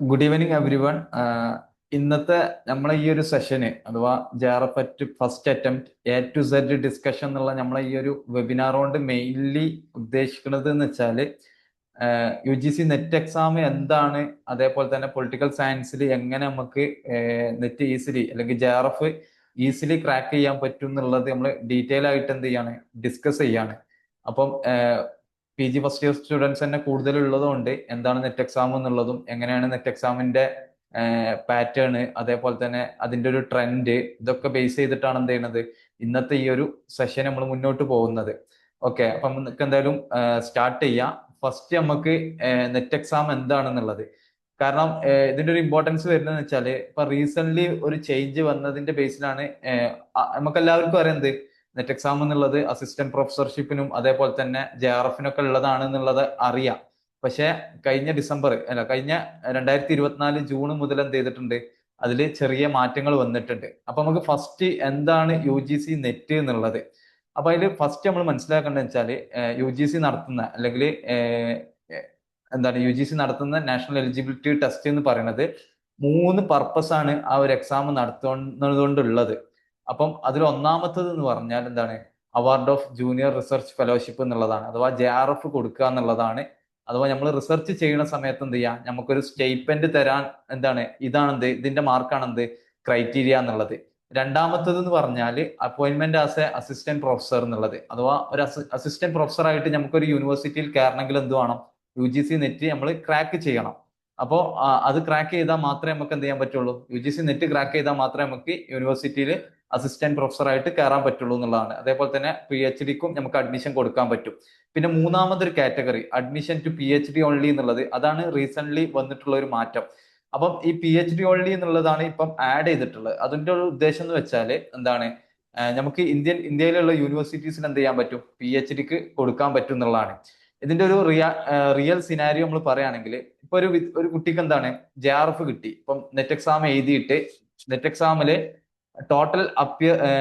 Good evening every one. ഇന്നത്തെ നമ്മളെ ഈ ഒരു സെഷന് അഥവാ ജാറപ്പറ്റ് first attempt A to Z discussion എന്നുള്ള നമ്മളെ ഈ ഒരു വെബിനാർ കൊണ്ട് മെയിൻലി ഉദ്ദേശിക്കുന്നത് എന്ന് വെച്ചാൽ UGC നെറ്റ് എക്സാം എന്താണ്, അതേപോലെ തന്നെ പൊളിറ്റിക്കൽ സയൻസിൽ എങ്ങനെ നമുക്ക് നെറ്റ് ഈസിലി അല്ലെങ്കിൽ JRF ഈസിലി ക്രാക്ക് ചെയ്യാൻ പറ്റും എന്നുള്ളത് നമ്മൾ ഡീറ്റെയിൽ ആയിട്ട് എന്ത് ചെയ്യാണ്, ഡിസ്കസ് ചെയ്യാണ്. അപ്പം PG ഫസ്റ്റ് ഇയർ സ്റ്റുഡൻസ് തന്നെ കൂടുതലുള്ളതുകൊണ്ട് എന്താണ് നെറ്റ് എക്സാം എന്നുള്ളതും എങ്ങനെയാണ് നെറ്റ് എക്സാമിന്റെ പാറ്റേൺ, അതേപോലെ തന്നെ അതിന്റെ ഒരു ട്രെൻഡ്, ഇതൊക്കെ ബേസ് ചെയ്തിട്ടാണ് എന്ത് ചെയ്യുന്നത് ഇന്നത്തെ ഈ ഒരു സെഷൻ നമ്മൾ മുന്നോട്ട് പോകുന്നത്. ഓക്കെ, അപ്പം നമുക്ക് എന്തായാലും സ്റ്റാർട്ട് ചെയ്യാം. ഫസ്റ്റ് നമുക്ക് നെറ്റ് എക്സാം എന്താണെന്നുള്ളത്. കാരണം ഇതിന്റെ ഒരു ഇമ്പോർട്ടൻസ് വരുന്നതെന്ന് വെച്ചാൽ ഇപ്പൊ റീസെന്റ് ഒരു ചേഞ്ച് വന്നതിന്റെ ബേസിലാണ് നമുക്ക് എല്ലാവർക്കും അറിയാം എന്ത് നെറ്റ് എക്സാം എന്നുള്ളത് അസിസ്റ്റന്റ് പ്രൊഫസർഷിപ്പിനും അതേപോലെ തന്നെ JRF-നൊക്കെ ഉള്ളതാണ് എന്നുള്ളത് അറിയാം. പക്ഷെ കഴിഞ്ഞ ഡിസംബർ അല്ല, കഴിഞ്ഞ 2024 ജൂൺ മുതൽ എന്ത് ചെയ്തിട്ടുണ്ട്, അതിൽ ചെറിയ മാറ്റങ്ങൾ വന്നിട്ടുണ്ട്. അപ്പൊ നമുക്ക് ഫസ്റ്റ് എന്താണ് UGC നെറ്റ് എന്നുള്ളത്. അപ്പൊ അതിൽ ഫസ്റ്റ് നമ്മൾ മനസ്സിലാക്കേണ്ടത് വെച്ചാൽ UGC നടത്തുന്ന അല്ലെങ്കിൽ എന്താണ് UGC നടത്തുന്ന നാഷണൽ എലിജിബിലിറ്റി ടെസ്റ്റ് എന്ന് പറയുന്നത് 3 പർപ്പസ് ആണ് ആ ഒരു എക്സാം നടത്തുന്നത് കൊണ്ടുള്ളത്. അപ്പം അതിൽ ഒന്നാമത്തത് എന്ന് പറഞ്ഞാൽ എന്താണ്, award of junior research fellowship എന്നുള്ളതാണ്, അഥവാ JRF കൊടുക്കുക എന്നുള്ളതാണ്. അഥവാ നമ്മൾ റിസർച്ച് ചെയ്യുന്ന സമയത്ത് എന്ത് ചെയ്യാം, നമുക്കൊരു സ്റ്റേറ്റ്മെന്റ് തരാൻ എന്താണ്, ഇതാണെന്ത് ഇതിന്റെ മാർക്കാണെന്ത് ക്രൈറ്റീരിയ എന്നുള്ളത്. രണ്ടാമത്തത് എന്ന് പറഞ്ഞാൽ appointment as A assistant professor എന്നുള്ളത്, അഥവാ ഒരു അസിസ്റ്റന്റ് പ്രൊഫസർ ആയിട്ട് നമുക്കൊരു യൂണിവേഴ്സിറ്റിയിൽ കയറണമെങ്കിൽ എന്ത് വേണം, UGC നെറ്റ് നമ്മൾ ക്രാക്ക് ചെയ്യണം. അപ്പോൾ അത് ക്രാക്ക് ചെയ്താൽ മാത്രമേ നമുക്ക് എന്ത് ചെയ്യാൻ പറ്റുള്ളൂ, UGC നെറ്റ് ക്രാക്ക് ചെയ്താൽ മാത്രമേ നമുക്ക് യൂണിവേഴ്സിറ്റിയിൽ അസിസ്റ്റന്റ് പ്രൊഫസർ ആയിട്ട് കയറാൻ പറ്റുള്ളൂ എന്നുള്ളതാണ്. അതേപോലെ തന്നെ PhD-ക്കും നമുക്ക് അഡ്മിഷൻ കൊടുക്കാൻ പറ്റും. പിന്നെ മൂന്നാമതൊരു category admission to PhD only എന്നുള്ളത്, അതാണ് റീസെന്റ് വന്നിട്ടുള്ള ഒരു മാറ്റം. അപ്പം ഈ PhD ഓൺലി എന്നുള്ളതാണ് ഇപ്പം ആഡ് ചെയ്തിട്ടുള്ളത്. അതിന്റെ ഒരു ഉദ്ദേശം എന്ന് വെച്ചാൽ എന്താണ്, നമുക്ക് ഇന്ത്യയിലുള്ള യൂണിവേഴ്സിറ്റീസിന് എന്ത് ചെയ്യാൻ പറ്റും, PhD-ക്ക് കൊടുക്കാൻ പറ്റും എന്നുള്ളതാണ്. ഇതിന്റെ ഒരു റിയൽ സിനാരിയോ നമ്മൾ പറയുകയാണെങ്കിൽ, ഇപ്പൊ ഒരു കുട്ടിക്ക് എന്താണ് JRF കിട്ടി. ഇപ്പം നെറ്റ് എക്സാം എഴുതിയിട്ട് നെറ്റ് എക്സാമില് ടോട്ടൽ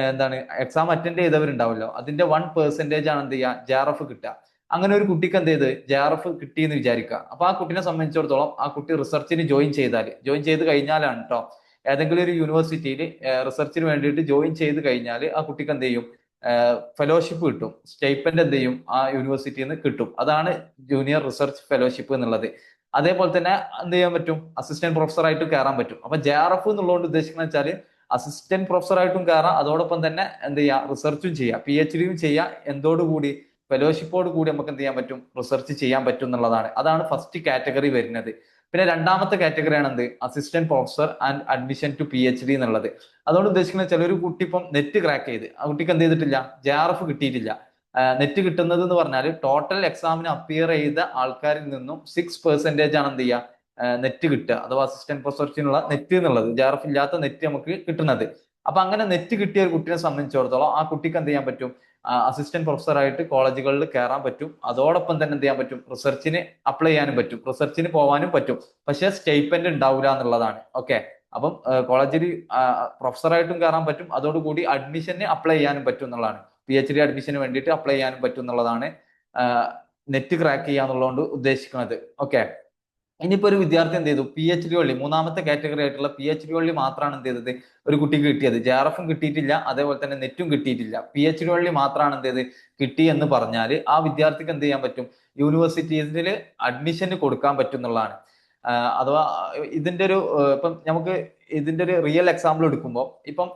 എന്താണ് എക്സാം അറ്റൻഡ് ചെയ്തവരുണ്ടാവല്ലോ, അതിന്റെ 1% ആണ് എന്ത് ചെയ്യുക, JRF കിട്ടുക. അങ്ങനെ ഒരു കുട്ടിക്ക് എന്ത് ചെയ്ത് JRF കിട്ടി എന്ന് വിചാരിക്കുക. അപ്പൊ ആ കുട്ടിനെ സംബന്ധിച്ചിടത്തോളം ആ കുട്ടി റിസർച്ചിന് ജോയിൻ ചെയ്ത് കഴിഞ്ഞാലാണ് കേട്ടോ, ഏതെങ്കിലും ഒരു യൂണിവേഴ്സിറ്റിയിൽ റിസർച്ചിന് വേണ്ടിയിട്ട് ജോയിൻ ചെയ്ത് കഴിഞ്ഞാൽ ആ കുട്ടിക്ക് എന്ത് ചെയ്യും, ഫെലോഷിപ്പ് കിട്ടും, സ്റ്റൈപ്പൻഡ് എന്ത് ചെയ്യും ആ യൂണിവേഴ്സിറ്റിയിൽ നിന്ന് കിട്ടും. അതാണ് ജൂനിയർ റിസർച്ച് ഫെലോഷിപ്പ് എന്നുള്ളത്. അതേപോലെ തന്നെ എന്ത് ചെയ്യാൻ പറ്റും, അസിസ്റ്റന്റ് പ്രൊഫസർ ആയിട്ട് കയറാൻ പറ്റും. അപ്പൊ JRF എന്നുള്ളതുകൊണ്ട് ഉദ്ദേശിക്കുന്നത് വെച്ചാൽ അസിസ്റ്റന്റ് പ്രൊഫസർ ആയിട്ടും കയറാം, അതോടൊപ്പം തന്നെ എന്ത് ചെയ്യാം, റിസർച്ചും ചെയ്യാം, PhD-യും ചെയ്യാം. എന്തോടുകൂടി, ഫെലോഷിപ്പോട് കൂടി നമുക്ക് എന്ത് ചെയ്യാൻ പറ്റും, റിസർച്ച് ചെയ്യാൻ പറ്റും എന്നുള്ളതാണ്. അതാണ് ഫസ്റ്റ് കാറ്റഗറി വരുന്നത്. പിന്നെ രണ്ടാമത്തെ കാറ്റഗറിയാണ് എന്ത്, assistant professor and admission to PhD എന്നുള്ളത്. അതുകൊണ്ട് ഉദ്ദേശിക്കുന്നത് ചില ഒരു കുട്ടി ഇപ്പം നെറ്റ് ക്രാക്ക് ചെയ്ത് ആ കുട്ടിക്ക് എന്ത് ചെയ്തിട്ടില്ല, JRF കിട്ടിയിട്ടില്ല. നെറ്റ് കിട്ടുന്നത് എന്ന് പറഞ്ഞാൽ ടോട്ടൽ എക്സാമിന് അപ്പിയർ ചെയ്ത ആൾക്കാരിൽ നിന്നും 6% ആണ് എന്ത് ചെയ്യുക, നെറ്റ് കിട്ടുക, അഥവാ അസിസ്റ്റന്റ് പ്രൊഫസർഷിനുള്ള നെറ്റ് എന്നുള്ളത്, JRF ഇല്ലാത്ത നെറ്റ് നമുക്ക് കിട്ടുന്നത്. അപ്പൊ അങ്ങനെ നെറ്റ് കിട്ടിയ ഒരു കുട്ടിയെ സംബന്ധിച്ചിടത്തോളം ആ കുട്ടിക്ക് എന്ത് ചെയ്യാൻ പറ്റും, അസിസ്റ്റന്റ് പ്രൊഫസർ ആയിട്ട് കോളേജുകളിൽ കയറാൻ പറ്റും. അതോടൊപ്പം തന്നെ എന്ത് ചെയ്യാൻ പറ്റും, റിസർച്ചിന് അപ്ലൈ ചെയ്യാനും പറ്റും, റിസർച്ചിന് പോകാനും പറ്റും. പക്ഷെ സ്റ്റൈപ്പൻഡ് ഉണ്ടാവില്ല എന്നുള്ളതാണ്. ഓക്കെ, അപ്പം കോളേജിൽ പ്രൊഫസറായിട്ടും കയറാൻ പറ്റും, അതോടുകൂടി അഡ്മിഷന് അപ്ലൈ ചെയ്യാനും പറ്റും എന്നുള്ളതാണ്. PhD അഡ്മിഷന് വേണ്ടിയിട്ട് അപ്ലൈ ചെയ്യാനും പറ്റും എന്നുള്ളതാണ് നെറ്റ് ക്രാക്ക് ചെയ്യാന്നുള്ളതുകൊണ്ട് ഉദ്ദേശിക്കുന്നത്. ഓക്കെ, ഇനിയിപ്പോ ഒരു വിദ്യാർത്ഥി എന്ത് ചെയ്തു, PhD only, മൂന്നാമത്തെ കാറ്റഗറി ആയിട്ടുള്ള PhD only മാത്രമാണ് എന്ത് ചെയ്തത് ഒരു കുട്ടിക്ക് കിട്ടിയത്. JRF-ഉം കിട്ടിയിട്ടില്ല, അതേപോലെ തന്നെ നെറ്റും കിട്ടിയിട്ടില്ല, PhD only മാത്രമാണ് എന്ത് ചെയ്ത് കിട്ടി എന്ന് പറഞ്ഞാൽ ആ വിദ്യാർത്ഥിക്ക് എന്ത് ചെയ്യാൻ പറ്റും, യൂണിവേഴ്സിറ്റീസിൽ അഡ്മിഷന് കൊടുക്കാൻ പറ്റും എന്നുള്ളതാണ്. അഥവാ ഇതിന്റെ ഒരു ഇപ്പം നമുക്ക് ഇതിന്റെ ഒരു റിയൽ എക്സാമ്പിൾ എടുക്കുമ്പോൾ, ഇപ്പം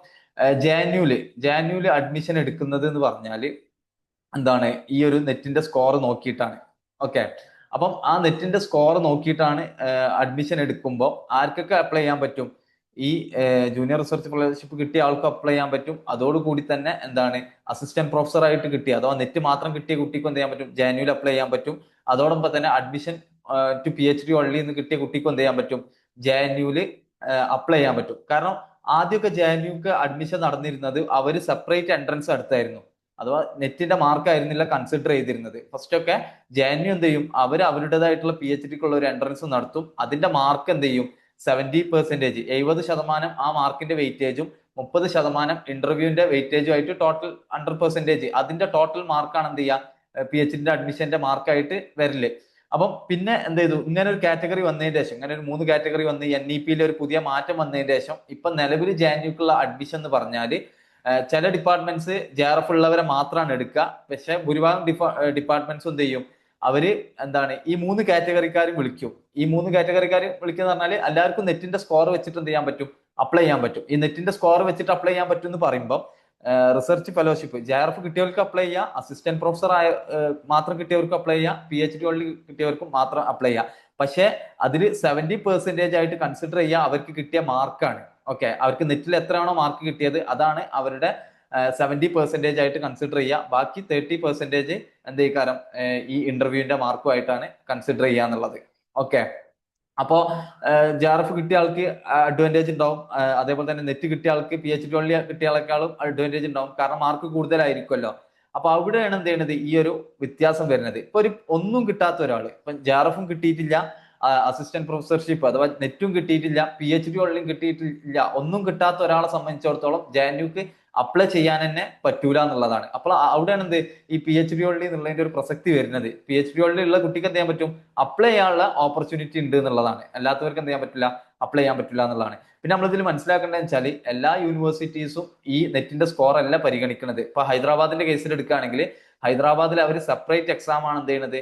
ജാന്യൂല് അഡ്മിഷൻ എടുക്കുന്നത് എന്ന് പറഞ്ഞാൽ എന്താണ്, ഈ ഒരു നെറ്റിന്റെ സ്കോർ നോക്കിയിട്ടാണ്. ഓക്കെ, അപ്പം ആ നെറ്റിന്റെ സ്കോർ നോക്കിയിട്ടാണ് അഡ്മിഷൻ എടുക്കുമ്പോൾ ആർക്കൊക്കെ അപ്ലൈ ചെയ്യാൻ പറ്റും, ഈ ജൂനിയർ റിസർച്ച് ഫെലോഷിപ്പ് കിട്ടിയ ആൾക്കും അപ്ലൈ ചെയ്യാൻ പറ്റും. അതോടുകൂടി തന്നെ എന്താണ്, അസിസ്റ്റന്റ് പ്രൊഫസർ ആയിട്ട് കിട്ടിയ അഥവാ നെറ്റ് മാത്രം കിട്ടിയ കുട്ടിക്കും എന്ത് ചെയ്യാൻ പറ്റും, ജാന്യൂല് അപ്ലൈ ചെയ്യാൻ പറ്റും. അതോടൊപ്പം തന്നെ അഡ്മിഷൻ ടു PhD only എന്ന് കിട്ടിയ കുട്ടിക്കും എന്ത് ചെയ്യാൻ പറ്റും, ജാന്യൂല് അപ്ലൈ ചെയ്യാൻ പറ്റും. കാരണം ആദ്യമൊക്കെ ജാന്യൂക്ക് അഡ്മിഷൻ നടന്നിരുന്നത് അവർ സെപ്പറേറ്റ് എൻട്രൻസ് എടുത്തായിരുന്നു, അഥവാ നെറ്റിന്റെ മാർക്ക് ആയിരുന്നില്ല കൺസിഡർ ചെയ്തിരുന്നത്. ഫസ്റ്റ് ഒക്കെ JNU എന്ത് ചെയ്യും, അവർ അവരുടേതായിട്ടുള്ള PhD-ക്കുള്ള ഒരു എൻട്രൻസ് നടത്തും. അതിന്റെ മാർക്ക് എന്ത് ചെയ്യും, 70%, 70% ആ മാർക്കിന്റെ വെയിറ്റേജും 30% ഇന്റർവ്യൂവിന്റെ വെയിറ്റേജും ആയിട്ട് ടോട്ടൽ 100%, അതിന്റെ ടോട്ടൽ മാർക്കാണ് എന്ത് ചെയ്യുക, PhD അഡ്മിഷന്റെ മാർക്കായിട്ട് വരില്ലേ. അപ്പം പിന്നെ എന്ത് ചെയ്തു, ഇങ്ങനെ ഒരു കാറ്റഗറി വന്നതിന് ശേഷം, ഇങ്ങനെ ഒരു 3 കാറ്റഗറി വന്ന് NEP-യിൽ ഒരു പുതിയ മാറ്റം വന്നതിന് ശേഷം ഇപ്പൊ നിലവിൽ ജാനുക്കുള്ള അഡ്മിഷൻ എന്ന് പറഞ്ഞാൽ ചില ഡിപ്പാർട്ട്മെന്റ്സ് JRF ഉള്ളവരെ മാത്രമാണ് എടുക്കുക. പക്ഷെ ഭൂരിഭാഗം ഡിപ്പാർട്ട്മെന്റ്സ് എന്ത് ചെയ്യും, അവര് എന്താണ് ഈ 3 കാറ്റഗറിക്കാരും വിളിക്കും. ഈ 3 കാറ്റഗറിക്കാർ വിളിക്കുക എന്ന് പറഞ്ഞാൽ എല്ലാവർക്കും നെറ്റിന്റെ സ്കോർ വെച്ചിട്ട് എന്ത് ചെയ്യാൻ പറ്റും, അപ്ലൈ ചെയ്യാൻ പറ്റും. ഈ നെറ്റിന്റെ സ്കോർ വെച്ചിട്ട് അപ്ലൈ ചെയ്യാൻ പറ്റും എന്ന് പറയുമ്പോൾ റിസർച്ച് ഫെലോഷിപ്പ് JRF കിട്ടിയവർക്ക് അപ്ലൈ ചെയ്യാം, അസിസ്റ്റന്റ് പ്രൊഫസർ ആയ മാത്രം കിട്ടിയവർക്ക് അപ്ലൈ ചെയ്യാം, PhD ഓൺലി കിട്ടിയവർക്കും മാത്രം അപ്ലൈ ചെയ്യാം. പക്ഷെ അതിൽ 70% ആയിട്ട് കൺസിഡർ ചെയ്യുക അവർക്ക് കിട്ടിയ മാർക്കാണ്. ഓക്കെ, അവർക്ക് നെറ്റിൽ എത്രയാണോ മാർക്ക് കിട്ടിയത് അതാണ് അവരുടെ 70% ആയിട്ട് കൺസിഡർ ചെയ്യുക. ബാക്കി 30% എന്ത് ചെയ്യാം, ഈ ഇന്റർവ്യൂവിന്റെ മാർക്കുമായിട്ടാണ് കൺസിഡർ ചെയ്യുക എന്നുള്ളത്. ഓക്കെ, അപ്പോ JRF കിട്ടിയ ആൾക്ക് അഡ്വാൻറ്റേജ് ഉണ്ടാവും. അതേപോലെ തന്നെ നെറ്റ് കിട്ടിയ ആൾക്ക് PhD ഓൺലി കിട്ടിയ ആളെക്കാളും അഡ്വാൻറ്റേജ് ഉണ്ടാവും, കാരണം മാർക്ക് കൂടുതലായിരിക്കുമല്ലോ. അപ്പൊ അവിടെയാണ് എന്ത് ചെയ്യുന്നത്, ഈ ഒരു വ്യത്യാസം വരുന്നത്. ഇപ്പൊ ഒന്നും കിട്ടാത്ത ഒരാള്, ഇപ്പൊ JRF-ഉം കിട്ടിയിട്ടില്ല, അസിസ്റ്റന്റ് പ്രൊഫസർഷിപ്പ് അഥവാ നെറ്റും കിട്ടിയിട്ടില്ല, PhD ഓൺലിയും കിട്ടിയിട്ടില്ല, ഒന്നും കിട്ടാത്ത ഒരാളെ സംബന്ധിച്ചിടത്തോളം JNUക്ക് അപ്ലൈ ചെയ്യാൻ തന്നെ പറ്റൂല എന്നുള്ളതാണ്. അപ്പോൾ അവിടെയാണ് എന്ത് ഈ PhD ഓൺലി എന്നുള്ളതിന്റെ ഒരു പ്രസക്തി വരുന്നത്. PhD ഓൺലി ഉള്ള കുട്ടിക്ക് എന്ത് ചെയ്യാൻ പറ്റും, അപ്ലൈ ചെയ്യാനുള്ള ഓപ്പർച്യൂണിറ്റി ഉണ്ട് എന്നുള്ളതാണ്. അല്ലാത്തവർക്ക് എന്ത് ചെയ്യാൻ പറ്റില്ല, അപ്ലൈ ചെയ്യാൻ പറ്റില്ല എന്നുള്ളതാണ്. പിന്നെ നമ്മളിതിൽ മനസ്സിലാക്കേണ്ടതെന്ന് വെച്ചാൽ എല്ലാ യൂണിവേഴ്സിറ്റീസും ഈ നെറ്റിന്റെ സ്കോർ അല്ല പരിഗണിക്കുന്നത്. ഇപ്പൊ ഹൈദരാബാദിന്റെ കേസിൽ എടുക്കുകയാണെങ്കിൽ ഹൈദരാബാദിൽ അവർ സെപ്പറേറ്റ് എക്സാം ആണ് എന്ത് ചെയ്യുന്നത്,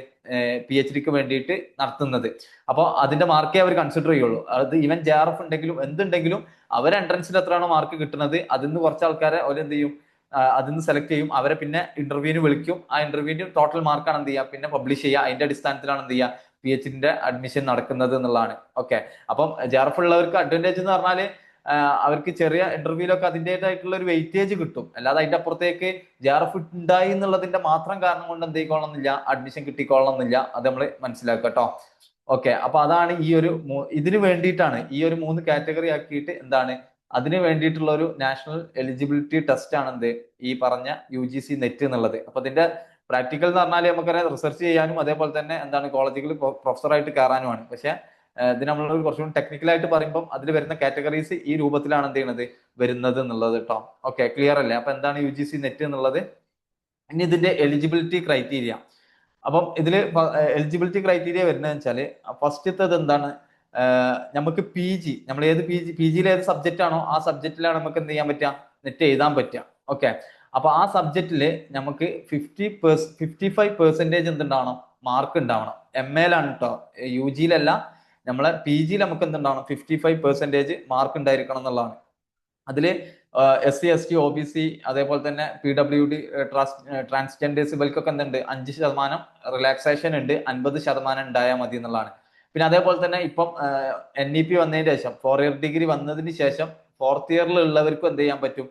PhD-ക്ക് വേണ്ടിയിട്ട് നടത്തുന്നത്. അപ്പോൾ അതിന്റെ മാർക്കേ അവർ കൺസിഡർ ചെയ്യുള്ളൂ. അത് ഈവൻ JRF ഉണ്ടെങ്കിലും എന്തുണ്ടെങ്കിലും അവർ എൻട്രൻസിൽ എത്രയാണോ മാർക്ക് കിട്ടുന്നത് അതിൽ നിന്ന് കുറച്ച് ആൾക്കാരെ അവർ എന്ത് ചെയ്യും, അതിൽ നിന്ന് സെലക്ട് ചെയ്യും, അവരെ പിന്നെ ഇന്റർവ്യൂവിന് വിളിക്കും. ആ ഇന്റർവ്യൂവിന് ടോട്ടൽ മാർക്കാണ് എന്ത് ചെയ്യുക, പിന്നെ പബ്ലിഷ് ചെയ്യുക. അതിന്റെ അടിസ്ഥാനത്തിലാണ് എന്ത് ചെയ്യുക, PhD-ന്റെ അഡ്മിഷൻ നടക്കുന്നത് എന്നുള്ളതാണ്. ഓക്കെ, അപ്പം JRF ഉള്ളവർക്ക് അഡ്വാൻറ്റേജ് എന്ന് പറഞ്ഞാൽ അവർക്ക് ചെറിയ ഇന്റർവ്യൂലൊക്കെ അതിൻ്റെതായിട്ടുള്ള ഒരു വെയിറ്റേജ് കിട്ടും. അല്ലാതെ അതിന്റെ അപ്പുറത്തേക്ക് JRF ഉണ്ടായി എന്നുള്ളതിന്റെ മാത്രം കാരണം കൊണ്ട് എന്ത് ചെയ്യിക്കോളണമെന്നില്ല, അഡ്മിഷൻ കിട്ടിക്കോളണമെന്നില്ല. അത് നമ്മൾ മനസ്സിലാക്കുക കേട്ടോ. ഓക്കെ, അപ്പൊ അതാണ് ഈ ഒരു ഇതിന് വേണ്ടിയിട്ടാണ് ഈ ഒരു 3 കാറ്റഗറി ആക്കിയിട്ട് എന്താണ്, അതിന് വേണ്ടിയിട്ടുള്ള ഒരു നാഷണൽ എലിജിബിലിറ്റി ടെസ്റ്റ് ആണ് എന്ത് ഈ പറഞ്ഞ UGC നെറ്റ് എന്നുള്ളത്. അപ്പൊ ഇതിന്റെ പ്രാക്ടിക്കൽ എന്ന് പറഞ്ഞാൽ നമുക്കറിയാം റിസർച്ച് ചെയ്യാനും അതേപോലെ തന്നെ എന്താണ് കോളേജുകളിൽ പ്രൊഫസറായിട്ട് കയറാനുമാണ്. പക്ഷെ ഇത് നമ്മൾ കുറച്ചുകൂടി ടെക്നിക്കലായിട്ട് പറയുമ്പോൾ അതിൽ വരുന്ന കാറ്റഗറീസ് ഈ രൂപത്തിലാണ് എന്ത് ചെയ്യുന്നത്, വരുന്നത് എന്നുള്ളത് കേട്ടോ. ഓക്കെ, ക്ലിയർ അല്ലേ? അപ്പൊ എന്താണ് UGC നെറ്റ് എന്നുള്ളത്. ഇനി ഇതിന്റെ എലിജിബിലിറ്റി ക്രൈറ്റീരിയ. അപ്പം ഇതിൽ എലിജിബിലിറ്റി ക്രൈറ്റീരിയ വരുന്നതെന്ന് വെച്ചാൽ ഫസ്റ്റത്തത് എന്താണ്, നമുക്ക് PG, നമ്മൾ ഏത് PGയിൽ ഏത് സബ്ജക്റ്റ് ആണോ ആ സബ്ജക്റ്റിലാണ് നമുക്ക് എന്ത് ചെയ്യാൻ പറ്റുക, നെറ്റ് എഴുതാൻ പറ്റുക. ഓക്കെ, അപ്പൊ ആ സബ്ജക്റ്റില് നമുക്ക് 55% എന്തുണ്ടാവണം, മാർക്ക് ഉണ്ടാവണം. MA ലാണ് കേട്ടോ, UGയിലല്ല. നമ്മളെ PGയിൽ നമുക്ക് എന്തുണ്ടാവണം, 55% മാർക്ക് ഉണ്ടായിരിക്കണം എന്നുള്ളതാണ്. അതില് SC ST OBC അതേപോലെ തന്നെ PWD ട്രാൻസ്ജെൻഡേഴ്സ് ഇവർക്കൊക്കെ എന്തുണ്ട്, 5% റിലാക്സേഷൻ ഉണ്ട്, 50% ഉണ്ടായാൽ മതി എന്നുള്ളതാണ്. പിന്നെ അതേപോലെ തന്നെ ഇപ്പം NEP വന്നതിന് ശേഷം 4-year ഡിഗ്രി വന്നതിന് ശേഷം 4th ഇയറിൽ ഉള്ളവർക്കും എന്ത് ചെയ്യാൻ പറ്റും,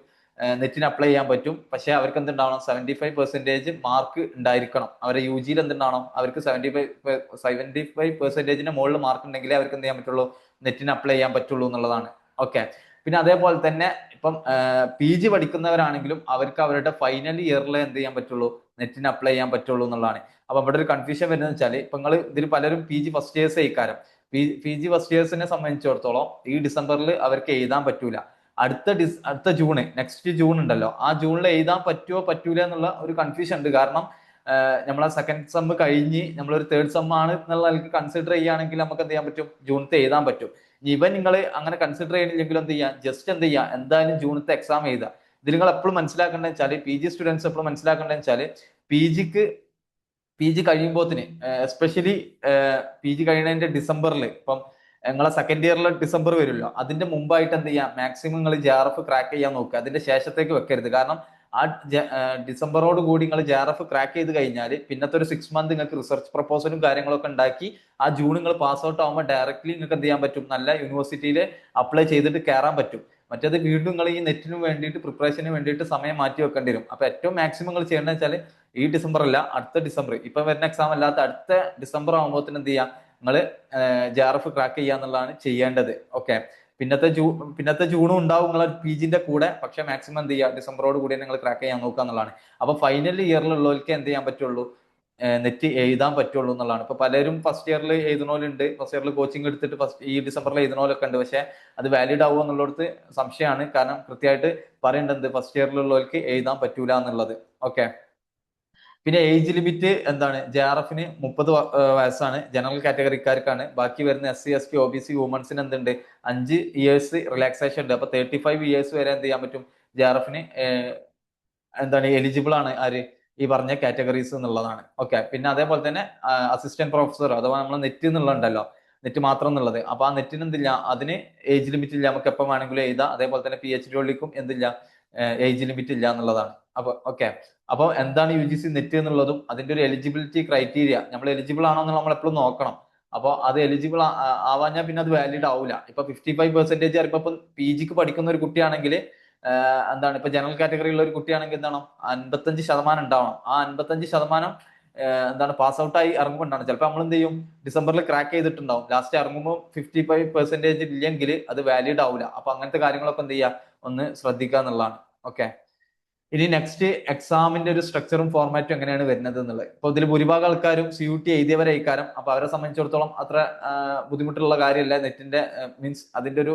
നെറ്റിന് അപ്ലൈ ചെയ്യാൻ പറ്റും. പക്ഷെ അവർക്ക് എന്തുണ്ടാവണം, 75% മാർക്ക് ഉണ്ടായിരിക്കണം. അവരെ UGയിൽ എന്തുണ്ടാവണം, അവർക്ക് 75% മുകളിൽ മാർക്ക് ഉണ്ടെങ്കിലേ അവർക്ക് എന്ത് ചെയ്യാൻ പറ്റുള്ളൂ, നെറ്റിന് അപ്ലൈ ചെയ്യാൻ പറ്റുള്ളൂ എന്നുള്ളതാണ്. ഓക്കെ, പിന്നെ അതേപോലെ തന്നെ ഇപ്പം PG പഠിക്കുന്നവരാണെങ്കിലും അവർക്ക് അവരുടെ ഫൈനൽ ഇയറിൽ എന്ത് ചെയ്യാൻ പറ്റുള്ളൂ, നെറ്റിന് അപ്ലൈ ചെയ്യാൻ പറ്റുള്ളൂ എന്നുള്ളതാണ്. അപ്പൊ ഇവിടെ ഒരു കൺഫ്യൂഷൻ വരുന്നത് വെച്ചാൽ ഇപ്പൊ നിങ്ങൾ ഇതിൽ പലരും PG ഫസ്റ്റ് ഇയേഴ്സ് ആയിക്കാരം. PG ഫസ്റ്റ് ഇയേഴ്സിനെ സംബന്ധിച്ചിടത്തോളം ഈ ഡിസംബറിൽ അവർക്ക് എഴുതാൻ പറ്റൂല. അടുത്ത ജൂണ്, നെക്സ്റ്റ് ജൂൺ ഉണ്ടല്ലോ, ആ ജൂണിൽ എഴുതാൻ പറ്റുമോ പറ്റൂല എന്നുള്ള ഒരു കൺഫ്യൂഷൻ ഉണ്ട്. കാരണം നമ്മളെ സെക്കൻഡ് സെം കഴിഞ്ഞ് നമ്മളൊരു തേർഡ് സെം ആണ് എന്നുള്ള കൺസിഡർ ചെയ്യുകയാണെങ്കിൽ നമുക്ക് എന്ത് ചെയ്യാൻ പറ്റും, ജൂണത്തെ എഴുതാൻ പറ്റും. ഇവൻ നിങ്ങൾ അങ്ങനെ കൺസിഡർ ചെയ്യണില്ലെങ്കിലും എന്ത് ചെയ്യാം, ജസ്റ്റ് എന്ത് ചെയ്യാം, എന്തായാലും ജൂണത്തെ എക്സാം എഴുതാം. ഇത് നിങ്ങൾ എപ്പോഴും മനസ്സിലാക്കേണ്ടത് വെച്ചാൽ PG സ്റ്റുഡൻസ് എപ്പോഴും മനസ്സിലാക്കേണ്ടത് വെച്ചാൽ PG കഴിയുമ്പോത്തിന് എസ്പെഷ്യലി PG കഴിയുന്നതിന്റെ ഡിസംബറിൽ, ഇപ്പം നിങ്ങളെ സെക്കൻഡ് ഇയറിൽ ഡിസംബർ വരുമല്ലോ, അതിന്റെ മുമ്പായിട്ട് എന്ത് ചെയ്യാം, മാക്സിമം നിങ്ങൾ JRF ക്രാക്ക് ചെയ്യാൻ നോക്കുക. അതിന്റെ ശേഷത്തേക്ക് വെക്കരുത്. കാരണം ആ ഡിസംബറോട് കൂടി നിങ്ങൾ JRF ക്രാക്ക് ചെയ്ത് കഴിഞ്ഞാൽ പിന്നത്തെ ഒരു 6 മന്ത് നിങ്ങൾക്ക് റിസർച്ച് പ്രപ്പോസലും കാര്യങ്ങളൊക്കെ ഉണ്ടാക്കി ആ ജൂൺ നിങ്ങൾ പാസ് ഔട്ട് ആകുമ്പോൾ ഡയറക്ട്ലി നിങ്ങൾക്ക് എന്ത് ചെയ്യാൻ പറ്റും, നല്ല യൂണിവേഴ്സിറ്റിയിൽ അപ്ലൈ ചെയ്തിട്ട് കയറാൻ പറ്റും. മറ്റേത് വീണ്ടും നിങ്ങൾ ഈ നെറ്റിന് വേണ്ടിയിട്ട് പ്രിപ്പറേഷന് വേണ്ടിയിട്ട് സമയം മാറ്റി വെക്കേണ്ടി വരും. അപ്പൊ ഏറ്റവും മാക്സിമം നിങ്ങൾ ചെയ്യേണ്ടത് വെച്ചാൽ ഈ ഡിസംബർ അല്ല, അടുത്ത ഡിസംബർ, ഇപ്പൊ വരുന്ന എക്സാം അല്ലാത്ത അടുത്ത ഡിസംബർ ആകുമ്പോഴത്തേന് എന്ത് ചെയ്യാം, നിങ്ങൾ JRF ക്രാക്ക് ചെയ്യുക എന്നുള്ളതാണ് ചെയ്യേണ്ടത്. ഓക്കെ, പിന്നത്തെ ജൂണും ഉണ്ടാവും നിങ്ങൾ PGന്റെ കൂടെ. പക്ഷെ മാക്സിമം എന്ത് ചെയ്യുക, ഡിസംബറോട് കൂടി നിങ്ങൾ ക്രാക്ക് ചെയ്യാൻ നോക്കുക എന്നുള്ളതാണ്. അപ്പൊ ഫൈനൽ ഇയറിലുള്ളവർക്ക് എന്ത് ചെയ്യാൻ പറ്റുള്ളൂ, നെറ്റ് എഴുതാൻ പറ്റുള്ളൂ എന്നുള്ളതാണ്. ഇപ്പൊ പലരും ഫസ്റ്റ് ഇയറിൽ എഴുതുന്നവരുണ്ട്, ഫസ്റ്റ് ഇയറിൽ കോച്ചിങ് എടുത്തിട്ട് ഈ ഡിസംബറിൽ എഴുതുന്നവരൊക്കെ ഉണ്ട്. പക്ഷെ അത് വാലിഡ് ആവുമോ എന്നുള്ളടത്ത് സംശയമാണ്. കാരണം കൃത്യമായിട്ട് പറയേണ്ടത് ഫസ്റ്റ് ഇയറിലുള്ളവർക്ക് എഴുതാൻ പറ്റൂല എന്നുള്ളത്. ഓക്കെ, പിന്നെ ഏജ് ലിമിറ്റ് എന്താണ്, JRFന് 30 വയസ്സാണ്, ജനറൽ കാറ്റഗറിക്കാർക്കാണ്. ബാക്കി വരുന്ന SC ST OBC വുമൻസിന് എന്തുണ്ട്, 5 ഇയേഴ്സ് റിലാക്സേഷൻ ഉണ്ട്. അപ്പൊ 35 ഇയേഴ്സ് വരെ എന്ത് ചെയ്യാൻ പറ്റും, JRFന് എന്താണ് എലിജിബിൾ ആണ്. ആര്, ഈ പറഞ്ഞ കാറ്റഗറീസ് എന്നുള്ളതാണ്. ഓക്കെ. പിന്നെ അതേപോലെ തന്നെ അസിസ്റ്റന്റ് പ്രൊഫസർ അഥവാ നമ്മൾ നെറ്റ് എന്നുള്ളതുണ്ടല്ലോ, നെറ്റ് മാത്രം എന്നുള്ളത്. അപ്പൊ ആ നെറ്റിന് എന്തില്ല, അതിന് ഏജ് ലിമിറ്റ് ഇല്ല, നമുക്ക് എപ്പം വേണമെങ്കിലും എഴുതാം. അതേപോലെ തന്നെ PhD ഹോൾഡിക്കും എന്തില്ല, ഏജ് ലിമിറ്റ് ഇല്ല എന്നുള്ളതാണ്. അപ്പൊ ഓക്കെ. അപ്പൊ എന്താണ് UGC നെറ്റ് എന്നുള്ളതും അതിന്റെ ഒരു എലിജിബിലിറ്റി ക്രൈറ്റീരിയ, നമ്മൾ എലിജിബിൾ ആണോ എന്ന് നമ്മൾ എപ്പോഴും നോക്കണം. അപ്പോൾ അത് എലിജിബിൾ ആവാഞ്ഞാൽ പിന്നെ അത് വാലിഡ് ആവില്ല. ഇപ്പൊ 55% അറിയുമ്പോൾ PGക്ക് പഠിക്കുന്ന ഒരു കുട്ടിയാണെങ്കിൽ എന്താണ്, ഇപ്പൊ ജനറൽ കാറ്റഗറിയിലുള്ള ഒരു കുട്ടിയാണെങ്കിൽ എന്താണ് 55% ഉണ്ടാവണം. ആ 55% എന്താണ് പാസ് ഔട്ട് ആയി ഇറങ്ങുമ്പോൾ ഉണ്ടാണ്. ചിലപ്പോൾ നമ്മൾ എന്ത് ചെയ്യും, ഡിസംബറിൽ ക്രാക്ക് ചെയ്തിട്ടുണ്ടാവും, ലാസ്റ്റ് ഇറങ്ങുമ്പോൾ 55% ഇല്ലെങ്കിൽ അത് വാലിഡ് ആവില്ല. അപ്പൊ അങ്ങനത്തെ കാര്യങ്ങളൊക്കെ എന്ത് ചെയ്യുക, ഒന്ന് ശ്രദ്ധിക്കുക എന്നുള്ളതാണ്. ഓക്കെ. ഇനി നെക്സ്റ്റ് എക്സാമിന്റെ ഒരു സ്ട്രക്ചറും ഫോർമാറ്റും എങ്ങനെയാണ് വരുന്നത് എന്നുള്ളത്. ഇപ്പൊ ഇതിൽ ഭൂരിഭാഗം ആൾക്കാരും CUT എഴുതിയവരെ അയക്കാരം. അപ്പൊ അവരെ സംബന്ധിച്ചിടത്തോളം അത്ര ബുദ്ധിമുട്ടുള്ള കാര്യമല്ല നെറ്റിന്റെ മീൻസ് അതിന്റെ ഒരു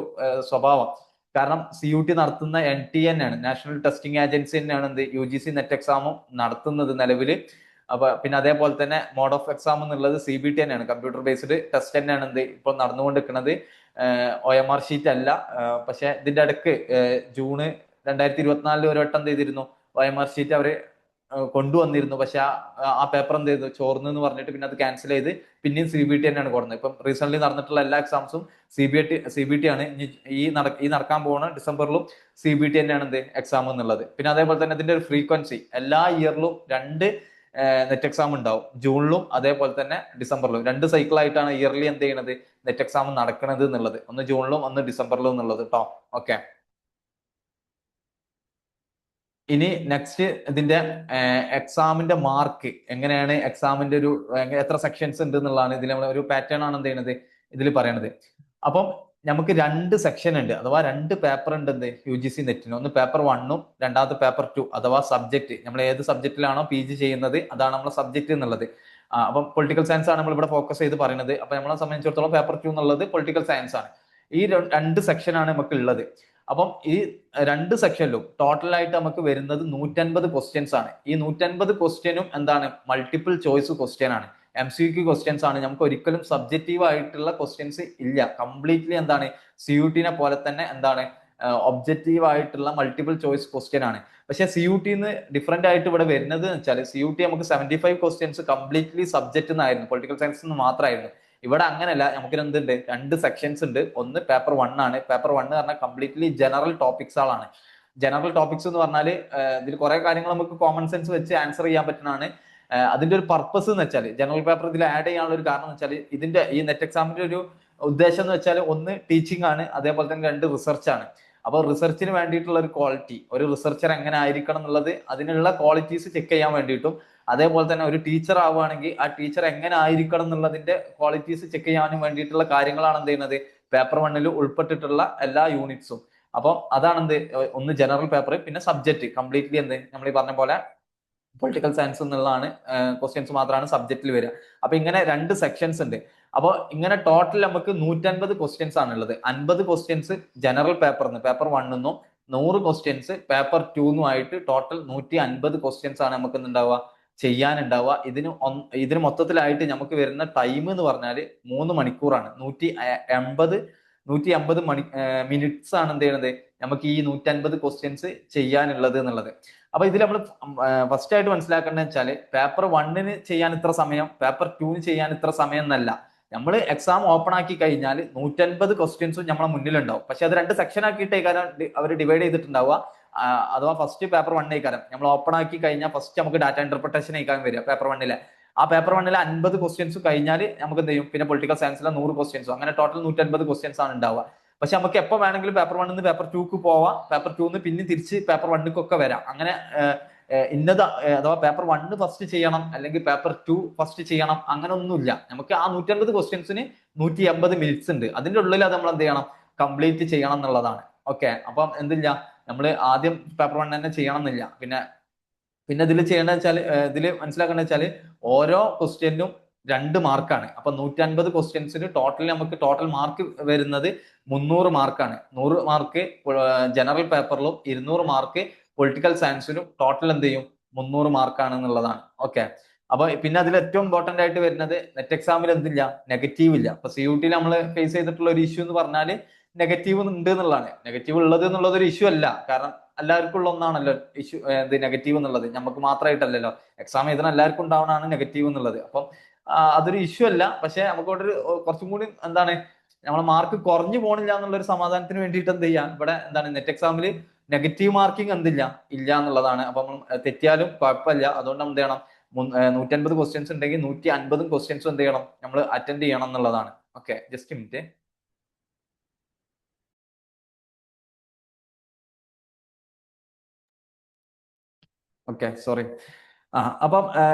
സ്വഭാവം. കാരണം CUT നടത്തുന്ന NTN ആണ്, നാഷണൽ ടെസ്റ്റിംഗ് ഏജൻസി തന്നെയാണ് എന്ത് UGC നെറ്റ് എക്സാമും നടത്തുന്നത് നിലവില്. അപ്പൊ പിന്നെ അതേപോലെ തന്നെ മോഡ് ഓഫ് എക്സാം എന്നുള്ളത് CBT തന്നെയാണ്, കമ്പ്യൂട്ടർ ബേസ്ഡ് ടെസ്റ്റ് തന്നെയാണ് എന്ത് ഇപ്പൊ നടന്നുകൊണ്ടിരിക്കുന്നത്. OMR ഷീറ്റ് അല്ല. പക്ഷെ ഇതിന്റെ ഇടക്ക് ജൂണ് 2024 ഒരു വട്ടം എന്ത് ചെയ്തിരുന്നു, OMR ഷീറ്റ് അവര് കൊണ്ടുവന്നിരുന്നു. പക്ഷെ ആ പേപ്പർ എന്ത് ചെയ്തു, ചോർന്നു എന്ന് പറഞ്ഞിട്ട് പിന്നെ അത് ക്യാൻസൽ ചെയ്ത് പിന്നെയും CBT തന്നെയാണ് കൊടുക്കുന്നത്. ഇപ്പം റീസെന്റ് നടന്നിട്ടുള്ള എല്ലാ എക്സാംസും CBT ആണ്. ഈ നടക്കാൻ പോകുന്ന ഡിസംബറിലും CBT തന്നെയാണ് എന്ത് എക്സാം എന്നുള്ളത്. പിന്നെ അതേപോലെ തന്നെ ഇതിന്റെ ഒരു ഫ്രീക്വൻസി എല്ലാ ഇയറിലും 2 നെറ്റ് എക്സാം ഉണ്ടാവും, ജൂണിലും അതേപോലെ തന്നെ ഡിസംബറിലും. 2 സൈക്കിൾ ആയിട്ടാണ് ഇയർലി എന്ത് ചെയ്യണത്, നെറ്റ് എക്സാം നടക്കുന്നത് എന്നുള്ളത്. ഒന്ന് ജൂണിലും ഒന്ന് ഡിസംബറിലും എന്നുള്ളത് കേട്ടോ. ഓക്കെ. ഇനി നെക്സ്റ്റ് ഇതിന്റെ എക്സാമിന്റെ മാർക്ക് എങ്ങനെയാണ്, എക്സാമിന്റെ ഒരു എത്ര സെക്ഷൻസ് ഉണ്ട് എന്നുള്ളതാണ് ഇതിൽ നമ്മൾ ഒരു പാറ്റേൺ ആണ് എന്ത് ചെയ്യുന്നത് ഇതിൽ പറയണത്. അപ്പം നമുക്ക് 2 സെക്ഷൻ ഉണ്ട്, അഥവാ 2 പേപ്പർ ഉണ്ട് എന്ത് UGC നെറ്റിന്. ഒന്ന് പേപ്പർ 1ഉം രണ്ടാമത്തെ പേപ്പർ 2 അഥവാ സബ്ജക്ട്. നമ്മൾ ഏത് സബ്ജക്റ്റിലാണോ PG ചെയ്യുന്നത് അതാണ് നമ്മളെ സബ്ജക്ട് എന്നുള്ളത്. അപ്പം പൊളിറ്റിക്കൽ സയൻസ് ആണ് നമ്മൾ ഇവിടെ ഫോക്കസ് ചെയ്ത് പറയുന്നത്. അപ്പൊ നമ്മളെ സംബന്ധിച്ചിടത്തോളം പേപ്പർ 2 എന്നുള്ളത് പൊളിറ്റിക്കൽ സയൻസ് ആണ്. ഈ 2 സെക്ഷനാണ് നമുക്ക് ഉള്ളത്. അപ്പം ഈ 2 സെക്ഷനിലും ടോട്ടലായിട്ട് നമുക്ക് വരുന്നത് 150 ക്വസ്റ്റ്യൻസ് ആണ്. ഈ 150 ക്വസ്റ്റ്യനും എന്താണ്, മൾട്ടിപ്പിൾ ചോയ്സ് ക്വസ്റ്റ്യൻ ആണ്, MCQ ക്വസ്റ്റ്യൻസ് ആണ്. നമുക്ക് ഒരിക്കലും സബ്ജക്റ്റീവ് ആയിട്ടുള്ള ക്വസ്റ്റ്യൻസ് ഇല്ല. കംപ്ലീറ്റ്ലി എന്താണ് CUT-നെ പോലെ തന്നെ എന്താണ് ഒബ്ജക്റ്റീവ് ആയിട്ടുള്ള മൾട്ടിപ്പിൾ ചോയ്സ് ക്വസ്റ്റ്യൻ ആണ്. പക്ഷെ CUT-ന്ന് ഡിഫറെന്റ് ആയിട്ട് ഇവിടെ വരുന്നത് എന്ന് വെച്ചാൽ CUT നമുക്ക് 75 ക്വസ്റ്റ്യൻസ് കംപ്ലീറ്റ്ലി സബ്ജക്റ്റ് നിന്നായിരുന്നു, പൊളിറ്റിക്കൽ സയൻസ് നിന്ന് മാത്രമായിരുന്നു. ഇവിടെ അങ്ങനെയല്ല, നമുക്ക് എന്തുണ്ട്, 2 സെക്ഷൻസ് ഉണ്ട്. ഒന്ന് പേപ്പർ 1 ആണ്. പേപ്പർ 1 എന്ന് പറഞ്ഞാൽ കംപ്ലീറ്റ്ലി ജനറൽ ടോപ്പിക്സുകളാണ്. ജനറൽ ടോപ്പിക്സ് എന്ന് പറഞ്ഞാൽ ഇതിൽ കുറെ കാര്യങ്ങൾ നമുക്ക് കോമൺ സെൻസ് വെച്ച് ആൻസർ ചെയ്യാൻ പറ്റുന്നതാണ്. അതിന്റെ ഒരു പർപ്പസ് എന്ന് വെച്ചാൽ, ജനറൽ പേപ്പർ ഇതിൽ ആഡ് ചെയ്യാനുള്ള ഒരു കാരണം എന്ന് വെച്ചാൽ, ഇതിന്റെ ഈ നെറ്റ് എക്സാമിന്റെ ഒരു ഉദ്ദേശം എന്ന് വെച്ചാൽ, ഒന്ന് ടീച്ചിങ് ആണ്, അതേപോലെ തന്നെ 2 റിസർച്ച് ആണ്. അപ്പോൾ റിസർച്ചിന് വേണ്ടിയിട്ടുള്ള ഒരു ക്വാളിറ്റി, ഒരു റിസർച്ചർ എങ്ങനെ ആയിരിക്കണം എന്നുള്ളത്, അതിനുള്ള ക്വാളിറ്റീസ് ചെക്ക് ചെയ്യാൻ വേണ്ടിയിട്ടും, അതേപോലെ തന്നെ ഒരു ടീച്ചർ ആവുകയാണെങ്കിൽ ആ ടീച്ചർ എങ്ങനെ ആയിരിക്കണം എന്നുള്ളതിന്റെ ക്വാളിറ്റീസ് ചെക്ക് ചെയ്യാനും വേണ്ടിയിട്ടുള്ള കാര്യങ്ങളാണ് എന്ത് ചെയ്യുന്നത് പേപ്പർ 1ൽ ഉൾപ്പെട്ടിട്ടുള്ള എല്ലാ യൂണിറ്റ്സും. അപ്പം അതാണ് എന്ത്, ഒന്ന് ജനറൽ പേപ്പർ, പിന്നെ സബ്ജക്ട് കംപ്ലീറ്റ്ലി എന്ത് നമ്മൾ ഈ പറഞ്ഞ പോലെ പൊളിറ്റിക്കൽ സയൻസ് എന്നുള്ളതാണ് ക്വസ്റ്റ്യൻസ് മാത്രമാണ് സബ്ജക്റ്റിൽ വരിക. അപ്പൊ ഇങ്ങനെ 2 സെക്ഷൻസ് ഉണ്ട്. അപ്പോൾ ഇങ്ങനെ ടോട്ടൽ നമുക്ക് 150 ക്വസ്റ്റ്യൻസ് ആണുള്ളത്. 50 ക്വസ്റ്റ്യൻസ് ജനറൽ പേപ്പറിന്ന്, പേപ്പർ 1ന്നും 100 ക്വസ്റ്റ്യൻസ് പേപ്പർ 2ന്നും ആയിട്ട് ടോട്ടൽ 150 ക്വസ്റ്റ്യൻസ് ആണ് നമുക്ക് എന്തുണ്ടാവുക, ചെയ്യാനുണ്ടാവുക. ഇതിന് മൊത്തത്തിലായിട്ട് നമുക്ക് വരുന്ന ടൈം എന്ന് പറഞ്ഞാൽ 3 മണിക്കൂറാണ്. 150 മിനിറ്റ്സ് ആണ് എന്ത് ചെയ്യുന്നത് നമുക്ക് ഈ 150 ക്വസ്റ്റ്യൻസ് ചെയ്യാനുള്ളത് എന്നുള്ളത്. അപ്പൊ ഇതിൽ നമ്മൾ ഫസ്റ്റ് ആയിട്ട് മനസ്സിലാക്കേണ്ടത് വെച്ചാൽ, പേപ്പർ 1ന് ചെയ്യാൻ ഇത്ര സമയം, പേപ്പർ 2ന് ചെയ്യാൻ ഇത്ര സമയം എന്നല്ല. നമ്മൾ എക്സാം ഓപ്പൺ ആക്കി കഴിഞ്ഞാൽ 150 ക്വസ്റ്റ്യൻസും നമ്മളെ മുന്നിലുണ്ടാവും. പക്ഷെ അത് 2 സെക്ഷൻ ആക്കിയിട്ട് അവർ ഡിവൈഡ് ചെയ്തിട്ടുണ്ടാവുക. അഥവാ ഫസ്റ്റ് പേപ്പർ 1 ആയിക്കാരം നമ്മൾ ഓപ്പൺ ആക്കി കഴിഞ്ഞാൽ ഫസ്റ്റ് നമുക്ക് ഡാറ്റ ഇന്റർപ്രിട്ടേഷൻ ആയിക്കാൻ വരിക പേപ്പർ 1ലെ. ആ പേപ്പർ 1ലെ 50 ക്വസ്റ്റ്യൻസ് കഴിഞ്ഞാൽ നമുക്ക് എന്ത് ചെയ്യും, പിന്നെ പൊളിറ്റിക്കൽ സയൻസിലെ 100 ക്വസ്റ്റ്യൻസും, അങ്ങനെ ടോട്ടൽ 150 ക്വസ്റ്റ്യൻസ് ആണ് ഉണ്ടാവുക. പക്ഷെ നമുക്ക് എപ്പോൾ വേണമെങ്കിലും പേപ്പർ 1 നിന്ന് പേപ്പർ 2ക്ക് പോവാം, പേപ്പർ 2 പിന്നെ തിരിച്ച് പേപ്പർ 1ക്കൊക്കെ വരാം. അങ്ങനെ ഇന്നത് അഥവാ പേപ്പർ 1 ഫസ്റ്റ് ചെയ്യണം അല്ലെങ്കിൽ പേപ്പർ 2 ഫസ്റ്റ് ചെയ്യണം അങ്ങനെ ഒന്നുമില്ല. നമുക്ക് ആ 150 ക്വസ്റ്റ്യൻസിന് 180 മിനിറ്റ്സ് ഉണ്ട്. അതിന്റെ ഉള്ളിൽ അത് നമ്മൾ എന്ത് ചെയ്യണം, കംപ്ലീറ്റ് ചെയ്യണം എന്നുള്ളതാണ്. ഓക്കെ. അപ്പം എന്തില്ല, നമ്മൾ ആദ്യം പേപ്പർ 1 തന്നെ ചെയ്യണം എന്നില്ല. പിന്നെ ഇതിൽ ചെയ്യേണ്ടത് വെച്ചാൽ, ഇതിൽ മനസ്സിലാക്കേണ്ടത് വെച്ചാൽ, ഓരോ ക്വസ്റ്റ്യനും 2 മാർക്കാണ്. അപ്പൊ 150 ക്വസ്റ്റ്യൻസിന് നമുക്ക് ടോട്ടൽ മാർക്ക് വരുന്നത് 300 മാർക്കാണ്. 100 മാർക്ക് ജനറൽ പേപ്പറിലും 200 മാർക്ക് പൊളിറ്റിക്കൽ സയൻസിനും ടോട്ടൽ എന്ത് ചെയ്യും 300 മാർക്കാണ് എന്നുള്ളതാണ്. ഓക്കെ, അപ്പൊ പിന്നെ അതിൽ ഏറ്റവും ഇമ്പോർട്ടന്റ് ആയിട്ട് വരുന്നത് നെറ്റ് എക്സാമിൽ എന്തില്ല, നെഗറ്റീവ് ഇല്ല. അപ്പൊ CUT നമ്മൾ ഫേസ് ചെയ്തിട്ടുള്ള ഒരു ഇഷ്യൂ എന്ന് പറഞ്ഞാല് നെഗറ്റീവ് ഉണ്ട് എന്നുള്ളതാണ്. നെഗറ്റീവ് ഉള്ളത് എന്നുള്ളത് ഒരു ഇഷ്യൂ അല്ല, കാരണം എല്ലാവർക്കും ഉള്ള ഒന്നാണല്ലോ ഇഷ്യൂ, ഇത് നെഗറ്റീവ് എന്നുള്ളത് നമുക്ക് മാത്രമായിട്ടല്ലല്ലോ, എക്സാം എഴുതുന്ന എല്ലാവർക്കും ഉണ്ടാവണതാണ് നെഗറ്റീവ് എന്നുള്ളത്. അപ്പം അതൊരു ഇഷ്യൂ അല്ല. പക്ഷെ നമുക്ക് കുറച്ചും കൂടി എന്താണ്, നമ്മളെ മാർക്ക് കുറഞ്ഞു പോണില്ല എന്നുള്ള ഒരു സമാധാനത്തിന് വേണ്ടിയിട്ട് എന്ത് ചെയ്യാം, ഇവിടെ എന്താണ് നെറ്റ് എക്സാമിൽ നെഗറ്റീവ് മാർക്കിംഗ് എന്തില്ല, ഇല്ല എന്നുള്ളതാണ്. അപ്പൊ തെറ്റിയാലും കുഴപ്പമില്ല. അതുകൊണ്ട് എന്ത് ചെയ്യണം, 150 ക്വസ്റ്റ്യൻസ് ഉണ്ടെങ്കിൽ 150 ക്വസ്റ്റ്യൻസും എന്ത് ചെയ്യണം, നമ്മൾ അറ്റൻഡ് ചെയ്യണം എന്നുള്ളതാണ്. Okay, just minute. Okay, sorry. അപ്പം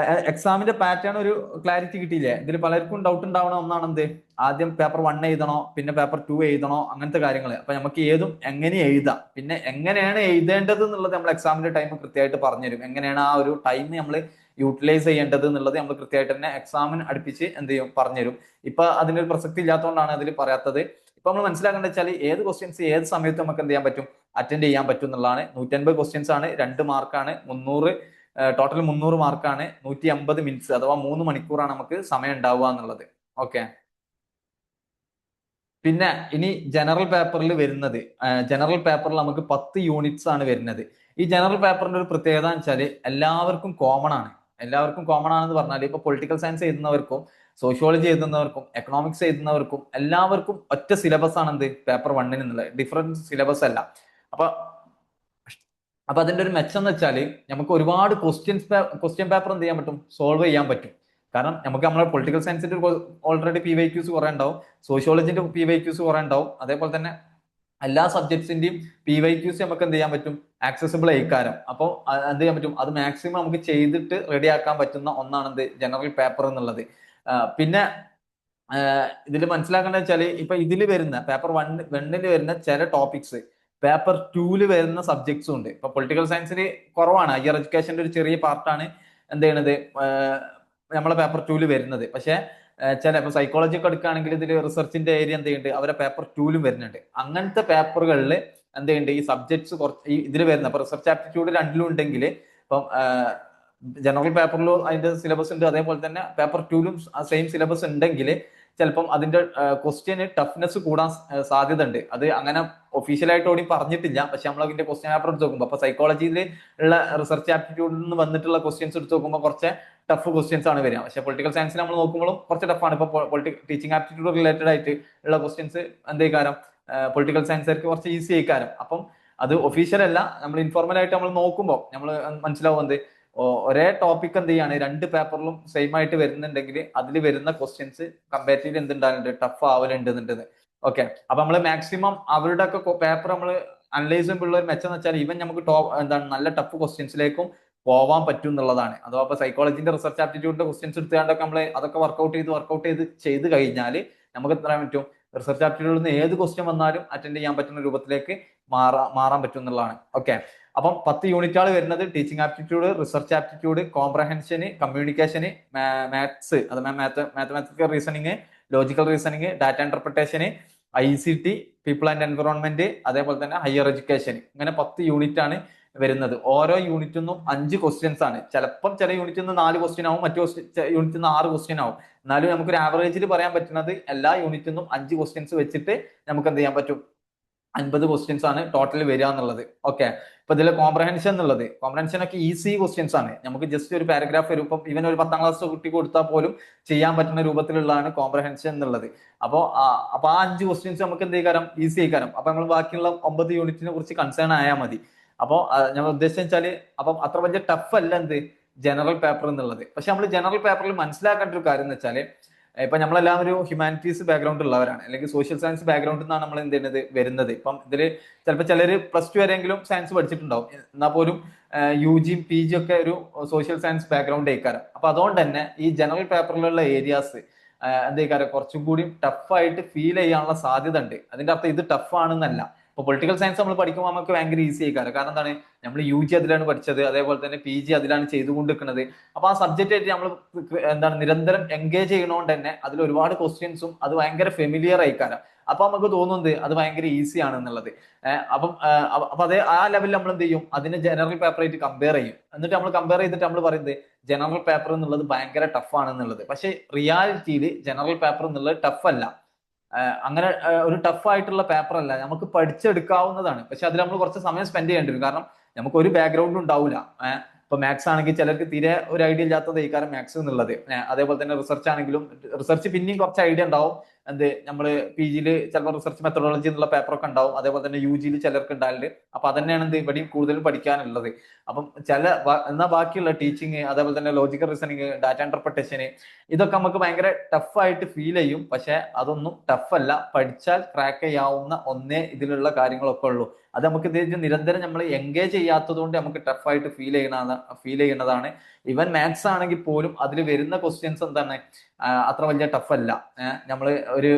എക്സാമിന്റെ പാറ്റേൺ ഒരു ക്ലാരിറ്റി കിട്ടിയില്ലേ? ഇതിൽ പലർക്കും ഡൗട്ട് ഉണ്ടാവണ ഒന്നാണ് എന്ത്, ആദ്യം പേപ്പർ 1 എഴുതണോ പിന്നെ പേപ്പർ 2 എഴുതണോ, അങ്ങനത്തെ കാര്യങ്ങൾ. അപ്പൊ നമുക്ക് ഏതും എങ്ങനെ എഴുതാം, പിന്നെ എങ്ങനെയാണ് എഴുതേണ്ടത് എന്നുള്ളത് നമ്മൾ എക്സാമിന്റെ ടൈം കൃത്യമായിട്ട് പറഞ്ഞുതരും. എങ്ങനെയാണ് ആ ഒരു ടൈം നമ്മൾ യൂട്ടിലൈസ് ചെയ്യേണ്ടത് എന്നുള്ളത് നമ്മൾ കൃത്യമായിട്ട് തന്നെ എക്സാമിന് അടുപ്പിച്ച് എന്ത് ചെയ്യും, പറഞ്ഞുതരും. ഇപ്പൊ അതിനൊരു പ്രസക്തി ഇല്ലാത്തതുകൊണ്ടാണ് അതിൽ പറയാത്തത്. ഇപ്പൊ നമ്മൾ മനസ്സിലാക്കേണ്ടത് വെച്ചാൽ ഏത് ക്വസ്റ്റ്യൻസ് ഏത് സമയത്ത് നമുക്ക് എന്ത് ചെയ്യാൻ പറ്റും, അറ്റൻഡ് ചെയ്യാൻ പറ്റും എന്നുള്ളതാണ്. 150 ക്വസ്റ്റ്യൻസ് ആണ്, 2 മാർക്കാണ്, 300 ടോട്ടൽ 300 മാർക്കാണ്, 150 മിനിറ്റ്സ് അഥവാ 3 മണിക്കൂറാണ് നമുക്ക് സമയം ഉണ്ടാവുക എന്നുള്ളത്. ഓക്കെ, പിന്നെ ഇനി ജനറൽ പേപ്പറിൽ വരുന്നത്, ജനറൽ പേപ്പറിൽ നമുക്ക് 10 യൂണിറ്റ്സ് ആണ് വരുന്നത്. ഈ ജനറൽ പേപ്പറിന്റെ ഒരു പ്രത്യേകത എന്ന് വെച്ചാൽ എല്ലാവർക്കും കോമൺ ആണ്. എല്ലാവർക്കും കോമൺ ആണെന്ന് പറഞ്ഞാൽ ഇപ്പൊ പൊളിറ്റിക്കൽ സയൻസ് എഴുതുന്നവർക്കും സോഷ്യോളജി എഴുതുന്നവർക്കും എക്കണോമിക്സ് എഴുതുന്നവർക്കും എല്ലാവർക്കും ഒറ്റ സിലബസ് ആണ് എന്ത്, പേപ്പർ 1 എന്നുള്ളത്. ഡിഫറൻറ്റ് സിലബസ് അല്ല. അപ്പൊ അപ്പൊ അതിന്റെ ഒരു മെച്ചം എന്ന് വെച്ചാൽ നമുക്ക് ഒരുപാട് ക്വസ്റ്റ്യൻ പേപ്പർ എന്ത് ചെയ്യാൻ പറ്റും, സോൾവ് ചെയ്യാൻ പറ്റും. കാരണം നമുക്ക് നമ്മുടെ പൊളിറ്റിക്കൽ സയൻസിന്റെ ഓൾറെഡി PYQs കുറെ ഉണ്ടാവും, സോഷ്യോളജിന്റെ PYQs കുറെ ഉണ്ടാവും, അതേപോലെ തന്നെ എല്ലാ സബ്ജക്ട്സിന്റെയും PYQs നമുക്ക് എന്ത് ചെയ്യാൻ പറ്റും, ആക്സസിബിൾ ആയിക്കാരം. അപ്പോൾ എന്ത് ചെയ്യാൻ പറ്റും, അത് മാക്സിമം നമുക്ക് ചെയ്തിട്ട് റെഡിയാക്കാൻ പറ്റുന്ന ഒന്നാണ് എന്ത്, ജനറൽ പേപ്പർ എന്നുള്ളത്. പിന്നെ ഇതിൽ മനസ്സിലാക്കേണ്ടത് വെച്ചാൽ ഇപ്പൊ ഇതിൽ വരുന്ന പേപ്പർ 1 വരുന്ന ചില ടോപ്പിക്സ് പേപ്പർ 2 വരുന്ന സബ്ജക്ട്സും ഉണ്ട്. ഇപ്പൊ പൊളിറ്റിക്കൽ സയൻസിന് കുറവാണ്, ഹയർ എഡ്യൂക്കേഷന്റെ ഒരു ചെറിയ പാർട്ടാണ് എന്ത് ചെയ്യണത്, നമ്മളെ പേപ്പർ 2 വരുന്നത്. പക്ഷെ ചില ഇപ്പൊ സൈക്കോളജി ഒക്കെ എടുക്കുകയാണെങ്കിൽ ഇതിൽ റിസർച്ചിന്റെ ഏരിയ എന്ത് ചെയ്യുന്നുണ്ട്, അവരെ പേപ്പർ 2 വരുന്നുണ്ട്. അങ്ങനത്തെ പേപ്പറുകളിൽ എന്ത് ചെയ്യുന്നുണ്ട്, ഈ സബ്ജക്ട്സ് കുറച്ച് ഇതിൽ വരുന്ന ഇപ്പൊ റിസർച്ച് ആപ്റ്റിറ്റ്യൂഡ് 2 ഉണ്ടെങ്കിൽ ഇപ്പം ജനറൽ പേപ്പറിലും അതിന്റെ സിലബസ് ഉണ്ട്, അതേപോലെ തന്നെ പേപ്പർ 2 സെയിം സിലബസ് ഉണ്ടെങ്കിൽ ചിലപ്പം അതിന്റെ ക്വസ്റ്റ്യന് ടഫ്നെസ് കൂടാൻ സാധ്യത ഉണ്ട്. അത് അങ്ങനെ ഒഫീഷ്യലായിട്ട് ഓടി പറഞ്ഞിട്ടില്ല, പക്ഷെ നമ്മൾ അതിന്റെ ക്വസ്റ്റ്യൻ പേപ്പർ എടുത്ത് നോക്കുമ്പോൾ, അപ്പൊ സൈക്കോളജിയിൽ ഉള്ള റിസർച്ച് ആപ്റ്റിറ്റ്യൂഡിൽ നിന്ന് വന്നിട്ടുള്ള ക്വസ്റ്റ്യൻസ് എടുത്ത് നോക്കുമ്പോൾ കുറച്ച് ടഫ് ക്വസ്റ്റ്യൻസ് ആണ് വരിക. പക്ഷെ പൊളിറ്റിക്കൽ സയൻസിൽ നമ്മൾ നോക്കുമ്പോഴും കുറച്ച് ടഫാണ്. ഇപ്പൊ ടീച്ചിങ് ആപ്റ്റിറ്റ്യൂഡ് റിലേറ്റഡ് ആയിട്ട് ഉള്ള ക്വസ്റ്റ്യൻസ് എന്തേക്കാരം, പൊളിറ്റിക്കൽ സയൻസുകാർക്ക് കുറച്ച് ഈസി ആയിക്കാരം. അപ്പം അത് ഒഫീഷ്യൽ അല്ല, നമ്മൾ ഇൻഫോർമൽ ആയിട്ട് നമ്മൾ നോക്കുമ്പോൾ നമ്മൾ മനസ്സിലാവും എന്ത്, ഒരേ ടോപ്പിക് എന്ത് ചെയ്യാണ് 2 പേപ്പറിലും സെയിം ആയിട്ട് വരുന്നുണ്ടെങ്കിൽ അതിൽ വരുന്ന ക്വസ്റ്റ്യൻസ് കമ്പാരിറ്റീവ്ലി എന്തുണ്ടാകുന്നുണ്ട്, ടഫ് ആവലുണ്ട്. ഓക്കെ, അപ്പൊ നമ്മൾ മാക്സിമം അവരുടെ ഒക്കെ പേപ്പർ നമ്മൾ അനലൈസ് ചെയ്യുമ്പോൾ ഒരു മെച്ചം എന്ന് വെച്ചാൽ ഈവൻ നമുക്ക് എന്താണ് നല്ല ടഫ് ക്വസ്റ്റ്യൻസിലേക്കും പോവാൻ പറ്റും എന്നുള്ളതാണ്. അഥവാ ഇപ്പൊ സൈക്കോളജിന്റെ റിസർച്ച് ആപ്റ്റിറ്റ്യൂഡിന്റെ ക്വസ്റ്റ്യൻസ് എടുത്തുകൊണ്ടൊക്കെ നമ്മൾ അതൊക്കെ വർക്ക്ഔട്ട് ചെയ്ത് കഴിഞ്ഞാൽ നമുക്ക് എത്ര പറ്റും, റിസർച്ച് ആപ്റ്റിറ്റ്യൂഡിൽ നിന്ന് ഏത് ക്വസ്റ്റ്യൻ വന്നാലും അറ്റൻഡ് ചെയ്യാൻ പറ്റുന്ന രൂപത്തിലേക്ക് മാറാൻ പറ്റും എന്നുള്ളതാണ്. ഓക്കെ, അപ്പം 10 യൂണിറ്റുകൾ വരുന്നത് teaching aptitude, research aptitude, comprehension, communication, maths അത് mathematical reasoning, logical reasoning, data interpretation, ICT, people and environment, അതേപോലെ തന്നെ ഹയർ എഡ്യൂക്കേഷൻ. ഇങ്ങനെ 10 യൂണിറ്റ് ആണ് വരുന്നത്. ഓരോ യൂണിറ്റിൽ നിന്നും 5 ക്വസ്റ്റ്യൻസ് ആണ്. ചിലപ്പം ചില യൂണിറ്റിൽ നിന്ന് 4 ക്വസ്റ്റ്യൻ ആവും, മറ്റു യൂണിറ്റിൽ നിന്ന് 6 ക്വസ്റ്റ്യൻ ആവും. എന്നാലും നമുക്കൊരു ആവറേജിൽ പറയാൻ പറ്റുന്നത് എല്ലാ യൂണിറ്റിൽ നിന്നും 5 ക്വസ്റ്റ്യൻസ് വെച്ചിട്ട് നമുക്ക് എന്ത് ചെയ്യാൻ പറ്റും, 50 ക്വസ്റ്റ്യൻസ് ആണ് ടോട്ടൽ വരിക എന്നുള്ളത്. ഓക്കെ, ഇപ്പൊ ഇതിൽ കോംപ്രഹെൻഷൻ ഒക്കെ ഈസി ക്വസ്റ്റ്യൻസ് ആണ്. നമുക്ക് ജസ്റ്റ് ഒരു പാരഗ്രാഫ് വരും, ഇപ്പം ഇവൻ ഒരു 10ാം ക്ലാസ് കുട്ടി കൊടുത്താൽ പോലും ചെയ്യാൻ പറ്റുന്ന രൂപത്തിലുള്ളതാണ് കോംപ്രഹെൻഷൻ എന്നുള്ളത്. അപ്പൊ ആ 5 ക്വസ്റ്റ്യൻസ് നമുക്ക് എന്ത് ചെയ്യാം, ഈസി ആയിക്കാരം. അപ്പൊ നമ്മൾ ബാക്കിയുള്ള 9 യൂണിറ്റിനെ കുറിച്ച് കൺസേൺ ആയാൽ മതി. അപ്പൊ ഞാൻ ഉദ്ദേശിച്ച വെച്ചാല് അപ്പം അത്ര വലിയ ടഫ് അല്ല എന്ത്, ജനറൽ പേപ്പർ എന്നുള്ളത്. പക്ഷെ നമ്മൾ ജനറൽ പേപ്പറിൽ മനസ്സിലാക്കേണ്ട ഒരു കാര്യം എന്ന് വെച്ചാല്, ഇപ്പൊ നമ്മളെല്ലാം ഒരു ഹ്യൂമാനിറ്റീസ് ബാക്ക്ഗ്രൗണ്ട് ഉള്ളവരാണ്, അല്ലെങ്കിൽ സോഷ്യൽ സയൻസ് ബാക്ക്ഗ്രൗണ്ടിൽ നിന്നാണ് നമ്മൾ എന്ത് ചെയ്യുന്നത് വരുന്നത്. ഇപ്പം ഇതില് ചിലപ്പോൾ ചിലർ +2 വരെയെങ്കിലും സയൻസ് പഠിച്ചിട്ടുണ്ടാവും, എന്നാൽ പോലും UG PG ഒക്കെ ഒരു സോഷ്യൽ സയൻസ് ബാക്ക്ഗ്രൗണ്ട് ആയിക്കാരം. അപ്പൊ അതുകൊണ്ട് തന്നെ ഈ ജനറൽ പേപ്പറിലുള്ള ഏരിയാസ് എന്തേക്കാരം കുറച്ചും കൂടി ടഫായിട്ട് ഫീൽ ചെയ്യാനുള്ള സാധ്യത ഉണ്ട്. അതിന്റെ അർത്ഥം ഇത് ടഫ് ആണെന്നല്ല. ഇപ്പൊ പൊളിറ്റിക്കൽ സയൻസ് നമ്മൾ പഠിക്കുമ്പോൾ നമുക്ക് ഭയങ്കര ഈസി ആയിക്കാരം. കാരണം എന്താണ്, നമ്മൾ UG അതിലാണ് പഠിച്ചത്, അതേപോലെ തന്നെ PG അതിലാണ് ചെയ്തുകൊണ്ടിരിക്കുന്നത്. അപ്പൊ ആ സബ്ജക്റ്റ് ആയിട്ട് നമ്മൾ എന്താണ് നിരന്തരം എൻഗേജ് ചെയ്യണോണ്ട് തന്നെ അതിൽ ഒരുപാട് ക്വസ്റ്റ്യൻസും അത് ഭയങ്കര ഫെമിലിയർ ആയിക്കാരം. അപ്പൊ നമുക്ക് തോന്നുന്നത് അത് ഭയങ്കര ഈസി ആണ് എന്നുള്ളത്. അപ്പൊ അതേ ആ ലെവലിൽ നമ്മൾ എന്ത് ചെയ്യും, അതിനെ ജനറൽ പേപ്പർ ആയിട്ട് കമ്പയർ ചെയ്യും. എന്നിട്ട് നമ്മൾ കമ്പയർ ചെയ്തിട്ട് നമ്മൾ പറയുന്നത് ജനറൽ പേപ്പർ എന്നുള്ളത് ഭയങ്കര ടഫ് ആണെന്നുള്ളത്. പക്ഷെ റിയാലിറ്റിയിൽ ജനറൽ പേപ്പർ എന്നുള്ളത് ടഫ് അല്ല. അങ്ങനെ ഒരു ടഫ് ആയിട്ടുള്ള പേപ്പർ അല്ല, നമുക്ക് പഠിച്ചെടുക്കാവുന്നതാണ്. പക്ഷെ അതിൽ നമ്മൾ കുറച്ച് സമയം സ്പെൻഡ് ചെയ്യേണ്ടി വരും. കാരണം നമുക്ക് ഒരു ബാക്ക്ഗ്രൗണ്ടും ഉണ്ടാവില്ല. ഇപ്പൊ മാത്സ് ആണെങ്കിൽ ചിലർക്ക് തീരെ ഒരു ഐഡിയ ഇല്ലാത്തത് ഈ കാര്യം മാത്സ് എന്നുള്ളത്. അതേപോലെ തന്നെ റിസർച്ച് ആണെങ്കിലും റിസർച്ച് പിന്നെയും കുറച്ച് ഐഡിയ ഉണ്ടാവും. നമ്മള് പി ജിയിൽ ചിലപ്പോൾ റിസർച്ച് മെത്തഡോളജി എന്നുള്ള പേപ്പറൊക്കെ ഉണ്ടാവും. അതേപോലെ തന്നെ യു ജിയിൽ ചിലർക്ക് ഉണ്ടാവില്ല. അപ്പൊ അതന്നെയാണ് ഇവിടെയും കൂടുതലും പഠിക്കാനുള്ളത്. അപ്പം എന്നാൽ ബാക്കിയുള്ള ടീച്ചിങ്, അതേപോലെ തന്നെ ലോജിക്കൽ റീസണിങ്, ഡാറ്റ ഇന്റർപ്രിട്ടേഷന്, ഇതൊക്കെ നമുക്ക് ഭയങ്കര ടഫായിട്ട് ഫീൽ ചെയ്യും. പക്ഷെ അതൊന്നും ടഫ് അല്ല, പഠിച്ചാൽ ക്രാക്ക് ചെയ്യാവുന്ന ഒന്നേ ഇതിലുള്ള കാര്യങ്ങളൊക്കെ ഉള്ളൂ. അത് നമുക്ക് നിരന്തരം നമ്മൾ എൻഗേജ് ചെയ്യാത്തത് കൊണ്ട് നമുക്ക് ടഫായിട്ട് ഫീൽ ചെയ്യുന്നതാണ്. ഇവൻ മാത്സ് ആണെങ്കിൽ പോലും അതിൽ വരുന്ന ക്വസ്റ്റ്യൻസ് എന്താണ്, അത്ര വലിയ ടഫ് അല്ല. നമ്മൾ ഒരു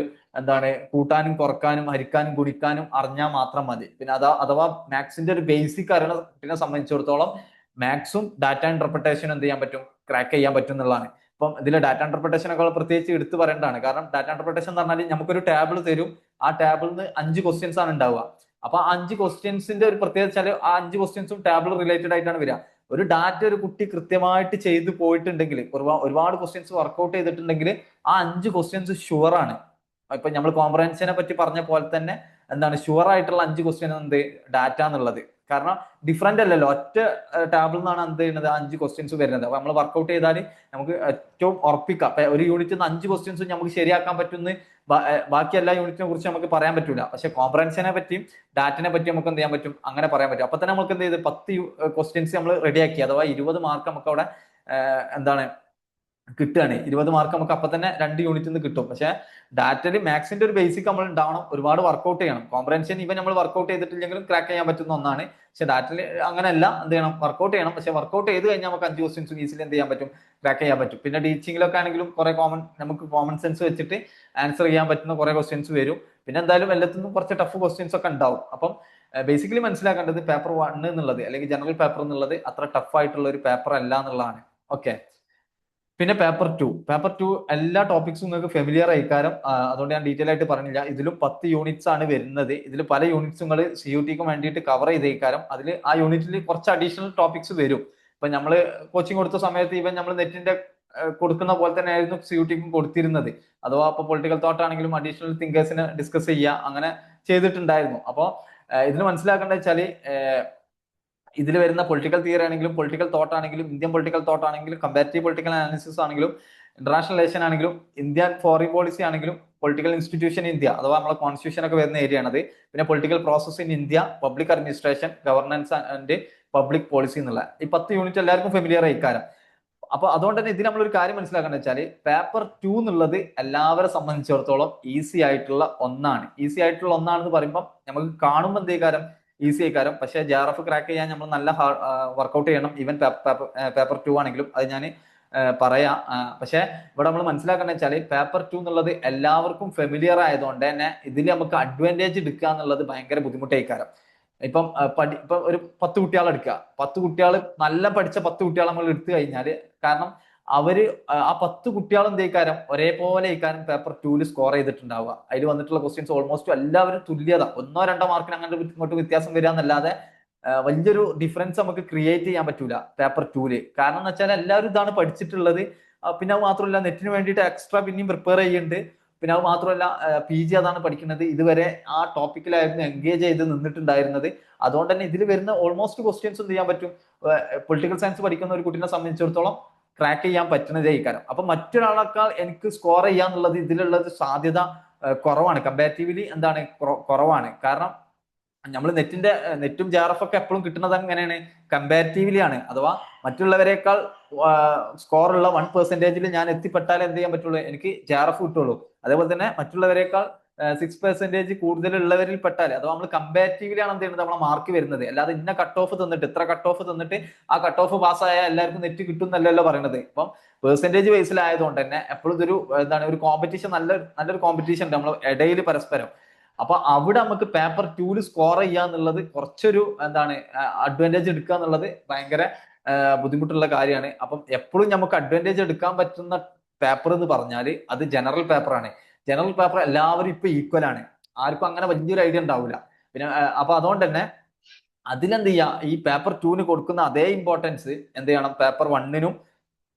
കൂട്ടാനും കുറക്കാനും ഹരിക്കാനും ഗുണിക്കാനും അറിഞ്ഞാൽ മാത്രം മതി. പിന്നെ അഥവാ മാത്സിന്റെ ഒരു ബേസിക് അറിയുന്ന കുട്ടിനെ സംബന്ധിച്ചിടത്തോളം മാത്സും ഡാറ്റ ഇന്റർപ്രിട്ടേഷനും എന്ത് ചെയ്യാൻ പറ്റും, ക്രാക്ക് ചെയ്യാൻ പറ്റും എന്നുള്ളതാണ്. ഇപ്പം ഇതിലെ ഡാറ്റ ഇന്റർപ്രിട്ടേഷൻ ഒക്കെ പ്രത്യേകിച്ച് എടുത്തു പറയേണ്ടതാണ്. കാരണം ഡാറ്റ ഇന്റർപ്രിട്ടേഷൻ എന്ന് പറഞ്ഞാൽ നമുക്കൊരു ടേബിൾ തരും. ആ ടേബിളിൽ നിന്ന് 5 ക്വസ്റ്റ്യൻസ് ആണ് ഉണ്ടാവുക. അപ്പൊ 5 ക്വസ്റ്റ്യൻസിന്റെ ഒരു പ്രത്യേകത വെച്ചാൽ ആ 5 ക്വസ്റ്റ്യൻസും ടേബിൾ റിലേറ്റഡ് ആയിട്ടാണ് വരിക. ഒരു ഡാറ്റ ഒരു കുട്ടി കൃത്യമായിട്ട് ചെയ്തു പോയിട്ടുണ്ടെങ്കിൽ, ഒരുപാട് ക്വസ്റ്റ്യൻസ് വർക്ക്ഔട്ട് ചെയ്തിട്ടുണ്ടെങ്കിൽ ആ 5 ക്വസ്റ്റ്യൻസ് ഷുവർ ആണ്. ഇപ്പൊ നമ്മൾ കോംപ്രഹെൻഷനെ പറ്റി പറഞ്ഞ പോലെ തന്നെ ഷുവർ ആയിട്ടുള്ള 5 ക്വസ്റ്റ്യൻ ഡാറ്റ എന്നുള്ളത്. കാരണം ഡിഫറെന്റ് അല്ലല്ലോ, ഒറ്റ ടാബിൾ നിന്നാണ് എന്ത് ചെയ്യുന്നത് 5 ക്വസ്റ്റ്യൻസ് വരുന്നത്. അപ്പൊ നമ്മൾ വർക്ക്ഔട്ട് ചെയ്താൽ നമുക്ക് ഏറ്റവും ഉറപ്പിക്കാം ഒരു യൂണിറ്റിൽ നിന്ന് 5 ക്വസ്റ്റ്യൻസ് നമുക്ക് ശരിയാക്കാൻ പറ്റുന്ന. ബാക്കി എല്ലാ യൂണിറ്റിനെ കുറിച്ച് നമുക്ക് പറയാൻ പറ്റൂല. പക്ഷെ കോംപ്രഹെൻഷനെ പറ്റിയും ഡാറ്റിനെ പറ്റി നമുക്ക് എന്ത് ചെയ്യാൻ പറ്റും, അങ്ങനെ പറയാൻ പറ്റും. അപ്പൊ തന്നെ നമുക്ക് എന്ത് ചെയ്ത് 10 ക്വസ്റ്റ്യൻസ് നമ്മൾ റെഡിയാക്കി. അഥവാ 20 മാർക്ക് നമുക്ക് അവിടെ കിട്ടുകയാണ്. 20 മാർക്ക് നമുക്ക് അപ്പൊ തന്നെ 2 യൂണിറ്റിൽ നിന്ന് കിട്ടും. പക്ഷെ ഡാറ്റയിൽ മാത്സിന്റെ ഒരു ബേസിക് നമ്മൾ ഉണ്ടാവണം, ഒരുപാട് വർക്ക്ഔട്ട് ചെയ്യണം. കോംപ്രഹെൻഷൻ ഇവൻ നമ്മൾ വർക്ക്ഔട്ട് ചെയ്തിട്ടില്ലെങ്കിലും ക്രാക്ക് ചെയ്യാൻ പറ്റുന്ന ഒന്നാണ്. പക്ഷെ ഡാറ്റയിൽ അങ്ങനെയല്ല, എന്ത് ചെയ്യണം, വർക്ക്ഔട്ട് ചെയ്യണം. പക്ഷെ വർക്ക്ഔട്ട് ചെയ്ത് കഴിഞ്ഞാൽ നമുക്ക് 5 ക്വസ്റ്റ്യൻസും ഈസിലി എന്ത് ചെയ്യാൻ പറ്റും, ക്രാക്ക് ചെയ്യാൻ പറ്റും. പിന്നെ ടീച്ചിങ്ങിലൊക്കെ ആണെങ്കിലും കുറെ നമുക്ക് കോമൺ സെൻസ് വെച്ചിട്ട് ആൻസർ ചെയ്യാൻ പറ്റുന്ന കുറെ ക്വസ്റ്റ്യൻസ് വരും. പിന്നെ എന്തായാലും എല്ലാത്തിനും കുറച്ച് ടഫ് ക്വസ്റ്റ്യൻസ് ഒക്കെ ഉണ്ടാവും. അപ്പം ബേസിക്കലി മനസ്സിലാക്കേണ്ടത് പേപ്പർ 1 എന്നുള്ളത് അല്ലെങ്കിൽ ജനറൽ പേപ്പർ എന്നുള്ളത് അത്ര ടഫ് ആയിട്ടുള്ള ഒരു പേപ്പർ അല്ല എന്നുള്ളതാണ്. ഓക്കെ. പിന്നെ പേപ്പർ ടു എല്ലാ ടോപ്പിക്സും നിങ്ങൾക്ക് ഫെമിലിയർ ആയിക്കാരം. അതുകൊണ്ട് ഞാൻ ഡീറ്റെയിൽ ആയിട്ട് പറഞ്ഞില്ല. ഇതിലും 10 യൂണിറ്റ്സ് ആണ് വരുന്നത്. ഇതിൽ പല യൂണിറ്റ്സും നിങ്ങൾ CUT-ക്ക് വേണ്ടിയിട്ട് കവർ ചെയ്തേക്കാരം. അതിൽ ആ യൂണിറ്റിൽ കുറച്ച് അഡീഷണൽ ടോപ്പിക്സ് വരും. ഇപ്പൊ നമ്മൾ കോച്ചിങ് കൊടുത്ത സമയത്ത് ഇവൻ നമ്മൾ നെറ്റിന്റെ കൊടുക്കുന്ന പോലെ തന്നെ ആയിരുന്നു CUT-ക്കും കൊടുത്തിരുന്നത്. അഥവാ ഇപ്പൊ പൊളിറ്റിക്കൽ തോട്ട് ആണെങ്കിലും അഡീഷണൽ തിങ്കേഴ്സിനെ ഡിസ്കസ് ചെയ്യുക, അങ്ങനെ ചെയ്തിട്ടുണ്ടായിരുന്നു. അപ്പോൾ ഇതിൽ മനസ്സിലാക്കേണ്ടത് വെച്ചാല് ഇതിൽ വരുന്ന പൊളിറ്റിക്കൽ തിയറി ആണെങ്കിലും പൊളിറ്റിക്കൽ തോട്ട് ആണെങ്കിലും ഇന്ത്യൻ പൊളിറ്റിക്കൽ തോട്ട് ആണെങ്കിലും കമ്പാരിറ്റീവ് പൊളിറ്റിക്കൽ അനാലിസിസ് ആണെങ്കിലും ഇന്റർനാഷണൽ റിലേഷൻ ആണെങ്കിലും ഇന്ത്യൻ ഫോറിൻ പോളിസി ആണെങ്കിലും പൊളിറ്റിക്കൽ ഇൻസ്റ്റിറ്റ്യൂഷൻ ഇന്ത്യ അഥവാ നമ്മളെ കോൺസ്റ്റിറ്റ്യൂഷൻ ഒക്കെ വരുന്ന ഏരിയ ആണത്. പിന്നെ political process in India, public administration, governance and public policy എന്നുള്ള ഈ 10 യൂണിറ്റ് എല്ലാവർക്കും ഫെമിലിയർ ആയിക്കാരം. അപ്പൊ അതുകൊണ്ട് തന്നെ ഇതിൽ നമ്മളൊരു കാര്യം മനസ്സിലാക്കേണ്ടത് വെച്ചാല് പേപ്പർ 2 എന്നുള്ളത് എല്ലാവരെ സംബന്ധിച്ചിടത്തോളം ഈസി ആയിട്ടുള്ള ഒന്നാണ്. ഈസി ആയിട്ടുള്ള ഒന്നാണെന്ന് പറയുമ്പോൾ നമുക്ക് കാണുമ്പോൾ എന്തേക്കാരം ഈസി ആയിക്കാരം. പക്ഷെ JRF ക്രാക്ക് ചെയ്യാൻ നമ്മൾ നല്ല വർക്ക്ഔട്ട് ചെയ്യണം. ഈവൻ പേപ്പർ 2 ആണെങ്കിലും അത് ഞാൻ പറയാം. പക്ഷെ ഇവിടെ നമ്മൾ മനസ്സിലാക്കേണ്ടത് വെച്ചാൽ പേപ്പർ 2 എന്നുള്ളത് എല്ലാവർക്കും ഫെമിലിയർ ആയതുകൊണ്ട് തന്നെ ഇതിൽ നമുക്ക് അഡ്വാൻറ്റേജ് എടുക്കുക എന്നുള്ളത് ഭയങ്കര ബുദ്ധിമുട്ടായിക്കാരം. ഇപ്പം ഒരു 10 കുട്ടികളെ എടുക്കുക. 10 കുട്ടികൾ നല്ല പഠിച്ച 10 കുട്ടികളെ നമ്മൾ എടുത്തു കഴിഞ്ഞാല്, കാരണം അവര് ആ 10 കുട്ടികളും എന്തേക്കാരം ഒരേപോലെ ഇക്കാരം പേപ്പർ 2 സ്കോർ ചെയ്തിട്ടുണ്ടാവുക. അതിൽ വന്നിട്ടുള്ള ക്വസ്റ്റ്യൻസ് ഓൾമോസ്റ്റ് എല്ലാവരും തുല്യത, 1-2 മാർക്കിന് അങ്ങനെ ഇങ്ങോട്ട് വ്യത്യാസം വരിക എന്നല്ലാതെ വലിയൊരു ഡിഫറൻസ് നമുക്ക് ക്രിയേറ്റ് ചെയ്യാൻ പറ്റൂല പേപ്പർ 2. കാരണം എന്ന് വെച്ചാൽ എല്ലാവരും ഇതാണ് പഠിച്ചിട്ടുള്ളത്. പിന്നെ അത് മാത്രമല്ല നെറ്റിന് വേണ്ടിയിട്ട് എക്സ്ട്രാ പിന്നെയും പ്രിപ്പയർ ചെയ്യുന്നുണ്ട്. പിന്നെ അത് മാത്രമല്ല PG അതാണ് പഠിക്കുന്നത്. ഇതുവരെ ആ ടോപ്പിക്കിലായിരുന്നു എൻഗേജ് ചെയ്ത് നിന്നിട്ടുണ്ടായിരുന്നത്. അതുകൊണ്ട് തന്നെ ഇതിൽ വരുന്ന ഓൾമോസ്റ്റ് ക്വസ്റ്റ്യൻസ് എന്ത് ചെയ്യാൻ പറ്റും, പൊളിറ്റിക്കൽ സയൻസ് പഠിക്കുന്ന ഒരു കുട്ടീനെ സംബന്ധിച്ചിടത്തോളം ക്രാക്ക് ചെയ്യാൻ പറ്റുന്നതേ ഇക്കാരം. അപ്പൊ മറ്റൊരാളേക്കാൾ എനിക്ക് സ്കോർ ചെയ്യാന്നുള്ളത് ഇതിലുള്ളത് സാധ്യത കുറവാണ്. കമ്പാരിറ്റീവ്ലി കുറവാണ്. കാരണം നമ്മൾ നെറ്റും JRF ഒക്കെ എപ്പോഴും കിട്ടുന്നത് എങ്ങനെയാണ്, കമ്പാരിറ്റീവ്ലി ആണ്. അഥവാ മറ്റുള്ളവരെക്കാൾ സ്കോർ ഉള്ള 1% ഞാൻ എത്തിപ്പെട്ടാലേ എന്ത് ചെയ്യാൻ പറ്റുള്ളൂ, എനിക്ക് JRF കിട്ടുള്ളൂ. അതേപോലെ തന്നെ മറ്റുള്ളവരെക്കാൾ 6% കൂടുതലുള്ളവരിൽ പെട്ടാൽ അഥവാ നമ്മൾ കമ്പാരിറ്റീവ്ലി ആണ് എന്ത് ചെയ്യുന്നത് നമ്മളെ മാർക്ക് വരുന്നത്. അല്ലാതെ ഇന്ന കട്ട് ഓഫ് തന്നിട്ട് ഇത്ര കട്ട് ഓഫ് തന്നിട്ട് ആ കട്ട് ഓഫ് പാസ്സായ എല്ലാവർക്കും നെറ്റ് കിട്ടും എന്നല്ലല്ലോ പറയുന്നത്. ഇപ്പം പെർസെന്റേജ് ബേസിലായതുകൊണ്ട് തന്നെ എപ്പോഴും ഇതൊരു ഒരു കോമ്പറ്റീഷൻ, നല്ലൊരു കോമ്പറ്റീഷൻ ഉണ്ട് നമ്മൾ ഇടയിൽ പരസ്പരം. അപ്പൊ അവിടെ നമുക്ക് പേപ്പർ 2 സ്കോർ ചെയ്യുക എന്നുള്ളത് കുറച്ചൊരു അഡ്വാൻറ്റേജ് എടുക്കുക എന്നുള്ളത് ഭയങ്കര ബുദ്ധിമുട്ടുള്ള കാര്യമാണ്. അപ്പം എപ്പോഴും നമുക്ക് അഡ്വാൻറ്റേജ് എടുക്കാൻ പറ്റുന്ന പേപ്പർ എന്ന് പറഞ്ഞാൽ അത് ജനറൽ പേപ്പറാണ്. ജനറൽ പേപ്പർ എല്ലാവരും ഇപ്പൊ ഈക്വൽ ആണ്. ആർക്കും അങ്ങനെ വലിയൊരു ഐഡിയ ഉണ്ടാവില്ല. പിന്നെ അപ്പൊ അതുകൊണ്ട് തന്നെ അതിലെന്ത് ചെയ്യാ, ഈ പേപ്പർ 2 കൊടുക്കുന്ന അതേ ഇമ്പോർട്ടൻസ് എന്ത് ചെയ്യണം പേപ്പർ 1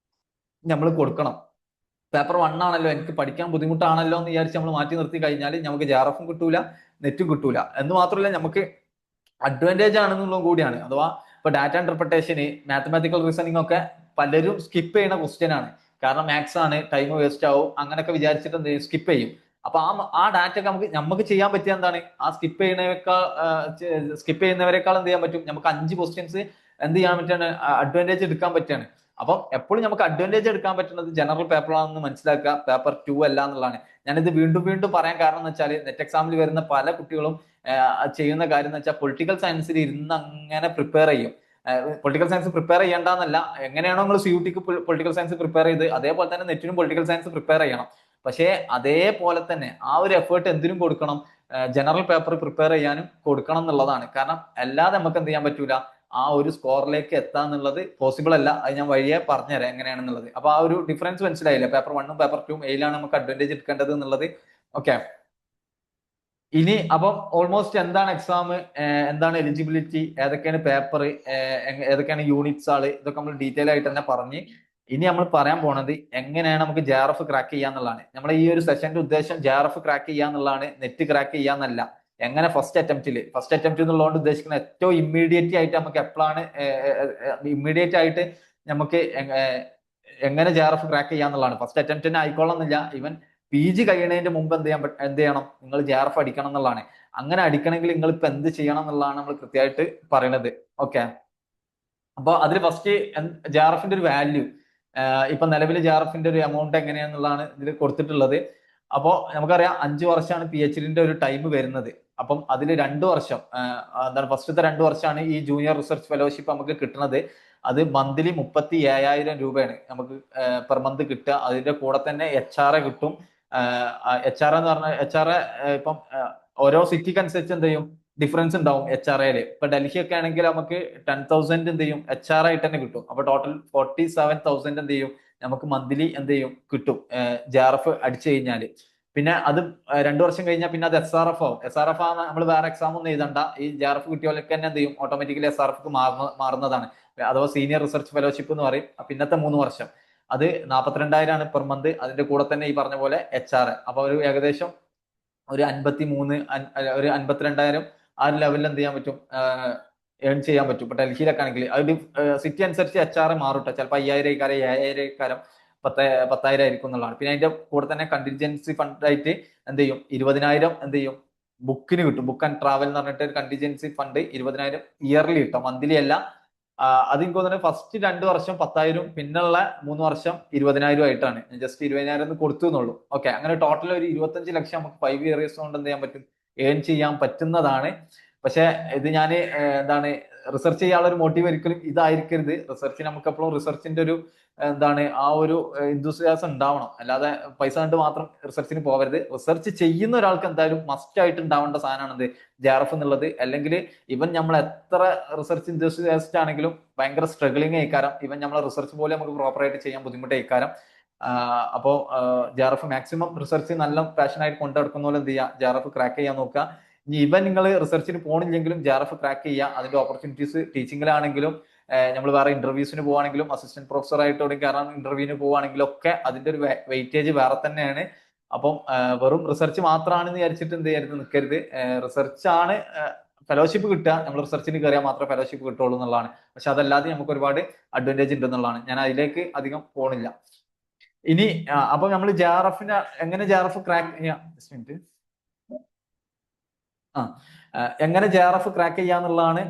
നമ്മൾ കൊടുക്കണം. പേപ്പർ 1 ആണല്ലോ, എനിക്ക് പഠിക്കാൻ ബുദ്ധിമുട്ടാണല്ലോ എന്ന് വിചാരിച്ച് നമ്മൾ മാറ്റി നിർത്തി കഴിഞ്ഞാൽ നമുക്ക് ജെആർഎഫും കിട്ടൂല, നെറ്റും കിട്ടൂല. എന്ന് മാത്രമല്ല നമുക്ക് അഡ്വാൻറ്റേജ് ആണെന്നുള്ളതും കൂടിയാണ്. അഥവാ ഇപ്പൊ ഡാറ്റ ഇന്റർപ്രിട്ടേഷന്, മാത്തമാറ്റിക്കൽ റീസണിംഗ് ഒക്കെ പലരും സ്കിപ്പ് ചെയ്യുന്ന ക്വസ്റ്റ്യൻ ആണ്. കാരണം മാത്സ് ആണ്, ടൈം വേസ്റ്റ് ആവും, അങ്ങനെയൊക്കെ വിചാരിച്ചിട്ട് എന്ത് ചെയ്യും, സ്കിപ്പ് ചെയ്യും. അപ്പൊ ആ ഡാറ്റ ഒക്കെ നമുക്ക് ചെയ്യാൻ പറ്റിയ എന്താണ്, ആ സ്കിപ്പ് ചെയ്യുന്നവരെക്കാൾ എന്ത് ചെയ്യാൻ പറ്റും, നമുക്ക് 5 ക്വസ്റ്റ്യൻസ് എന്ത് ചെയ്യാൻ പറ്റാണ്, അഡ്വാൻറ്റേജ് എടുക്കാൻ പറ്റാണ്. അപ്പം എപ്പോഴും നമുക്ക് അഡ്വാൻറ്റേജ് എടുക്കാൻ പറ്റുന്നത് ജനറൽ പേപ്പറാണെന്ന് മനസ്സിലാക്കുക, പേപ്പർ 2 അല്ല എന്നുള്ളതാണ്. ഞാനിത് വീണ്ടും വീണ്ടും പറയാൻ കാരണം എന്ന് വെച്ചാൽ നെറ്റ് എക്സാമിൽ വരുന്ന പല കുട്ടികളും ചെയ്യുന്ന കാര്യം എന്ന് വെച്ചാൽ പൊളിറ്റിക്കൽ സയൻസിൽ ഇരുന്ന് അങ്ങനെ പ്രിപ്പയർ ചെയ്യും. പൊളിറ്റിക്കൽ സയൻസ് പ്രിപ്പയർ ചെയ്യേണ്ടെന്നല്ല, എങ്ങനെയാണോ നിങ്ങൾ CUTക്ക് പൊളിറ്റിക്കൽ സയൻസ് പ്രിപ്പയർ ചെയ്ത് അതേപോലെ തന്നെ നെറ്റിനും പൊളിറ്റിക്കൽ സയൻസ് പ്രിപ്പയർ ചെയ്യണം. പക്ഷേ അതേപോലെ തന്നെ ആ ഒരു എഫേർട്ട് എന്തിനും കൊടുക്കണം, ജനറൽ പേപ്പർ പ്രിപ്പയർ ചെയ്യാനും കൊടുക്കണം എന്നുള്ളതാണ്. കാരണം അല്ലാതെ നമുക്ക് എന്ത് ചെയ്യാൻ പറ്റൂല, ആ ഒരു സ്കോറിലേക്ക് എത്താന്നുള്ളത് പോസിബിൾ അല്ല. അത് ഞാൻ വഴിയെ പറഞ്ഞുതരാം എങ്ങനെയാണെന്നുള്ളത്. അപ്പൊ ആ ഒരു ഡിഫറൻസ് മനസ്സിലായില്ലേ, പേപ്പർ 1ഉം പേപ്പർ 2ഉം ഏതിലാണ് നമുക്ക് അഡ്വാൻറ്റേജ് എടുക്കേണ്ടത് എന്നുള്ളത്. ഓക്കെ, ഇനി അപ്പം ഓൾമോസ്റ്റ് എന്താണ് എക്സാം, എന്താണ് എലിജിബിലിറ്റി, ഏതൊക്കെയാണ് പേപ്പർ, ഏതൊക്കെയാണ് യൂണിറ്റ്സ് ആള്, ഇതൊക്കെ നമ്മൾ ഡീറ്റെയിൽ ആയിട്ട് തന്നെ പറഞ്ഞ് ഇനി നമ്മൾ പറയാൻ പോണത് എങ്ങനെയാണ് നമുക്ക് ജെആർഎഫ് ക്രാക്ക് ചെയ്യാന്നുള്ളതാണ്. നമ്മുടെ ഈ ഒരു സെഷന്റെ ഉദ്ദേശം ജെആർഎഫ് ക്രാക്ക് ചെയ്യാന്നുള്ളതാണ്, നെറ്റ് ക്രാക്ക് ചെയ്യാന്നല്ല. എങ്ങനെ ഫസ്റ്റ് അറ്റംപ്റ്റ് എന്നുള്ളതുകൊണ്ട് ഉദ്ദേശിക്കുന്നത് ഏറ്റവും ഇമ്മീഡിയറ്റ് ആയിട്ട് നമുക്ക് എപ്പോഴാണ് ഇമ്മീഡിയറ്റ് ആയിട്ട് നമുക്ക് എങ്ങനെ ജെആർഎഫ് ക്രാക്ക് ചെയ്യാന്നുള്ളതാണ്. ഫസ്റ്റ് അറ്റംപ്റ്റിന് ആയിക്കോളന്നില്ല, ഈവൻ PG കഴിയണതിന്റെ മുമ്പ് എന്ത് ചെയ്യണം, നിങ്ങൾ ജെആർഎഫ് അടിക്കണം എന്നുള്ളതാണ്. അങ്ങനെ അടിക്കണമെങ്കിൽ നിങ്ങൾ ഇപ്പൊ എന്ത് ചെയ്യണം എന്നുള്ളതാണ് നമ്മൾ കൃത്യമായിട്ട് പറയണത്. ഓക്കെ, അപ്പൊ അതിൽ ഫസ്റ്റ് ജെആർഎഫിന്റെ ഒരു വാല്യൂ, ഇപ്പൊ നിലവിൽ ജെആർഎഫിന്റെ ഒരു എമൗണ്ട് എങ്ങനെയാന്നുള്ളതാണ് ഇതിൽ കൊടുത്തിട്ടുള്ളത്. അപ്പോ നമുക്കറിയാം 5 വർഷമാണ് PhDന്റെ ഒരു ടൈം വരുന്നത്. അപ്പം അതിൽ 2 വർഷം എന്താണ്, ഫസ്റ്റത്തെ 2 വർഷമാണ് ഈ ജൂനിയർ റിസർച്ച് ഫെലോഷിപ്പ് നമുക്ക് കിട്ടുന്നത്. അത് മന്ത്ലി 37,000 രൂപയാണ് നമുക്ക് പെർ മന്ത് കിട്ടുക. അതിന്റെ കൂടെ തന്നെ HR കിട്ടും. HR എന്ന് പറഞ്ഞാൽ HR ഇപ്പം ഓരോ സിറ്റിക്ക് അനുസരിച്ച് എന്ത് ചെയ്യും, ഡിഫറൻസ് ഉണ്ടാവും HR ഇപ്പൊ ഡൽഹി ഒക്കെ ആണെങ്കിൽ നമുക്ക് 10,000 എന്ത് ചെയ്യും HR ആയിട്ട് തന്നെ കിട്ടും. അപ്പൊ ടോട്ടൽ 47,000 എന്ത് ചെയ്യും നമുക്ക് മന്ത്ലി എന്ത് ചെയ്യും കിട്ടും ജെആർഎഫ് അടിച്ചു കഴിഞ്ഞാല്. പിന്നെ അത് 2 വർഷം കഴിഞ്ഞാൽ പിന്നെ അത് SRF ആവും. SRF ആണ് നമ്മൾ വേറെ എക്സാം ഒന്നും എഴുതണ്ട, ഈ ജെആർഎഫ് കിട്ടിയവർക്ക് തന്നെ എന്ത് ചെയ്യും ഓട്ടോമാറ്റിക്കലി SRF മാറുന്നതാണ്. അഥവാ സീനിയർ റിസർച്ച് ഫെലോഷിപ്പ് എന്ന് പറയും. പിന്നത്തെ 3 വർഷം അത് 42,000 ആണ് പെർ മന്ത്. അതിന്റെ കൂടെ തന്നെ ഈ പറഞ്ഞ പോലെ HR. അപ്പൊ ഒരു ഏകദേശം ഒരു 52,000 ആ ഒരു ലെവലിൽ എന്ത് ചെയ്യാൻ പറ്റും, ഏൺ ചെയ്യാൻ പറ്റും. ഇപ്പൊ ഡൽഹിയിലൊക്കെ ആണെങ്കിൽ അത് സിറ്റി അനുസരിച്ച് HR മാറും. ചിലപ്പോൾ 5,000 7,000 10,000 ആയിരിക്കും എന്നുള്ളതാണ്. പിന്നെ അതിന്റെ കൂടെ തന്നെ കണ്ടിൻജൻസി ഫണ്ട് ആയിട്ട് എന്ത് ചെയ്യും 20,000 എന്ത് ചെയ്യും ബുക്കിന് കിട്ടും. ബുക്ക് ആൻഡ് ട്രാവൽ എന്ന് പറഞ്ഞിട്ട് ഒരു കണ്ടിൻജൻസി ഫണ്ട് 20,000 ഇയർലി കിട്ടും, മന്ത്ലി അല്ല. അത് എനിക്ക് തോന്നുന്നത് ഫസ്റ്റ് 2 വർഷം 10,000, പിന്നുള്ള 3 വർഷം 20,000 ആയിട്ടാണ്. ജസ്റ്റ് 20,000 കൊടുത്തു എന്നുള്ളൂ. ഓക്കെ, അങ്ങനെ ടോട്ടൽ ഒരു 25 ലക്ഷം നമുക്ക് 5 ഇയേഴ്സ് കൊണ്ട് എന്ത് ചെയ്യാൻ പറ്റും, ഏൺ ചെയ്യാൻ പറ്റുന്നതാണ്. പക്ഷെ ഇത് ഞാൻ എന്താണ്, റിസർച്ച് ചെയ്യാനുള്ള ഒരു മോട്ടീവ് ഒരിക്കലും ഇതായിരിക്കരുത്. റിസർച്ച് നമുക്ക് എപ്പോഴും റിസർച്ചിന്റെ ഒരു എന്താണ് ആ ഒരു ഇൻഡ്യൂസിയാസം ഉണ്ടാവണം. അല്ലാതെ പൈസ കണ്ട് മാത്രം റിസർച്ചിന് പോകരുത്. റിസർച്ച് ചെയ്യുന്ന ഒരാൾക്ക് എന്തായാലും മസ്റ്റ് ആയിട്ട് ഉണ്ടാവേണ്ട സാധനമാണ് എന്ത് ജെആർഎഫ് എന്നുള്ളത്. അല്ലെങ്കിൽ ഇവൻ നമ്മൾ എത്ര റിസർച്ച് ഇൻഡ്യൂസിയാസ്റ്റ് ആണെങ്കിലും ഭയങ്കര സ്ട്രഗിളിങ് ആയിക്കാരം. ഇവൻ നമ്മളെ റിസർച്ച് പോലെ നമുക്ക് പ്രോപ്പറായിട്ട് ചെയ്യാൻ ബുദ്ധിമുട്ടായിക്കാരം. അപ്പോ ജെആർഎഫ് മാക്സിമം റിസർച്ച് നല്ല പാഷനായിട്ട് കൊണ്ടു നടക്കുന്ന പോലെ എന്ത് ചെയ്യുക, ജെആർഎഫ് ക്രാക്ക് ചെയ്യാൻ നോക്കുക. ഇനി ഇവൻ നിങ്ങൾ റിസർച്ചിന് പോകണില്ലെങ്കിലും ജെആർഎഫ് ക്രാക്ക് ചെയ്യുക. അതിന്റെ ഓപ്പർച്യൂണിറ്റീസ് ടീച്ചിങ്ങിലാണെങ്കിലും നമ്മൾ വേറെ ഇന്റർവ്യൂസിന് പോവാണെങ്കിലും അസിസ്റ്റന്റ് പ്രൊഫസർ ആയിട്ട് എവിടെ കയറാൻ ഇന്റർവ്യൂവിന് പോവാണെങ്കിലും ഒക്കെ അതിന്റെ ഒരു വെയിറ്റേജ് വേറെ തന്നെയാണ്. അപ്പം വെറും റിസർച്ച് മാത്രമാണെന്ന് വിചാരിച്ചിട്ട് എന്ത് ചെയ്യരുത്, നിൽക്കരുത്. റിസർച്ച് ആണ് ഫെലോഷിപ്പ് കിട്ടുക, നമ്മൾ റിസർച്ചിന് കയറിയാൽ മാത്രമേ ഫെലോഷിപ്പ് കിട്ടുള്ളൂ എന്നുള്ളതാണ്. പക്ഷെ അതല്ലാതെ നമുക്ക് ഒരുപാട് അഡ്വാൻറ്റേജ് ഉണ്ടെന്നുള്ളതാണ്. ഞാൻ അതിലേക്ക് അധികം പോണില്ല. ഇനി അപ്പൊ നമ്മൾ ജെആർഎഫിന് എങ്ങനെ ജെആർഎഫ് ക്രാക്ക് ചെയ്യാം, ജസ്റ്റ് മിനിറ്റ്. എങ്ങനെ ജെആർഎഫ് ക്രാക്ക് ചെയ്യാന്നുള്ളതാണ്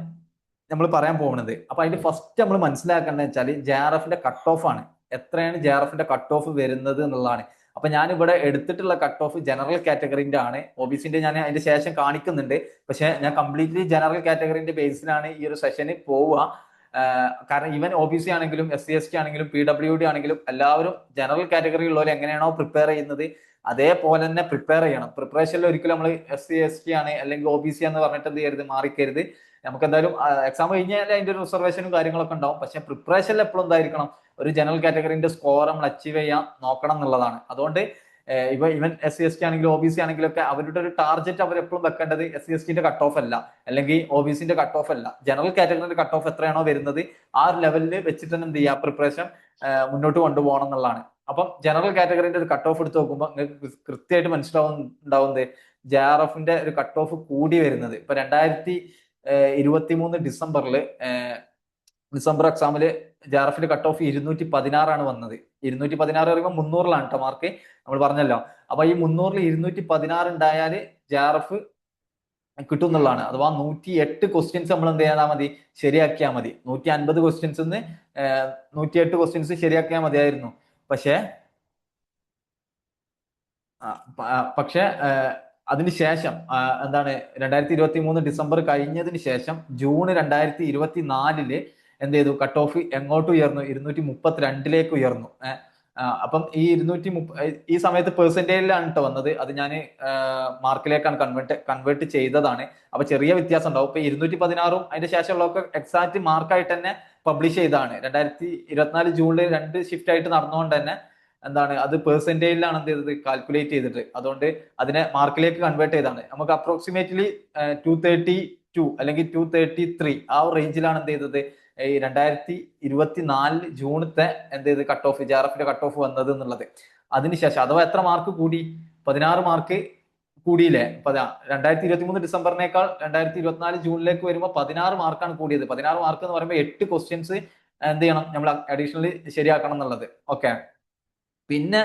നമ്മൾ പറയാൻ പോകുന്നത്. അപ്പൊ അതിന്റെ ഫസ്റ്റ് നമ്മൾ മനസ്സിലാക്കേണ്ടത് വെച്ചാൽ ജെആർഎഫിന്റെ കട്ട് ഓഫ് ആണ്. എത്രയാണ് ജെആർഎഫിന്റെ കട്ട് ഓഫ് വരുന്നത് എന്നുള്ളതാണ്. അപ്പൊ ഞാൻ ഇവിടെ എടുത്തിട്ടുള്ള കട്ട് ഓഫ് ജനറൽ കാറ്റഗറിന്റെ ആണ്. ഒബിസിന്റെ ഞാൻ അതിന്റെ ശേഷം കാണിക്കുന്നുണ്ട്. പക്ഷെ ഞാൻ കംപ്ലീറ്റ്ലി ജനറൽ കാറ്റഗറിന്റെ ബേസിലാണ് ഈ ഒരു സെഷന് പോവുക. കാരണം ഈവൻ OBC ആണെങ്കിലും SC ST ആണെങ്കിലും PWD ആണെങ്കിലും എല്ലാവരും ജനറൽ കാറ്റഗറി ഉള്ളവർ എങ്ങനെയാണോ പ്രിപ്പയർ ചെയ്യുന്നത് അതേപോലെ തന്നെ പ്രിപ്പയർ ചെയ്യണം. പ്രിപ്പറേഷനിൽ ഒരിക്കലും നമ്മൾ SC ST ആണ് അല്ലെങ്കിൽ OBC എന്ന് പറഞ്ഞിട്ട് എന്ത് ചെയ്യരുത്, മാറിക്കരുത്. നമുക്ക് എന്തായാലും എക്സാം കഴിഞ്ഞാൽ അതിന്റെ ഒരു റിസർവേഷനും കാര്യങ്ങളൊക്കെ ഉണ്ടാവും. പക്ഷെ പ്രിപ്പറേഷനിൽ എപ്പോഴും എന്തായിരിക്കണം, ഒരു ജനറൽ കാറ്റഗറിന്റെ സ്കോർ നമ്മൾ അച്ചീവ് ചെയ്യാൻ നോക്കണം എന്നുള്ളതാണ്. അതുകൊണ്ട് ഇവൻ SC ST ആണെങ്കിലും OBC ആണെങ്കിലും ഒക്കെ അവരുടെ ഒരു ടാർഗറ്റ് അവർ എപ്പോഴും വെക്കേണ്ടത് SC STന്റെ കട്ട് ഓഫ് അല്ല, അല്ലെങ്കിൽ OBCന്റെ കട്ട് ഓഫ് അല്ല, ജനറൽ കാറ്റഗറിന്റെ കട്ട് ഓഫ് എത്രയാണോ വരുന്നത് ആ ഒരു ലെവലിൽ വെച്ചിട്ട് തന്നെ എന്ത് ചെയ്യുക, പ്രിപ്പറേഷൻ മുന്നോട്ട് കൊണ്ടുപോകണം എന്നുള്ളതാണ്. അപ്പം ജനറൽ കാറ്റഗറിന്റെ ഒരു കട്ട് ഓഫ് എടുത്ത് നോക്കുമ്പോൾ നിങ്ങൾക്ക് കൃത്യമായിട്ട് മനസ്സിലാവുന്നത് JRFന്റെ ഒരു കട്ട് ഓഫ് കൂടി വരുന്നത്. ഇപ്പൊ 2023 ഡിസംബർ എക്സാമില് JRFന്റെ കട്ട് ഓഫ് 216 വന്നത്. 216 പറയുമ്പോൾ 300 കേട്ടോ മാർക്ക്, നമ്മൾ പറഞ്ഞല്ലോ. അപ്പൊ ഈ 300 216 ഉണ്ടായാല് JRF കിട്ടും എന്നുള്ളതാണ്. അഥവാ 108 ക്വസ്റ്റ്യൻസ് നമ്മൾ എന്ത് ചെയ്താൽ മതി, ശരിയാക്കിയാൽ മതി. 150 ക്വസ്റ്റ്യൻസ് 108 ക്വസ്റ്റ്യൻസ് ശരിയാക്കിയാൽ മതിയായിരുന്നു. പക്ഷേ അതിനുശേഷം എന്താണ്, 2023 ഡിസംബർ കഴിഞ്ഞതിന് ശേഷം ജൂൺ 2024 എന്ത് ചെയ്തു, കട്ട് ഓഫ് എങ്ങോട്ട് ഉയർന്നു, 232 ഉയർന്നു. അപ്പം ഈ സമയത്ത് പെർസെന്റേജിലാണ് കേട്ടോ വന്നത്. അത് ഞാൻ മാർക്കിലേക്കാണ് കൺവേർട്ട് ചെയ്തതാണ്. അപ്പൊ ചെറിയ വ്യത്യാസം ഉണ്ടാവും. ഇപ്പൊ 216 അതിന്റെ ശേഷമുള്ളതൊക്കെ എക്സാക്ട് മാർക്കായിട്ട് തന്നെ പബ്ലിഷ് ചെയ്തതാണ്. 2024 ജൂണിൽ 2 ഷിഫ്റ്റ് ആയിട്ട് നടന്നുകൊണ്ട് തന്നെ എന്താണ്, അത് പെർസെന്റേജിലാണ് എന്ത് ചെയ്തത്, കാൽക്കുലേറ്റ് ചെയ്തിട്ട്, അതുകൊണ്ട് അതിനെ മാർക്കിലേക്ക് കൺവേർട്ട് ചെയ്താണ്. നമുക്ക് അപ്രോക്സിമേറ്റ്ലി 232 അല്ലെങ്കിൽ 233 ആ ഒരു റേഞ്ചിലാണ് എന്ത് ചെയ്തത്, ഈ 2024 ജൂണത്തെ എന്ത് ചെയ്ത് കട്ട് ഓഫ്, JRFന്റെ കട്ട് ഓഫ് വന്നത് എന്നുള്ളത്. അതിനുശേഷം അഥവാ എത്ര മാർക്ക് കൂടി, 16 മാർക്ക് കൂടിയില്ലേ. 2023 ഡിസംബറിനേക്കാൾ 2024 ജൂണിലേക്ക് വരുമ്പോൾ 16 മാർക്കാണ് കൂടിയത്. 16 മാർക്ക് എന്ന് പറയുമ്പോൾ 8 ക്വസ്റ്റ്യൻസ് എന്ത് ചെയ്യണം, നമ്മൾ അഡീഷണലി ശരിയാക്കണം എന്നുള്ളത്. ഓക്കെ. പിന്നെ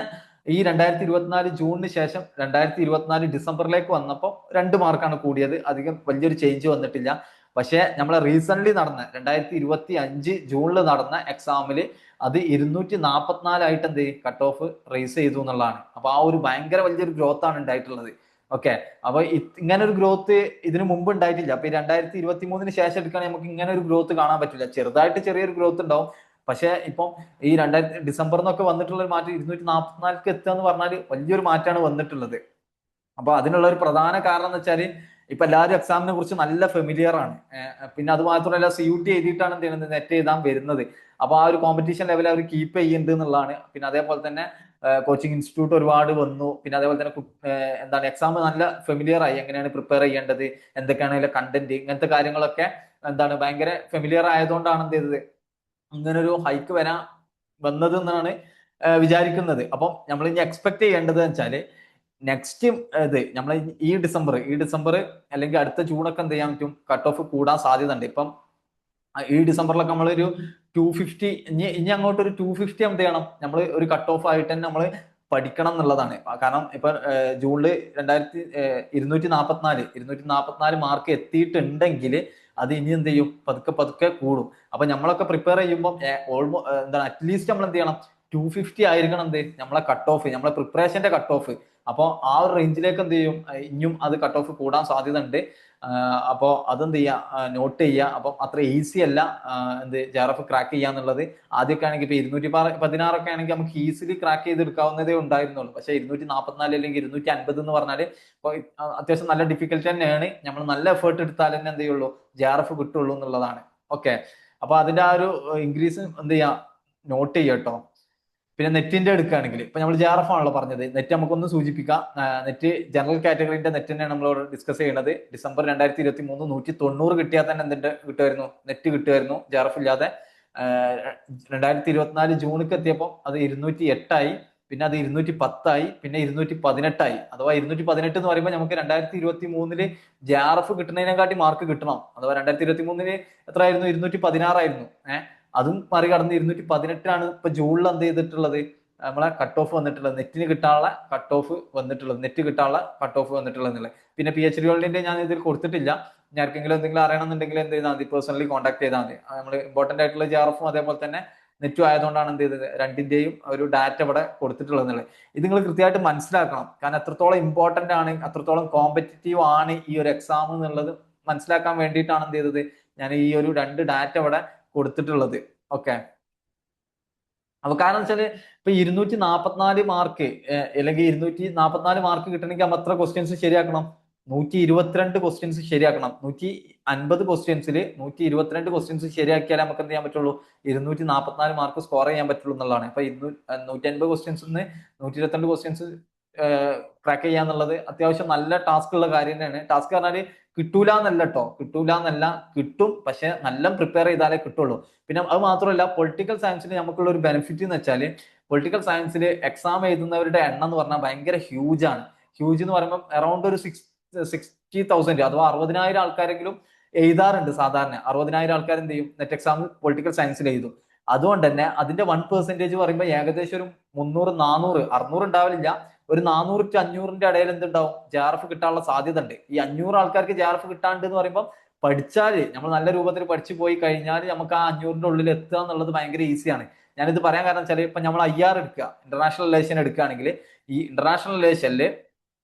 ഈ 2024 ജൂണിന് ശേഷം 2024 ഡിസംബറിലേക്ക് വന്നപ്പോൾ 2 മാർക്കാണ് കൂടിയത്. അധികം വലിയൊരു ചേഞ്ച് വന്നിട്ടില്ല. പക്ഷെ നമ്മളെ റീസെന്റ് നടന്ന 2025 ജൂണിൽ നടന്ന എക്സാമില് അത് 244 ആയിട്ട് എന്ത് കട്ട് ഓഫ് റേസ് ചെയ്തു എന്നുള്ളതാണ്. അപ്പൊ ആ ഒരു ഭയങ്കര വലിയൊരു ഗ്രോത്ത് ആണ് ഉണ്ടായിട്ടുള്ളത്. ഓക്കെ. അപ്പൊ ഇങ്ങനെ ഒരു ഗ്രോത്ത് ഇതിനു മുമ്പ് ഉണ്ടായിട്ടില്ല. അപ്പൊ ഈ 2023 ശേഷം എടുക്കുകയാണെങ്കിൽ നമുക്ക് ഇങ്ങനെ ഒരു ഗ്രോത്ത് കാണാൻ പറ്റില്ല. ചെറിയൊരു ഗ്രോത്ത് ഉണ്ടാവും. പക്ഷെ ഇപ്പം ഈ ഡിസംബറിൽ വന്നിട്ടുള്ള ഒരു മാറ്റം 244 എത്തുക എന്ന് പറഞ്ഞാൽ വലിയൊരു മാറ്റമാണ് വന്നിട്ടുള്ളത്. അപ്പൊ അതിനുള്ള ഒരു പ്രധാന കാരണം എന്ന് വെച്ചാൽ ഇപ്പൊ എല്ലാവരും എക്സാമിനെ കുറിച്ച് നല്ല ഫെമിലിയർ ആണ്. പിന്നെ അത് മാത്രമല്ല CUT എഴുതിയിട്ടാണ് എന്ത് ചെയ്യുന്നത്, നെറ്റ് എഴുതാൻ വരുന്നത്. അപ്പൊ ആ ഒരു കോമ്പറ്റീഷൻ ലെവൽ അവർ കീപ്പ് ചെയ്യുന്നുണ്ട് എന്നുള്ളതാണ്. പിന്നെ അതേപോലെ തന്നെ കോച്ചിങ് ഇൻസ്റ്റിറ്റ്യൂട്ട് ഒരുപാട് വന്നു. പിന്നെ അതേപോലെ തന്നെ എന്താണ്, എക്സാം നല്ല ഫെമിലിയർ ആയി, എങ്ങനെയാണ് പ്രിപ്പയർ ചെയ്യേണ്ടത്, എന്തൊക്കെയാണ് അതിലെ കണ്ടന്റ്, ഇങ്ങനത്തെ കാര്യങ്ങളൊക്കെ എന്താണ് ഭയങ്കര ഫെമിലിയർ ആയതുകൊണ്ടാണ് എന്ത് ചെയ്തത് ഇങ്ങനൊരു ഹൈക്ക് വന്നത് എന്നാണ് വിചാരിക്കുന്നത്. അപ്പം നമ്മൾ ഇനി എക്സ്പെക്ട് ചെയ്യേണ്ടത് വെച്ചാല് നെക്സ്റ്റ് നമ്മൾ ഈ ഡിസംബർ അല്ലെങ്കിൽ അടുത്ത ജൂണൊക്കെ എന്ത് ചെയ്യാൻ പറ്റും, കട്ട് ഓഫ് കൂടാൻ സാധ്യത ഉണ്ട്. ഇപ്പം ഈ ഡിസംബറിലൊക്കെ നമ്മളൊരു 250 ഇനി അങ്ങോട്ട് ഒരു 250 എന്ത് ചെയ്യണം, നമ്മൾ ഒരു കട്ട് ഓഫ് ആയിട്ട് തന്നെ നമ്മൾ പഠിക്കണം എന്നുള്ളതാണ്. കാരണം ഇപ്പൊ ജൂണില് 244 മാർക്ക് എത്തിയിട്ടുണ്ടെങ്കിൽ അത് ഇനി എന്ത് ചെയ്യും, പതുക്കെ കൂടും. അപ്പൊ നമ്മളൊക്കെ പ്രിപ്പയർ ചെയ്യുമ്പോൾ എന്താണ്, അറ്റ്ലീസ്റ്റ് നമ്മൾ എന്ത് ചെയ്യണം, 250 ആയിരിക്കണം എന്ത് നമ്മളെ കട്ട് ഓഫ്, നമ്മളെ പ്രിപ്പറേഷന്റെ കട്ട് ഓഫ്. അപ്പോൾ ആ ഒരു റേഞ്ചിലേക്ക് എന്ത് ചെയ്യും, ഇനിയും അത് കട്ട് ഓഫ് കൂടാൻ സാധ്യത ഉണ്ട്. അപ്പോൾ അതെന്ത് ചെയ്യുക, നോട്ട് ചെയ്യുക. അപ്പം അത്ര ഈസി അല്ല JRF ക്രാക്ക് ചെയ്യാന്നുള്ളത്. ആദ്യമൊക്കെ ആണെങ്കിൽ ഇപ്പൊ 216 ഒക്കെ ആണെങ്കിൽ നമുക്ക് ഈസിലി ക്രാക്ക് ചെയ്തെടുക്കാവുന്നതേ ഉണ്ടായിരുന്നുള്ളൂ. പക്ഷെ 244 അല്ലെങ്കിൽ 250 എന്ന് പറഞ്ഞാല് ഇപ്പൊ അത്യാവശ്യം നല്ല ഡിഫിക്കൽട്ട് തന്നെയാണ്. നമ്മൾ നല്ല എഫേർട്ട് എടുത്താൽ തന്നെ എന്ത് ചെയ്യുള്ളൂ, JRF കിട്ടുള്ളൂ എന്നുള്ളതാണ്. ഓക്കെ. അപ്പൊ അതിന്റെ ആ ഒരു ഇൻക്രീസ് എന്ത് ചെയ്യാം, നോട്ട് ചെയ്യട്ടോ. പിന്നെ നെറ്റിന്റെ എടുക്കുകയാണെങ്കിൽ ഇപ്പൊ നമ്മൾ JRF ആണല്ലോ പറഞ്ഞത്, നെറ്റ് നമുക്കൊന്ന് സൂചിപ്പിക്കാം. നെറ്റ് ജനറൽ കാറ്റഗറിന്റെ നെറ്റ് തന്നെയാണ് നമ്മളോട് ഡിസ്കസ് ചെയ്യുന്നത്. ഡിസംബർ 2023 190 കിട്ടിയാൽ തന്നെ കിട്ടുമായിരുന്നു, നെറ്റ് കിട്ടുമായിരുന്നു JRF ഇല്ലാതെ. 2024 ജൂണിക്ക് എത്തിയപ്പോൾ അത് 208 പിന്നെ അത് 210 പിന്നെ 218 അഥവാ 218 എന്ന് പറയുമ്പോൾ നമുക്ക് 2023 JRF കിട്ടുന്നതിനെക്കാട്ടി മാർക്ക് കിട്ടണം. അഥവാ 2023 എത്രയായിരുന്നു, 216 അതും മറികടന്ന് 218 ഇപ്പൊ ജൂണിൽ എന്ത് ചെയ്തിട്ടുള്ളത്, നമ്മളെ കട്ട് ഓഫ് വന്നിട്ടുള്ളത്, നെറ്റ് കിട്ടാനുള്ള കട്ട് ഓഫ് വന്നിട്ടുള്ളത് എന്നുള്ളത്. പിന്നെ PhD ഹോൾഡിന്റെ ഞാൻ ഇതിൽ കൊടുത്തിട്ടില്ല. ഞാൻ ആർക്കെങ്കിലും എന്തെങ്കിലും അറിയണമെന്നുണ്ടെങ്കിൽ എന്ത് ചെയ്താൽ മതി, പേഴ്സണലി കോൺടാക്ട് ചെയ്താൽ മതി. നമ്മൾ ഇമ്പോർട്ടന്റ് ആയിട്ടുള്ള JRFും അതേപോലെ തന്നെ നെറ്റും ആയതുകൊണ്ടാണ് എന്ത് ചെയ്തത്, രണ്ടിന്റെയും ഒരു ഡാറ്റ ഇവിടെ കൊടുത്തിട്ടുള്ളത് എന്നുള്ളത്. ഇത് നിങ്ങൾ കൃത്യമായിട്ട് മനസ്സിലാക്കണം. കാരണം എത്രത്തോളം ഇമ്പോർട്ടന്റ് ആണ്, അത്രത്തോളം കോമ്പറ്റീറ്റീവ് ആണ് ഈ ഒരു എക്സാം എന്നുള്ളത് മനസ്സിലാക്കാൻ വേണ്ടിയിട്ടാണ് എന്ത് ചെയ്തത്, ഞാൻ ഈ ഒരു 2 ഡാറ്റ ഇവിടെ കൊടുത്തിട്ടുള്ളത്. ഓക്കെ. അപ്പൊ കാരണം വെച്ചാല് ഇപ്പൊ 244 മാർക്ക് അല്ലെങ്കിൽ 244 മാർക്ക് കിട്ടണമെങ്കിൽ നമ്മൾ എത്ര ക്വസ്റ്റ്യൻസ് ശരിയാക്കണം, 122 ക്വസ്റ്റ്യൻസ് ശരിയാക്കണം. 150 ക്വസ്റ്റ്യൻസിൽ 122 ക്വസ്റ്റ്യൻസ് ശരിയാക്കിയാൽ നമുക്ക് എന്ത് ചെയ്യാൻ പറ്റുള്ളൂ, 244 മാർക്ക് സ്കോർ ചെയ്യാൻ പറ്റുള്ളൂ എന്നുള്ളതാണ്. അപ്പൊ 150 ക്വസ്റ്റ്യൻസ് 122 ക്വസ്റ്റ്യൻസ് ക്രാക്ക് ചെയ്യാന്നുള്ളത് അത്യാവശ്യം നല്ല ടാസ്ക് ഉള്ള കാര്യം തന്നെയാണ്. ടാസ്ക് പറഞ്ഞാല് കിട്ടൂല എന്നല്ല കേട്ടോ, കിട്ടൂല എന്നല്ല, കിട്ടും, പക്ഷെ നല്ല പ്രിപ്പയർ ചെയ്താലേ കിട്ടുള്ളൂ. പിന്നെ അത് മാത്രമല്ല, പൊളിറ്റിക്കൽ സയൻസിൽ നമുക്കുള്ള ഒരു ബെനിഫിറ്റ് എന്ന് വെച്ചാൽ പൊളിറ്റിക്കൽ സയൻസിൽ എക്സാം എഴുതുന്നവരുടെ എണ്ണം എന്ന് പറഞ്ഞാൽ ഭയങ്കര ഹ്യൂജ് ആണ്. ഹ്യൂജ് എന്ന് പറയുമ്പോൾ അറൌണ്ട് ഒരു 60,000 അഥവാ 60,000 ആൾക്കാരെങ്കിലും എഴുതാറുണ്ട്. സാധാരണ 60,000 ആൾക്കാർ എന്ത് ചെയ്യും, നെറ്റ് എക്സാം പൊളിറ്റിക്കൽ സയൻസിൽ എഴുതും. അതുകൊണ്ട് തന്നെ അതിന്റെ 1% പറയുമ്പോൾ ഏകദേശം ഒരു 300, 400, 600 ഉണ്ടാവില്ല, ഒരു 400 to 500ന്റെ ഇടയിൽ എന്തുണ്ടാവും, JRF കിട്ടാനുള്ള സാധ്യത ഉണ്ട്. ഈ 500 ആൾക്കാർക്ക് JRF കിട്ടാണ്ട് എന്ന് പറയുമ്പോൾ പഠിച്ചാൽ, നമ്മൾ നല്ല രൂപത്തിൽ പഠിച്ചു പോയി കഴിഞ്ഞാൽ നമുക്ക് ആ 500ന്റെ ഉള്ളിൽ എത്തുക എന്നുള്ളത് ഭയങ്കര ഈസിയാണ്. ഞാനിത് പറയാൻ കാരണം വെച്ചാൽ ഇപ്പൊ നമ്മൾ IR എടുക്കുക, ഇന്റർനാഷണൽ റിലേഷൻ എടുക്കുകയാണെങ്കിൽ, ഈ ഇന്റർനാഷണൽ റിലേഷനിൽ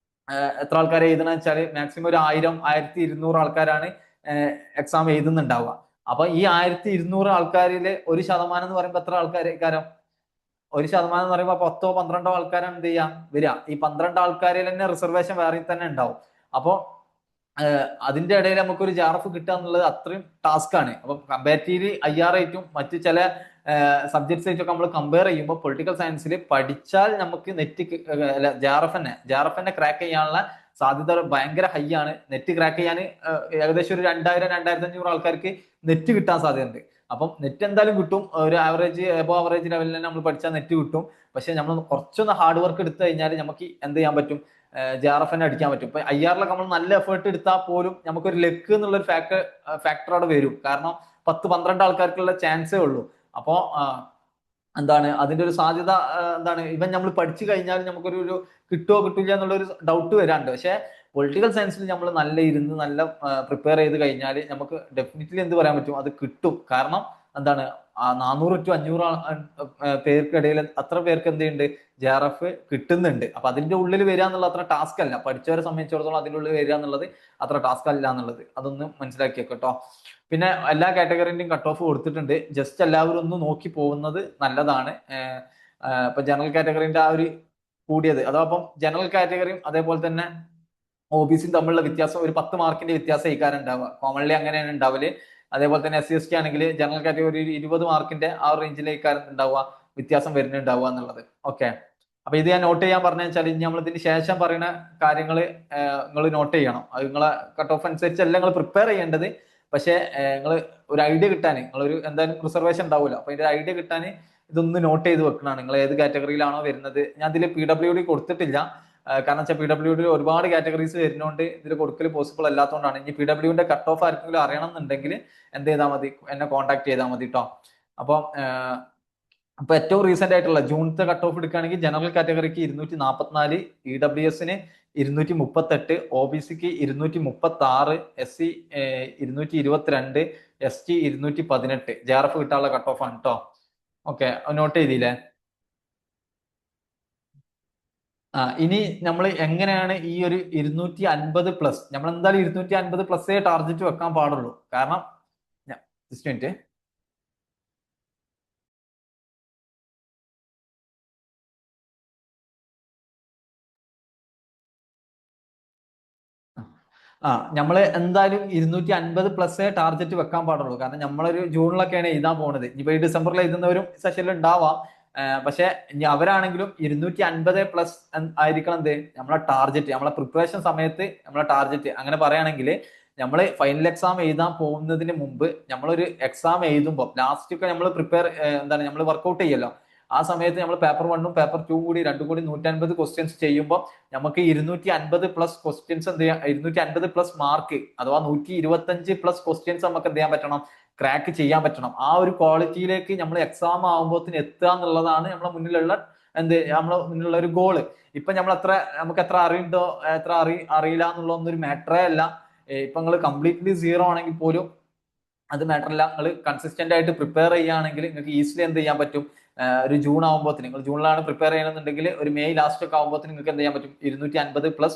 എത്ര ആൾക്കാരെ എഴുതണം വെച്ചാൽ മാക്സിമം ഒരു 1000, 1200 ആൾക്കാരാണ് എക്സാം എഴുതുന്നുണ്ടാവുക. അപ്പൊ ഈ 1200 ആൾക്കാരില് 1% എന്ന് പറയുമ്പോൾ എത്ര ആൾക്കാർ? 1% എന്ന് പറയുമ്പോൾ 10 12 ആൾക്കാരാണ് എന്ത് ചെയ്യാ വരിക. ഈ 12 ആൾക്കാരിൽ തന്നെ റിസർവേഷൻ വേറെ തന്നെ ഉണ്ടാവും. അപ്പോ അതിന്റെ ഇടയിൽ നമുക്കൊരു JRF കിട്ടുക എന്നുള്ളത് അത്രയും ടാസ്ക് ആണ്. അപ്പൊ കമ്പാരിറ്റീവ്ലി IR ആയിട്ടും മറ്റു ചില സബ്ജക്ട്സ് ആയിട്ടൊക്കെ നമ്മൾ കമ്പയർ ചെയ്യുമ്പോൾ പൊളിറ്റിക്കൽ സയൻസിൽ പഠിച്ചാൽ നമുക്ക് നെറ്റ് JRF തന്നെ ക്രാക്ക് ചെയ്യാനുള്ള സാധ്യത ഭയങ്കര ഹൈ ആണ്. നെറ്റ് ക്രാക്ക് ചെയ്യാൻ ഏകദേശം ഒരു 2000, 2500 ആൾക്കാർക്ക് നെറ്റ് കിട്ടാൻ സാധ്യതയുണ്ട്. അപ്പം നെറ്റ് എന്തായാലും കിട്ടും, ഒരു ആവറേജ് എബോ ആവറേജ് ലെവലിൽ തന്നെ നമ്മൾ പഠിച്ചാൽ നെറ്റ് കിട്ടും. പക്ഷെ നമ്മൾ കുറച്ചൊന്ന് ഹാർഡ് വർക്ക് എടുത്തു കഴിഞ്ഞാൽ നമുക്ക് എന്ത് ചെയ്യാൻ പറ്റും, JRF തന്നെ അടിക്കാൻ പറ്റും. ഇപ്പൊ IR-ലൊക്കെ നമ്മൾ നല്ല എഫേർട്ട് എടുത്താൽ പോലും നമുക്കൊരു ലക്ക് എന്നുള്ളൊരു ഫാക്ടർ അവിടെ വരും. കാരണം 10-12 ആൾക്കാർക്കുള്ള ചാൻസേ ഉള്ളൂ. അപ്പോ എന്താണ് അതിന്റെ ഒരു സാധ്യത, എന്താണ് ഇവൻ നമ്മൾ പഠിച്ചു കഴിഞ്ഞാൽ നമുക്കൊരു കിട്ടുമോ കിട്ടില്ല എന്നുള്ളൊരു ഡൗട്ട് വരാണ്ട്. പക്ഷെ പൊളിറ്റിക്കൽ സയൻസിൽ നമ്മൾ നല്ല ഇരുന്ന് നല്ല പ്രിപ്പയർ ചെയ്ത് കഴിഞ്ഞാൽ നമുക്ക് ഡെഫിനറ്റ്ലി എന്ത് പറയാൻ പറ്റും, അത് കിട്ടും. കാരണം എന്താണ്, 400 to 500 പേർക്കിടയിൽ അത്ര പേർക്ക് എന്ത് ചെയ്യുന്നുണ്ട്, JRF കിട്ടുന്നുണ്ട്. അപ്പൊ അതിന്റെ ഉള്ളിൽ വരിക എന്നുള്ള അത്ര ടാസ്ക് അല്ല. പഠിച്ചവരെ സംബന്ധിച്ചിടത്തോളം അതിന്റെ ഉള്ളിൽ വരിക എന്നുള്ളത് അത്ര ടാസ്ക് അല്ല എന്നുള്ളത് അതൊന്ന് മനസ്സിലാക്കിയോ കേട്ടോ. പിന്നെ എല്ലാ കാറ്റഗറിന്റെയും കട്ട് ഓഫ് കൊടുത്തിട്ടുണ്ട്. ജസ്റ്റ് എല്ലാവരും ഒന്ന് നോക്കി പോകുന്നത് നല്ലതാണ്. ഇപ്പൊ ജനറൽ കാറ്റഗറിന്റെ ആ ഒരു കൂടിയത്, അഥവാ അപ്പം ജനറൽ കാറ്റഗറിയും അതേപോലെ തന്നെ OBCയും തമ്മിലുള്ള വ്യത്യാസം ഒരു 10 മാർക്കിന്റെ വ്യത്യാസം ഇക്കാരം ഉണ്ടാവുക. കോമൺലി അങ്ങനെയാണ് ഉണ്ടാവല്. അതേപോലെ തന്നെ SC/ST ആണെങ്കിൽ ജനറൽ കാറ്റഗറി ഒരു 20 മാർക്കിന്റെ ആ ഒരു റേഞ്ചിലേക്കാരം ഉണ്ടാവുക, വ്യത്യാസം വരുന്നുണ്ടാവുക എന്നുള്ളത്. ഓക്കെ, അപ്പൊ ഇത് ഞാൻ നോട്ട് ചെയ്യാൻ പറഞ്ഞു വെച്ചാൽ ഇനി നമ്മൾ ഇതിന് ശേഷം പറയുന്ന കാര്യങ്ങൾ നിങ്ങൾ നോട്ട് ചെയ്യണം. അത് നിങ്ങളെ കട്ട് ഓഫ് അനുസരിച്ചല്ല നിങ്ങൾ പ്രിപ്പയർ ചെയ്യേണ്ടത്. പക്ഷെ നിങ്ങൾ ഒരു ഐഡിയ കിട്ടാൻ, നിങ്ങളൊരു എന്തായാലും റിസർവേഷൻ ഉണ്ടാവില്ല, അപ്പൊ ഇതിന്റെ ഐഡിയ കിട്ടാൻ ഇതൊന്ന് നോട്ട് ചെയ്ത് വെക്കണമാണ്. നിങ്ങൾ ഏത് കാറ്റഗറിയിലാണോ വരുന്നത്. ഞാൻ ഇതിൽ PWD കൊടുത്തിട്ടില്ല, കാരണം വെച്ചാൽ PWD ഒരുപാട് കാറ്റഗറീസ് വരുന്നതുകൊണ്ട് ഇതിൽ കൊടുക്കൽ പോസിബിൾ അല്ലാത്തതുകൊണ്ടാണ്. ഇനി PWD കട്ട് ഓഫ് ആർക്കെങ്കിലും അറിയണം എന്നുണ്ടെങ്കിൽ എന്ത് ചെയ്താൽ മതി, എന്നെ കോൺടാക്ട് ചെയ്താൽ മതി കേട്ടോ. അപ്പം അപ്പൊ ഏറ്റവും റീസെന്റ് ആയിട്ടുള്ള ജൂണത്തെ കട്ട് ഓഫ് എടുക്കുകയാണെങ്കിൽ ജനറൽ കാറ്റഗറിക്ക് 244, EWS-ന് 238, OBC-ക്ക് 236, SC 222, ST 218 JRF കിട്ടാനുള്ള കട്ട് ഓഫ് ആണ് കേട്ടോ. ഓക്കെ, നോട്ട് ചെയ്തില്ലേ? ഇനി നമ്മൾ എങ്ങനെയാണ് ഈ ഒരു 250+, നമ്മൾ എന്തായാലും 250+ ടാർഗറ്റ് വെക്കാൻ പാടുള്ളൂ. കാരണം ജസ്റ്റ് മിനിറ്റ്, നമ്മൾ എന്തായാലും 250+ ടാർഗറ്റ് വെക്കാൻ പാടുള്ളൂ. കാരണം നമ്മളൊരു ജൂണിലൊക്കെയാണ് എഴുതാൻ പോകുന്നത്. ഇനിയിപ്പോ ഈ ഡിസംബറിൽ എഴുതുന്നവരും സെഷനിൽ ഉണ്ടാവാം. പക്ഷെ ഇനി അവരാണെങ്കിലും 250+ ആയിരിക്കണം എന്ത് നമ്മളെ ടാർഗറ്റ്, നമ്മളെ പ്രിപ്പറേഷൻ സമയത്ത് നമ്മളെ ടാർഗറ്റ്. അങ്ങനെ പറയുകയാണെങ്കിൽ നമ്മൾ ഫൈനൽ എക്സാം എഴുതാൻ പോകുന്നതിന് മുമ്പ് നമ്മളൊരു എക്സാം എഴുതുമ്പോൾ ലാസ്റ്റ് ഒക്കെ നമ്മൾ എന്താണ് നമ്മൾ വർക്ക്ഔട്ട് ചെയ്യല്ലോ. ആ സമയത്ത് നമ്മൾ പേപ്പർ 1ഉം പേപ്പർ 2ഉം കൂടി രണ്ടും കൂടി 150 ക്വസ്റ്റ്യൻസ് ചെയ്യുമ്പോൾ നമുക്ക് 250+ ക്വസ്റ്റ്യൻസ് എന്ത് ചെയ്യാം, 250+ മാർക്ക് അഥവാ 125+ ക്വസ്റ്റ്യൻസ് നമുക്ക് എന്ത് ചെയ്യാൻ പറ്റണം, ക്രാക്ക് ചെയ്യാൻ പറ്റണം. ആ ഒരു ക്വാളിറ്റിയിലേക്ക് നമ്മൾ എക്സാം ആകുമ്പോഴത്തിന് എത്തുക എന്നുള്ളതാണ് നമ്മളെ മുന്നിലുള്ള ഒരു ഗോള്. ഇപ്പൊ നമുക്ക് എത്ര അറിയുണ്ടോ എത്ര അറിയില്ല എന്നുള്ള ഒന്നൊരു മാറ്ററേ അല്ല. ഇപ്പൊ നിങ്ങൾ കംപ്ലീറ്റ്ലി സീറോ ആണെങ്കിൽ പോലും അത് മാറ്റർ അല്ല. നിങ്ങൾ കൺസിസ്റ്റന്റ് ആയിട്ട് പ്രിപ്പയർ ചെയ്യുകയാണെങ്കിൽ നിങ്ങൾക്ക് ഈസിലി എന്ത് ചെയ്യാൻ പറ്റും, ഒരു ജൂൺ ആകുമ്പോഴത്തേന്, നിങ്ങൾ ജൂണിലാണ് പ്രിപ്പയർ ചെയ്യണമെന്നുണ്ടെങ്കിൽ ഒരു മെയ് ലാസ്റ്റ് ഒക്കെ ആകുമ്പോഴത്തേന് നിങ്ങൾക്ക് എന്ത് ചെയ്യാൻ പറ്റും, 250+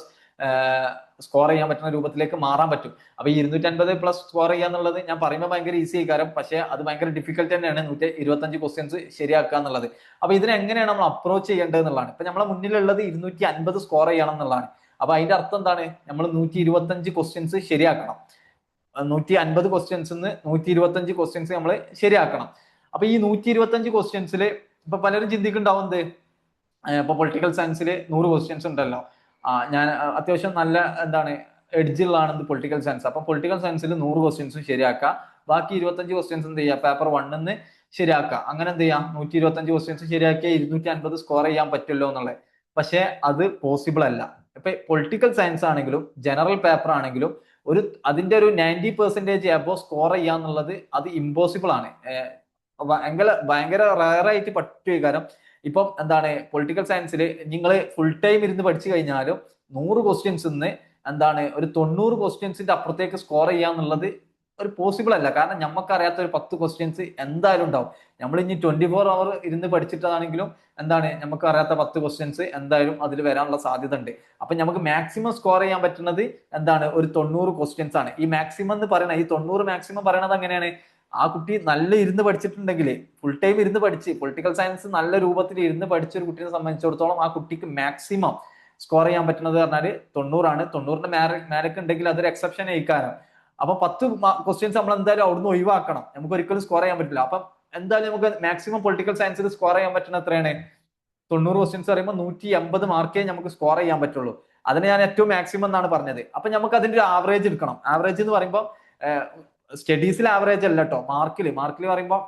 സ്കോർ ചെയ്യാൻ പറ്റുന്ന രൂപത്തിലേക്ക് മാറാൻ പറ്റും. അപ്പൊ ഈ 250+ സ്കോർ ചെയ്യാന്നുള്ളത് ഞാൻ പറയുമ്പോൾ ഭയങ്കര ഈസി ആയിക്കാരം, പക്ഷെ അത് ഭയങ്കര ഡിഫിക്കൽട്ട് തന്നെയാണ് 125 ക്വസ്റ്റ്യൻസ് ശരിയാക്കുക എന്നുള്ളത്. അപ്പൊ ഇതിനെങ്ങനെയാണ് നമ്മൾ അപ്രോച്ച് ചെയ്യേണ്ടത് എന്നുള്ളതാണ്. ഇപ്പൊ നമ്മളെ മുന്നിലുള്ളത് 250 സ്കോർ ചെയ്യണം എന്നുള്ളതാണ്. അപ്പൊ അതിന്റെ അർത്ഥം എന്താണ്, നമ്മൾ 125 ക്വസ്റ്റ്യൻസ് ശരിയാക്കണം. 150 ക്വസ്റ്റ്യൻസിന്ന് 125 ക്വസ്റ്റ്യൻസ് നമ്മൾ ശരിയാക്കണം. അപ്പൊ ഈ 125 ക്വസ്റ്റ്യൻസിൽ ഇപ്പൊ പലരും ചിന്തിക്കുന്നുണ്ടാവും എന്ത്, ഇപ്പൊ പൊളിറ്റിക്കൽ സയൻസിൽ 100 ക്വസ്റ്റ്യൻസ് ഉണ്ടല്ലോ. ഞാൻ അത്യാവശ്യം നല്ല എന്താണ് എഡ്ജുള്ളതാണ് പൊളിറ്റിക്കൽ സയൻസ്. അപ്പൊ പൊളിറ്റിക്കൽ സയൻസിൽ 100 ക്വസ്റ്റ്യൻസും ശരിയാക്കുക, ബാക്കി 25 ക്വസ്റ്റ്യൻസ് എന്ത് ചെയ്യുക, പേപ്പർ 1 ശരിയാക്കുക. അങ്ങനെ എന്ത് ചെയ്യാം, 125 ക്വസ്റ്റ്യൻസ് ശരിയാക്കിയാൽ 250 സ്കോർ ചെയ്യാൻ പറ്റുമല്ലോ എന്നുള്ളത്. പക്ഷെ അത് പോസിബിൾ അല്ല. ഇപ്പൊ പൊളിറ്റിക്കൽ സയൻസ് ആണെങ്കിലും ജനറൽ പേപ്പർ ആണെങ്കിലും അതിന്റെ ഒരു 90% അബോ സ്കോർ ചെയ്യാന്നുള്ളത് അത് ഇമ്പോസിബിൾ ആണ്. ഭയങ്കര റയർ ആയിട്ട് പറ്റുക. കാരണം ഇപ്പം എന്താണ് പൊളിറ്റിക്കൽ സയൻസിൽ നിങ്ങൾ ഫുൾ ടൈം ഇരുന്ന് പഠിച്ചു കഴിഞ്ഞാലും 100 ക്വസ്റ്റ്യൻസ് എന്താണ് ഒരു 90 ക്വസ്റ്റ്യൻസിന്റെ അപ്പുറത്തേക്ക് സ്കോർ ചെയ്യാന്നുള്ളത് ഒരു പോസിബിൾ അല്ല. കാരണം നമുക്കറിയാത്ത ഒരു 10 ക്വസ്റ്റ്യൻസ് എന്തായാലും ഉണ്ടാവും. നമ്മൾ ഇനി 24 അവർ ഇരുന്ന് പഠിച്ചിട്ടാണെങ്കിലും എന്താണ് നമുക്ക് അറിയാത്ത 10 ക്വസ്റ്റ്യൻസ് എന്തായാലും അതിൽ വരാനുള്ള സാധ്യത ഉണ്ട്. അപ്പൊ നമുക്ക് മാക്സിമം സ്കോർ ചെയ്യാൻ പറ്റുന്നത് എന്താണ് ഒരു 90 ക്വസ്റ്റ്യൻസ് ആണ്. ഈ മാക്സിമം എന്ന് പറയുന്നത്, ഈ 90 മാക്സിമം പറയണത് എങ്ങനെയാണ്, ആ കുട്ടി നല്ല ഇരുന്ന് പഠിച്ചിട്ടുണ്ടെങ്കിൽ, ഫുൾ ടൈം ഇരുന്ന് പഠിച്ച് പൊളിറ്റിക്കൽ സയൻസ് നല്ല രൂപത്തിൽ ഇരുന്ന് പഠിച്ച ഒരു കുട്ടിയെ സംബന്ധിച്ചിടത്തോളം ആ കുട്ടിക്ക് മാക്സിമം സ്കോർ ചെയ്യാൻ പറ്റുന്നത് പറഞ്ഞാൽ 90ആണ്. 90ന്റെ മേലൊക്കെ ഉണ്ടെങ്കിൽ അതൊരു എക്സെപ്ഷൻ ആയിക്കാരം. അപ്പൊ 10 ക്വസ്റ്റ്യൻസ് നമ്മൾ എന്തായാലും അവിടുന്ന് ഒഴിവാക്കണം, നമുക്ക് ഒരിക്കലും സ്കോർ ചെയ്യാൻ പറ്റില്ല. അപ്പം എന്തായാലും നമുക്ക് മാക്സിമം പൊളിറ്റിക്കൽ സയൻസിൽ സ്കോർ ചെയ്യാൻ പറ്റുന്ന എത്രയാണ്, 90 ക്വസ്റ്റ്യൻസ് പറയുമ്പോൾ 180 മാർക്കേ നമുക്ക് സ്കോർ ചെയ്യാൻ പറ്റുള്ളൂ. അതിന് ഞാൻ ഏറ്റവും മാക്സിമം എന്നാണ് പറഞ്ഞത്. അപ്പൊ നമുക്ക് അതിന്റെ ഒരു ആവറേജ് എടുക്കണം. ആവറേജ് എന്ന് പറയുമ്പോൾ സ്റ്റഡീസിൽ ആവറേജ് അല്ല കേട്ടോ, മാർക്കിൽ പറയുമ്പോൾ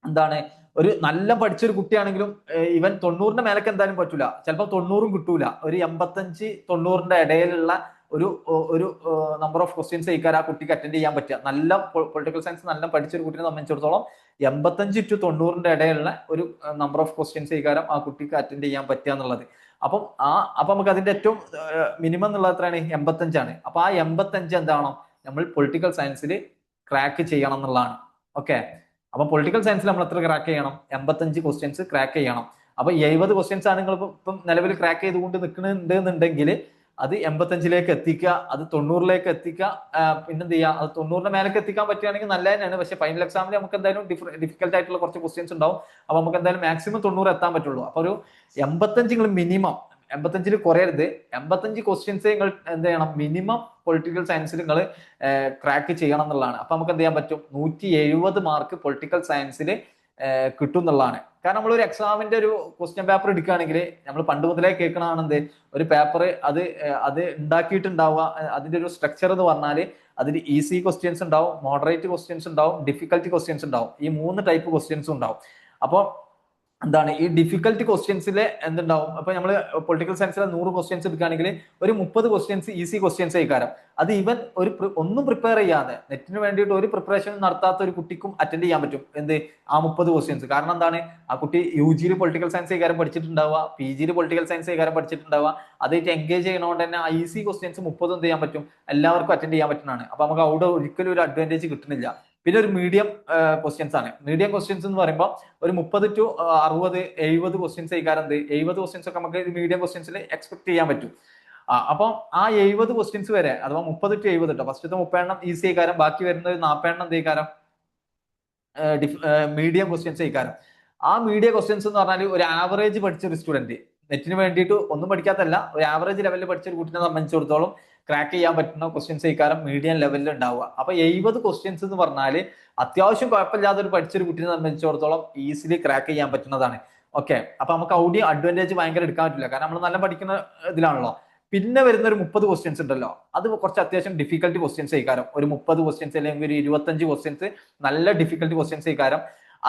എന്താണ്, ഒരു നല്ല പഠിച്ചൊരു കുട്ടിയാണെങ്കിലും ഇവൻ 90ന്റെ മേലക്ക് എന്തായാലും പറ്റൂല, ചിലപ്പോൾ 90ഉം കിട്ടൂല. ഒരു 85-90ന്റെ ഇടയിലുള്ള ഒരു നമ്പർ ഓഫ് ക്വസ്റ്റ്യൻസ് ആ കുട്ടിക്ക് അറ്റൻഡ് ചെയ്യാൻ പറ്റുക. നല്ല പൊളിറ്റിക്കൽ സയൻസ് നല്ല പഠിച്ചൊരു കുട്ടിയെ സംബന്ധിച്ചിടത്തോളം 85-90ന്റെ ഇടയിലുള്ള ഒരു നമ്പർ ഓഫ് ക്വസ്റ്റ്യൻസ് ആ കുട്ടിക്ക് അറ്റൻഡ് ചെയ്യാൻ പറ്റുക എന്നുള്ളത്. അപ്പൊ നമുക്ക് അതിന്റെ ഏറ്റവും മിനിമം എന്നുള്ളത് എത്രയാണ്, 85ആണ്. അപ്പൊ ആ 85 എന്താണോ നമ്മൾ പൊളിറ്റിക്കൽ സയൻസിൽ ക്രാക്ക് ചെയ്യണം എന്നുള്ളതാണ്. ഓക്കെ, അപ്പൊ പൊളിറ്റിക്കൽ സയൻസിൽ നമ്മൾ എത്ര ക്രാക്ക് ചെയ്യണം, 85 ക്വസ്റ്റ്യൻസ് ക്രാക്ക് ചെയ്യണം. അപ്പൊ 70 ക്വസ്റ്റ്യൻസ് ആണ് നിങ്ങൾ ഇപ്പം നിലവിൽ ക്രാക്ക് ചെയ്തുകൊണ്ട് നിൽക്കുന്നുണ്ട് എന്നുണ്ടെങ്കിൽ അത് 85ലേക്ക് എത്തിക്കുക, അത് 90ലേക്ക് എത്തിക്കുക. പിന്നെന്ത് ചെയ്യുക, അത് 90ന്റെ മേലേക്ക് എത്തിക്കാൻ പറ്റുകയാണെങ്കിൽ നല്ല തന്നെയാണ്. പക്ഷെ ഫൈനൽ എക്സാമിൽ നമുക്ക് എന്തായാലും ഡിഫിക്കൽട്ട് ആയിട്ടുള്ള കുറച്ച് ക്വസ്റ്റ്യൻസ് ഉണ്ടാവും. അപ്പൊ നമുക്ക് എന്തായാലും മാക്സിമം 90 എത്താൻ പറ്റുള്ളൂ. അപ്പൊ ഒരു 85 നിങ്ങൾ മിനിമം, 85ൽ കുറയരുത്. 85 ക്വസ്റ്റ്യൻസ് നിങ്ങൾ എന്ത് ചെയ്യണം, മിനിമം പൊളിറ്റിക്കൽ സയൻസിൽ നിങ്ങൾ ക്രാക്ക് ചെയ്യണം എന്നുള്ളതാണ്. അപ്പൊ നമുക്ക് എന്ത് ചെയ്യാൻ പറ്റും, 170 മാർക്ക് പൊളിറ്റിക്കൽ സയൻസിൽ കിട്ടും എന്നുള്ളതാണ്. കാരണം നമ്മളൊരു എക്സാമിന്റെ ഒരു ക്വസ്റ്റ്യൻ പേപ്പർ എടുക്കുകയാണെങ്കിൽ നമ്മൾ പണ്ട് മുതലേ കേൾക്കണതാണ് എന്ത്, ഒരു പേപ്പർ അത് ഉണ്ടാക്കിയിട്ടുണ്ടാവുക, അതിന്റെ ഒരു സ്ട്രക്ചർ എന്ന് പറഞ്ഞാൽ അതിൽ ഈസി ക്വസ്റ്റ്യൻസ് ഉണ്ടാവും, മോഡറേറ്റ് ക്വസ്റ്റ്യൻസ് ഉണ്ടാവും, ഡിഫിക്കൽട്ടി ക്വസ്റ്റ്യൻസ് ഉണ്ടാവും. ഈ 3 ടൈപ്പ് ക്വസ്റ്റ്യൻസും ഉണ്ടാവും. അപ്പോൾ എന്താണ് ഈ ഡിഫിക്കൽട്ടി ക്വസ്റ്റ്യൻസിലെ എന്തുണ്ടാവും, അപ്പൊ നമ്മൾ പൊളിറ്റിക്കൽ സയൻസിലെ 100 ക്വസ്റ്റ്യൻസ് എടുക്കുകയാണെങ്കിൽ ഒരു 30 ക്വസ്റ്റ്യൻസ് ഈസി ക്വസ്റ്റ്യൻസ് ആയിക്കാരം. അത് ഇവൻ ഒന്നും പ്രിപ്പയർ ചെയ്യാതെ, നെറ്റിന് വേണ്ടിയിട്ട് ഒരു പ്രിപ്പറേഷൻ നടത്താത്ത ഒരു കുട്ടിക്കും അറ്റൻഡ് ചെയ്യാൻ പറ്റും എന്ത്, ആ 30 ക്വസ്റ്റ്യൻസ്. കാരണം എന്താണ്, ആ കുട്ടി UG പൊളിറ്റിക്കൽ സയൻസ് ആയിക്കാരം പഠിച്ചിട്ടുണ്ടാവുക, PG പൊളിറ്റിക്കൽ സയൻസ് ആയിക്കാരം പഠിച്ചിട്ടുണ്ടാവുക. അതായിട്ട് എൻഗേജ് ചെയ്യണോണ്ട് തന്നെ ആ ഈസി ക്വസ്റ്റ്യൻസ് 30 എന്ത് ചെയ്യാൻ പറ്റും, എല്ലാവർക്കും അറ്റൻഡ് ചെയ്യാൻ പറ്റുന്നതാണ്. അപ്പൊ നമുക്ക് അവിടെ ഒരിക്കലും ഒരു അഡ്വാൻറ്റേജ് കിട്ടുന്നില്ല. പിന്നെ ഒരു മീഡിയം ക്വസ്റ്റ്യൻസ് ആണ്. മീഡിയം ക്വസ്റ്റ്യൻസ് എന്ന് പറയുമ്പോൾ ഒരു 30 to 60 70 ക്വസ്റ്റ്യൻസ് ആയിക്കാരം. 70 ക്വസ്റ്റ്യൻസ് ഒക്കെ നമുക്ക് മീഡിയം ക്വസ്റ്റ്യൻസിൽ എക്സ്പെക്ട് ചെയ്യാൻ പറ്റും. അപ്പം ആ 70 ക്വസ്റ്റ്യൻസ് വരെ, അഥവാ 30 to 70 കേട്ടോ, ഫസ്റ്റത്തെ 30 എണ്ണം ഈസി ആയിക്കാരം, ബാക്കി വരുന്ന 40 എണ്ണം എന്തായിക്കാരം മീഡിയം ക്വസ്റ്റ്യൻസ് ആയിക്കാരം. ആ മീഡിയം ക്വസ്റ്റ്യൻസ് എന്ന് പറഞ്ഞാൽ ഒരു ആവറേജ് പഠിച്ച ഒരു സ്റ്റുഡന്റ്, നെറ്റിന് വേണ്ടിയിട്ട് ഒന്നും പഠിക്കാത്തല്ല, ഒരു ആവറേജ് ലെവലിൽ പഠിച്ച ഒരു കുട്ടിനെ സംബന്ധിച്ചിടത്തോളം ക്രാക്ക് ചെയ്യാൻ പറ്റുന്ന ക്വസ്റ്റ്യൻസ് ആയിക്കാരം മീഡിയം ലെവലിൽ ഉണ്ടാവുക. അപ്പൊ 70 ക്വസ്റ്റ്യൻസ് എന്ന് പറഞ്ഞാൽ അത്യാവശ്യം കുഴപ്പമില്ലാതെ ഒരു പഠിച്ചൊരു കുട്ടിനെ സംബന്ധിച്ചിടത്തോളം ഈസിലി ക്രാക്ക് ചെയ്യാൻ പറ്റുന്നതാണ്. ഓക്കെ, അപ്പൊ നമുക്ക് ഔഡിയോ അഡ്വാൻറ്റേജ് ഭയങ്കര എടുക്കാൻ പറ്റില്ല, കാരണം നമ്മൾ നല്ല പഠിക്കുന്ന ഇതിലാണല്ലോ. പിന്നെ വരുന്ന ഒരു 30 ക്വസ്റ്റ്യൻസ് ഉണ്ടല്ലോ, അത് കുറച്ച് അത്യാവശ്യം ഡിഫിക്കൽട്ടി ക്വസ്റ്റ്യൻസ് ആയിക്കാരം. ഒരു 30 ക്വസ്റ്റ്യൻസ് അല്ലെങ്കിൽ ഒരു 25 ക്വസ്റ്റ്യൻസ് നല്ല ഡിഫിക്കൽട്ടി ക്വസ്റ്റ്യൻസ് ആയിക്കാരം.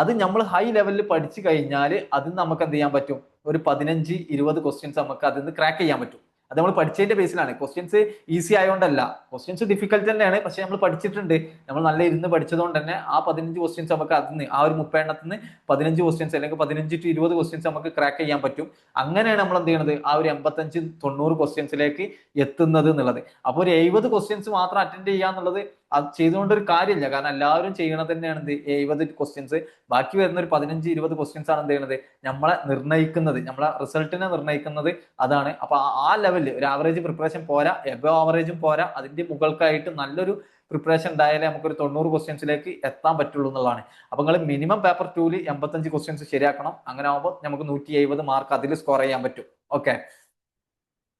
അത് നമ്മൾ ഹൈ ലെവലിൽ പഠിച്ചു കഴിഞ്ഞാൽ അതിന് നമുക്ക് എന്ത് ചെയ്യാൻ പറ്റും, ഒരു 15-20 ക്വസ്റ്റ്യൻസ് നമുക്ക് അതിൽ നിന്ന് ക്രാക്ക് ചെയ്യാൻ പറ്റും. അത് നമ്മൾ പഠിച്ചതിന്റെ ബേസിലാണ്. ക്വസ്റ്റ്യൻസ് ഈസി ആയതുകൊണ്ടല്ല, ക്വസ്റ്റ്യൻസ് ഡിഫിക്കൽട്ട് തന്നെയാണ്, പക്ഷെ നമ്മൾ പഠിച്ചിട്ടുണ്ട്, നമ്മൾ നല്ല ഇരുന്ന് പഠിച്ചതുകൊണ്ട് തന്നെ ആ 15 ക്വസ്റ്റ്യൻസ് നമുക്ക് അതിന് ആ ഒരു 30 എണ്ണത്തിന് 15 ക്വസ്റ്റ്യൻസ് അല്ലെങ്കിൽ 15-20 ക്വസ്റ്റ്യൻസ് നമുക്ക് ക്രാക്ക് ചെയ്യാൻ പറ്റും. അങ്ങനെയാണ് നമ്മൾ എന്ത് ചെയ്യുന്നത്, ആ ഒരു 85-90 ക്വസ്റ്റ്യൻസിലേക്ക് എത്തുന്നത് എന്നുള്ളത്. അപ്പോൾ ഒരു 70 ക്വസ്റ്റ്യൻസ് മാത്രം അറ്റൻഡ് ചെയ്യാന്നുള്ളത് അത് ചെയ്തുകൊണ്ട് ഒരു കാര്യമില്ല. കാരണം എല്ലാവരും ചെയ്യണത് തന്നെയാണ് എന്ത്, 70 ക്വസ്റ്റ്യൻസ്. ബാക്കി വരുന്ന ഒരു 15-20 ക്വസ്റ്റ്യൻസ് ആണ് എന്ത് ചെയ്യുന്നത്, നമ്മളെ നിർണ്ണയിക്കുന്നത്, നമ്മളെ റിസൾട്ടിനെ നിർണ്ണയിക്കുന്നത് അതാണ്. അപ്പൊ ആ ലെവലിൽ ഒരു ആവറേജ് പ്രിപ്പറേഷൻ പോരാ, എബോ ആവറേജും പോരാ, അതിന്റെ മുകൾക്കായിട്ട് നല്ലൊരു പ്രിപ്പറേഷൻ ഉണ്ടായാലേ നമുക്കൊരു 90 ക്വസ്റ്റ്യൻസിലേക്ക് എത്താൻ പറ്റുള്ളൂ എന്നുള്ളതാണ്. അപ്പൊ നിങ്ങൾ മിനിമം പേപ്പർ 2ൽ 85 ക്വസ്റ്റ്യൻസ് ശരിയാക്കണം. അങ്ങനെ ആകുമ്പോൾ നമുക്ക് 170 മാർക്ക് അതിൽ സ്കോർ ചെയ്യാൻ പറ്റും. ഓക്കെ,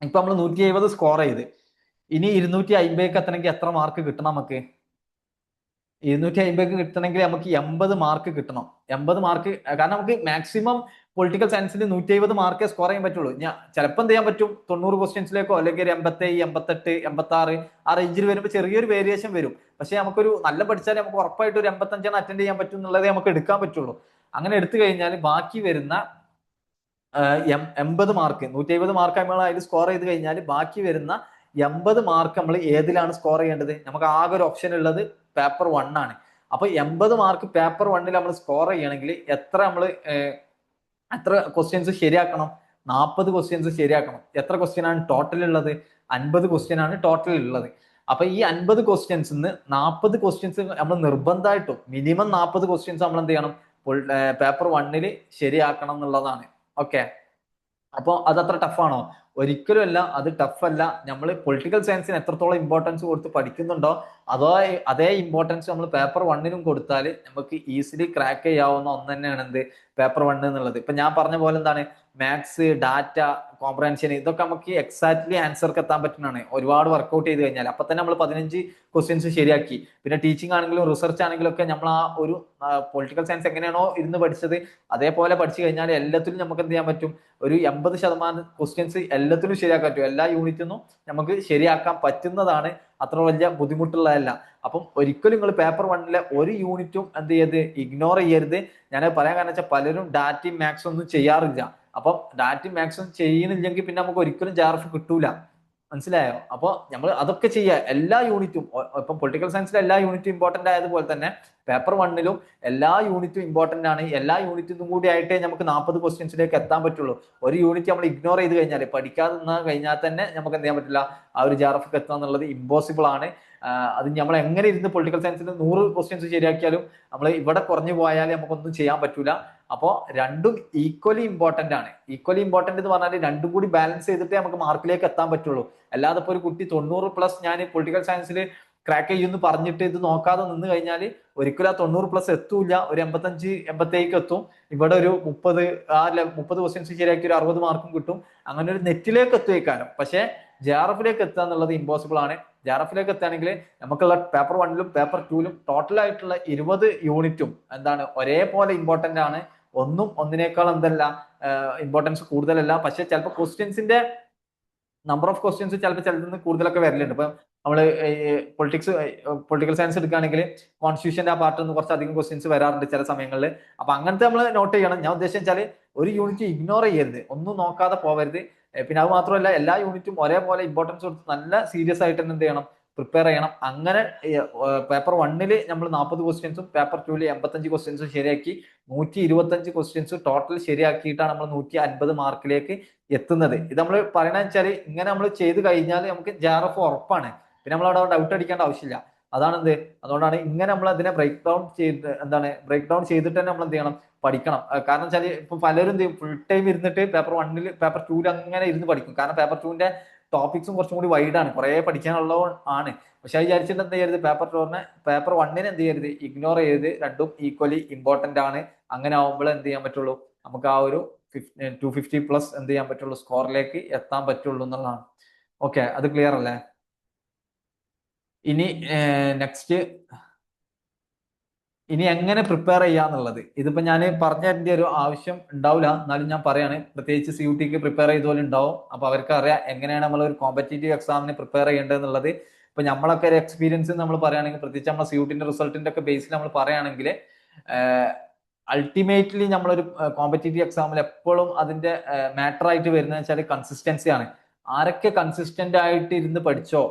ഇപ്പൊ നമ്മൾ 170 സ്കോർ ചെയ്ത് ഇനി 250 എത്തണമെങ്കിൽ എത്ര മാർക്ക് കിട്ടണം നമുക്ക്, 250 കിട്ടണമെങ്കിൽ നമുക്ക് 80 മാർക്ക് കിട്ടണം. 80 മാർക്ക്, കാരണം നമുക്ക് മാക്സിമം പൊളിറ്റിക്കൽ സയൻസിൽ 170 മാർക്കേ സ്കോർ ചെയ്യാൻ പറ്റുള്ളൂ. ഞാൻ ചിലപ്പോൾ എന്ത് ചെയ്യാൻ പറ്റും, 90 ക്വസ്റ്റ്യൻസിലേക്കോ അല്ലെങ്കിൽ ഒരു 87, 88, 86 ആ റേഞ്ചിൽ വരുമ്പോൾ ചെറിയൊരു വേരിയേഷൻ വരും. പക്ഷെ നമുക്കൊരു നല്ല പഠിച്ചാൽ നമുക്ക് ഉറപ്പായിട്ട് ഒരു 85 അറ്റൻഡ് ചെയ്യാൻ പറ്റും എന്നുള്ളതേ നമുക്ക് എടുക്കാൻ പറ്റുള്ളൂ. അങ്ങനെ എടുത്തു കഴിഞ്ഞാൽ ബാക്കി വരുന്ന 80 മാർക്ക്, 170 മാർക്ക് നമ്മൾ അതിൽ സ്കോർ ചെയ്ത് കഴിഞ്ഞാൽ ബാക്കി വരുന്ന 80 മാർക്ക് നമ്മൾ ഏതിലാണ് സ്കോർ ചെയ്യേണ്ടത്? നമുക്ക് ആകെ ഒരു ഓപ്ഷൻ ഉള്ളത് പേപ്പർ 1 ആണ്. അപ്പൊ 80 മാർക്ക് പേപ്പർ 1 നമ്മൾ സ്കോർ ചെയ്യണമെങ്കിൽ എത്ര ക്വസ്റ്റ്യൻസ് ശരിയാക്കണം? 40 ക്വസ്റ്റ്യൻസ് ശരിയാക്കണം. എത്ര ക്വസ്റ്റ്യൻ ആണ് ടോട്ടൽ ഉള്ളത്? 50 ക്വസ്റ്റ്യൻ ആണ് ടോട്ടൽ ഉള്ളത്. അപ്പൊ ഈ 50 ക്വസ്റ്റ്യൻസ് 40 ക്വസ്റ്റ്യൻസ് നമ്മൾ നിർബന്ധമായിട്ടും മിനിമം 40 ക്വസ്റ്റ്യൻസ് നമ്മൾ എന്ത് ചെയ്യണം? പേപ്പർ 1 ശരിയാക്കണം എന്നുള്ളതാണ്. ഓക്കെ, അപ്പൊ അതത്ര ടഫാണോ? ഒരിക്കലും അല്ല, അത് ടഫ് അല്ല. നമ്മൾ പൊളിറ്റിക്കൽ സയൻസിന് എത്രത്തോളം ഇമ്പോർട്ടൻസ് കൊടുത്ത് പഠിക്കുന്നുണ്ടോ അതേ ഇമ്പോർട്ടൻസ് നമ്മൾ പേപ്പർ 1 കൊടുത്താൽ നമുക്ക് ഈസിലി ക്രാക്ക് ചെയ്യാവുന്ന ഒന്ന് തന്നെയാണ് എന്ത് പേപ്പർ 1 എന്നുള്ളത്. ഇപ്പൊ ഞാൻ പറഞ്ഞ പോലെ എന്താണ്, മാത്സ്, ഡാറ്റ, കോംപ്രഹെൻഷൻ, ഇതൊക്കെ നമുക്ക് എക്സാക്ട്ലി ആൻസർക്ക് എത്താൻ പറ്റുന്നതാണ് ഒരുപാട് വർക്ക്ഔട്ട് ചെയ്ത് കഴിഞ്ഞാൽ. അപ്പൊ തന്നെ നമ്മൾ 15 ക്വസ്റ്റ്യൻസ് ശരിയാക്കി. പിന്നെ ടീച്ചിങ് ആണെങ്കിലും റിസർച്ച് ആണെങ്കിലും ഒക്കെ നമ്മൾ ആ ഒരു പൊളിറ്റിക്കൽ സയൻസ് എങ്ങനെയാണോ ഇരുന്ന് പഠിച്ചത് അതേപോലെ പഠിച്ചു കഴിഞ്ഞാൽ എല്ലാത്തിലും നമുക്ക് എന്ത് ചെയ്യാൻ പറ്റും? ഒരു 80% ക്വസ്റ്റ്യൻസ് എല്ലാത്തിലും ശരിയാക്കാൻ പറ്റും. എല്ലാ യൂണിറ്റിനും നമുക്ക് ശരിയാക്കാൻ പറ്റുന്നതാണ്. അത്ര വലിയ ബുദ്ധിമുട്ടുള്ളതല്ല. അപ്പം ഒരിക്കലും നിങ്ങൾ പേപ്പർ 1 ഒരു യൂണിറ്റും എന്ത് ചെയ്യരുത്, ഇഗ്നോർ ചെയ്യരുത്. ഞാൻ പറയാൻ കാരണം വെച്ചാൽ പലരും ഡാറ്റയും മാത്സും ഒന്നും ചെയ്യാറില്ല. അപ്പം ഡാറ്റയും മാത്സും ചെയ്യുന്നില്ലെങ്കിൽ പിന്നെ നമുക്ക് ഒരിക്കലും ജാർഫ് കിട്ടൂല. മനസ്സിലായോ? അപ്പൊ നമ്മൾ അതൊക്കെ ചെയ്യുക. എല്ലാ യൂണിറ്റും, ഇപ്പം പൊളിറ്റിക്കൽ സയൻസിലെ എല്ലാ യൂണിറ്റും ഇമ്പോർട്ടന്റ് ആയതുപോലെ തന്നെ പേപ്പർ 1 എല്ലാ യൂണിറ്റും ഇമ്പോർട്ടന്റ് ആണ്. എല്ലാ യൂണിറ്റും കൂടി ആയിട്ടേ നമുക്ക് 40 ക്വസ്റ്റ്യൻസിലേക്ക് എത്താൻ പറ്റുള്ളൂ. ഒരു യൂണിറ്റ് നമ്മൾ ഇഗ്നോർ ചെയ്ത് കഴിഞ്ഞാൽ, പഠിക്കാതെ നിന്നാൽ കഴിഞ്ഞാൽ തന്നെ നമുക്ക് എന്ത് ചെയ്യാൻ പറ്റില്ല, ആ ഒരു ജാർഫിക്ക് എത്തുക എന്നുള്ളത് ഇമ്പോസിബിൾ ആണ്. അത് നമ്മൾ എങ്ങനെ ഇരുന്ന് പൊളിറ്റിക്കൽ സയൻസിൽ 100 ക്വസ്റ്റ്യൻസ് ശരിയാക്കിയാലും നമ്മൾ ഇവിടെ കുറഞ്ഞു പോയാൽ നമുക്കൊന്നും ചെയ്യാൻ പറ്റൂല. അപ്പോൾ രണ്ടും ഈക്വലി ഇമ്പോർട്ടന്റ് ആണ്. ഈക്വലി ഇമ്പോർട്ടന്റ് എന്ന് പറഞ്ഞാൽ രണ്ടും കൂടി ബാലൻസ് ചെയ്തിട്ടേ നമുക്ക് മാർക്കിലേക്ക് എത്താൻ പറ്റുള്ളൂ. അല്ലാതെ ഇപ്പൊ ഒരു കുട്ടി 90+ ഞാൻ പൊളിറ്റിക്കൽ സയൻസിൽ ക്രാക്ക് ചെയ്യുമെന്ന് പറഞ്ഞിട്ട് ഇത് നോക്കാതെ നിന്ന് കഴിഞ്ഞാൽ ഒരിക്കലും ആ 90+ എത്തൂല. ഒരു 85, 87 എത്തും. ഇവിടെ ഒരു 30 ക്വസ്റ്റ്യൻസ് ശരിയാക്കി ഒരു 60 മാർക്കും കിട്ടും. അങ്ങനെ ഒരു നെറ്റിലേക്ക് എത്തുവയ്ക്കാനും. പക്ഷെ ജെആർഎഫിലേക്ക് എത്തുക എന്നുള്ളത് ഇമ്പോസിബിൾ ആണ്. ജെആർഎഫിലേക്ക് എത്തുകയാണെങ്കിൽ നമുക്കുള്ള പേപ്പർ 1 പേപ്പർ 2 ടോട്ടൽ ആയിട്ടുള്ള 20 യൂണിറ്റും എന്താണ്, ഒരേപോലെ ഇമ്പോർട്ടന്റ് ആണ്. ഒന്നും ഒന്നിനേക്കാൾ എന്തല്ല ഇമ്പോർട്ടൻസ് കൂടുതലല്ല. പക്ഷെ ചിലപ്പോൾ ക്വസ്റ്റ്യൻസിന്റെ നമ്പർ ഓഫ് ക്വസ്റ്റ്യൻസ് ചിലപ്പോൾ ചിലതിൽ കൂടുതലൊക്കെ വരലുണ്ട്. ഇപ്പൊ നമ്മള് പൊളിറ്റിക്കൽ സയൻസ് എടുക്കുകയാണെങ്കിൽ കോൺസ്റ്റിറ്റ്യൂഷന്റെ ആ പാർട്ടിൽ നിന്ന് കുറച്ചധികം ക്വസ്റ്റ്യൻസ് വരാറുണ്ട് ചില സമയങ്ങളിൽ. അപ്പൊ അങ്ങനത്തെ നമ്മൾ നോട്ട് ചെയ്യണം. ഞാൻ ഉദ്ദേശിച്ചാൽ ഒരു യൂണിറ്റ് ഇഗ്നോർ ചെയ്യരുത്, ഒന്നും നോക്കാതെ പോവരുത്. പിന്നെ അത് മാത്രമല്ല, എല്ലാ യൂണിറ്റും ഒരേപോലെ ഇമ്പോർട്ടൻസ് കൊടുത്ത് നല്ല സീരിയസ് ആയിട്ട് തന്നെ എന്ത് ചെയ്യണം, പ്രിപ്പയർ ചെയ്യണം. അങ്ങനെ പേപ്പർ 1 നമ്മൾ 40 ക്വസ്റ്റ്യൻസും പേപ്പർ 2 85 ക്വസ്റ്റ്യൻസും ശരിയാക്കി 125 ക്വസ്റ്റ്യൻസ് ടോട്ടൽ ശരിയാക്കിയിട്ടാണ് നമ്മൾ 150 മാർക്കിലേക്ക് എത്തുന്നത്. ഇത് നമ്മൾ പറയണ വെച്ചാൽ ഇങ്ങനെ നമ്മൾ ചെയ്ത് കഴിഞ്ഞാൽ നമുക്ക് ജെആർഎഫ് ഉറപ്പാണ്. പിന്നെ നമ്മൾ അവിടെ ഡൗട്ട് അടിക്കേണ്ട ആവശ്യമില്ല. അതാണ് എന്ത്, അതുകൊണ്ടാണ് ഇങ്ങനെ നമ്മൾ അതിനെ ബ്രേക്ക് ഡൗൺ ചെയ്തിട്ട് തന്നെ നമ്മൾ എന്ത് ചെയ്യണം, പഠിക്കണം. കാരണം വെച്ചാൽ ഇപ്പൊ പലരും എന്ത് ചെയ്യും, ഫുൾ ടൈം ഇരുന്നിട്ട് പേപ്പർ 1 പേപ്പർ 2 അങ്ങനെ ഇരുന്ന് പഠിക്കും. കാരണം പേപ്പർ 2 ടോപ്പിക്സും കുറച്ചും കൂടി വൈഡാണ്, കുറെ പഠിക്കാനുള്ളത് ആണ്. പക്ഷെ വിചാരിച്ചിട്ട് എന്ത് ചെയ്യരുത്, പേപ്പർ 1 എന്ത് ചെയ്യരുത്, ഇഗ്നോർ ചെയ്ത്. രണ്ടും ഈക്വലി ഇമ്പോർട്ടന്റ് ആണ്. അങ്ങനെ ആവുമ്പോൾ എന്ത് ചെയ്യാൻ പറ്റുള്ളൂ, നമുക്ക് ആ ഒരു 250+ എന്ത് ചെയ്യാൻ പറ്റുള്ളൂ, സ്കോറിലേക്ക് എത്താൻ പറ്റുള്ളൂ എന്നുള്ളതാണ്. ഓക്കെ, അത് ക്ലിയർ അല്ലേ? ഇനി നെക്സ്റ്റ്, ഇനി എങ്ങനെ പ്രിപ്പയർ ചെയ്യാന്നുള്ളത്. ഇതിപ്പോ ഞാൻ പറഞ്ഞതിന്റെ ഒരു ആവശ്യം ഉണ്ടാവില്ല, എന്നാലും ഞാൻ പറയാണ്. പ്രത്യേകിച്ച് CUT പ്രിപ്പയർ ചെയ്തപോലെ ഉണ്ടാവും. അപ്പൊ അവർക്ക് അറിയാം എങ്ങനെയാണ് നമ്മൾ ഒരു കോമ്പറ്റേറ്റീവ് എക്സാമിന് പ്രിപ്പയർ ചെയ്യേണ്ടതെന്നുള്ളത്. ഇപ്പൊ നമ്മളൊക്കെ ഒരു എക്സ്പീരിയൻസ് നമ്മൾ പറയുകയാണെങ്കിൽ, പ്രത്യേകിച്ച് നമ്മൾ CUT റിസൾട്ടിന്റെ ഒക്കെ ബേസിൽ നമ്മൾ പറയുകയാണെങ്കിൽ, അൾട്ടിമേറ്റ്ലി നമ്മളൊരു കോമ്പറ്റേറ്റീവ് എക്സാമിൽ എപ്പോഴും അതിന്റെ മാറ്റർ ആയിട്ട് വരുന്നത് വെച്ചാൽ കൺസിസ്റ്റൻസി ആണ്. ആരൊക്കെ കൺസിസ്റ്റന്റ് ആയിട്ട് ഇരുന്ന് പഠിച്ചോ,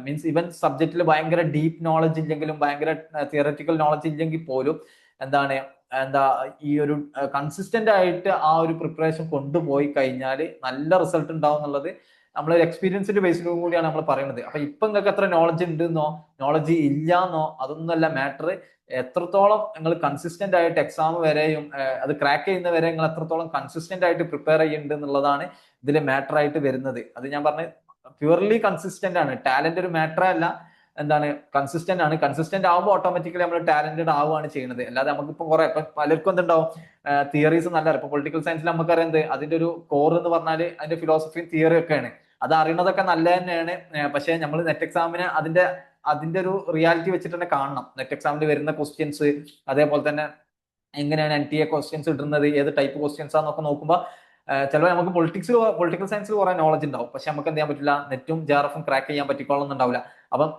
മീൻസ് ഇവൻ സബ്ജക്റ്റിൽ ഭയങ്കര ഡീപ്പ് നോളജ് ഇല്ലെങ്കിലും ഭയങ്കര തിയററ്റിക്കൽ നോളജ് ഇല്ലെങ്കിൽ പോലും എന്താ ഈ ഒരു കൺസിസ്റ്റന്റ് ആയിട്ട് ആ ഒരു പ്രിപ്പറേഷൻ കൊണ്ടുപോയി കഴിഞ്ഞാൽ നല്ല റിസൾട്ട് ഉണ്ടാവും എന്നുള്ളത് നമ്മളൊരു എക്സ്പീരിയൻസിന്റെ ബേസിലും കൂടിയാണ് നമ്മൾ പറയുന്നത്. അപ്പൊ ഇപ്പൊ നിങ്ങൾക്ക് എത്ര നോളജ് ഉണ്ടെന്നോ നോളജ് ഇല്ലാന്നോ അതൊന്നല്ല മാറ്റർ. എത്രത്തോളം നിങ്ങൾ കൺസിസ്റ്റന്റ് ആയിട്ട് എക്സാം വരെയും അത് ക്രാക്ക് ചെയ്യുന്ന വരെ നിങ്ങൾ എത്രത്തോളം കൺസിസ്റ്റന്റ് ആയിട്ട് പ്രിപ്പയർ ചെയ്യുന്നുണ്ട് എന്നുള്ളതാണ് ഇതിൽ മാറ്റർ ആയിട്ട് വരുന്നത്. അത് ഞാൻ പറഞ്ഞ പ്യുവർലി കൺസിസ്റ്റന്റ് ആണ്. ടാലന്റ് ഒരു മാറ്റർ അല്ല, കൺസിസ്റ്റന്റ് ആണ്. കൺസിസ്റ്റന്റ് ആവുമ്പോൾ ഓട്ടോമാറ്റിക്കലി നമ്മൾ ടാലന്റഡ് ആവുകയാണ് ചെയ്യുന്നത്. അല്ലാതെ നമുക്കിപ്പം കുറെ ഇപ്പൊ പലർക്കും എന്തുണ്ടാവും, തിയറീസ് നല്ല, ഇപ്പൊ പൊളിറ്റിക്കൽ സയൻസിൽ നമുക്കറിയാം അതിന്റെ ഒരു കോർ എന്ന് പറഞ്ഞാൽ അതിന്റെ ഫിലോസഫിയും തിയറി ഒക്കെയാണ്. അത് അറിയുന്നതൊക്കെ നല്ല തന്നെയാണ്. പക്ഷെ നമ്മൾ നെറ്റ് എക്സാമിന് അതിന്റെ അതിന്റെ ഒരു റിയാലിറ്റി വെച്ചിട്ട് തന്നെ കാണണം. നെറ്റ് എക്സാമിന് വരുന്ന ക്വസ്റ്റ്യൻസ്, അതേപോലെ തന്നെ എങ്ങനെയാണ് NTA ക്വസ്റ്റ്യൻസ് ഇടുന്നത്, ഏത് ടൈപ്പ് ക്വസ്റ്റ്യൻസ് ആണെന്നൊക്കെ നോക്കുമ്പോൾ ചിലപ്പോൾ നമുക്ക് പൊളിറ്റിക്കൽ സയൻസിൽ കുറെ നോളജ് ഉണ്ടാവും, പക്ഷെ നമുക്ക് എന്ത് ചെയ്യാൻ പറ്റില്ല, നെറ്റും JRF ക്രാക്ക് ചെയ്യാൻ പറ്റിക്കോളൊന്നുണ്ടാവില്ല. അപ്പം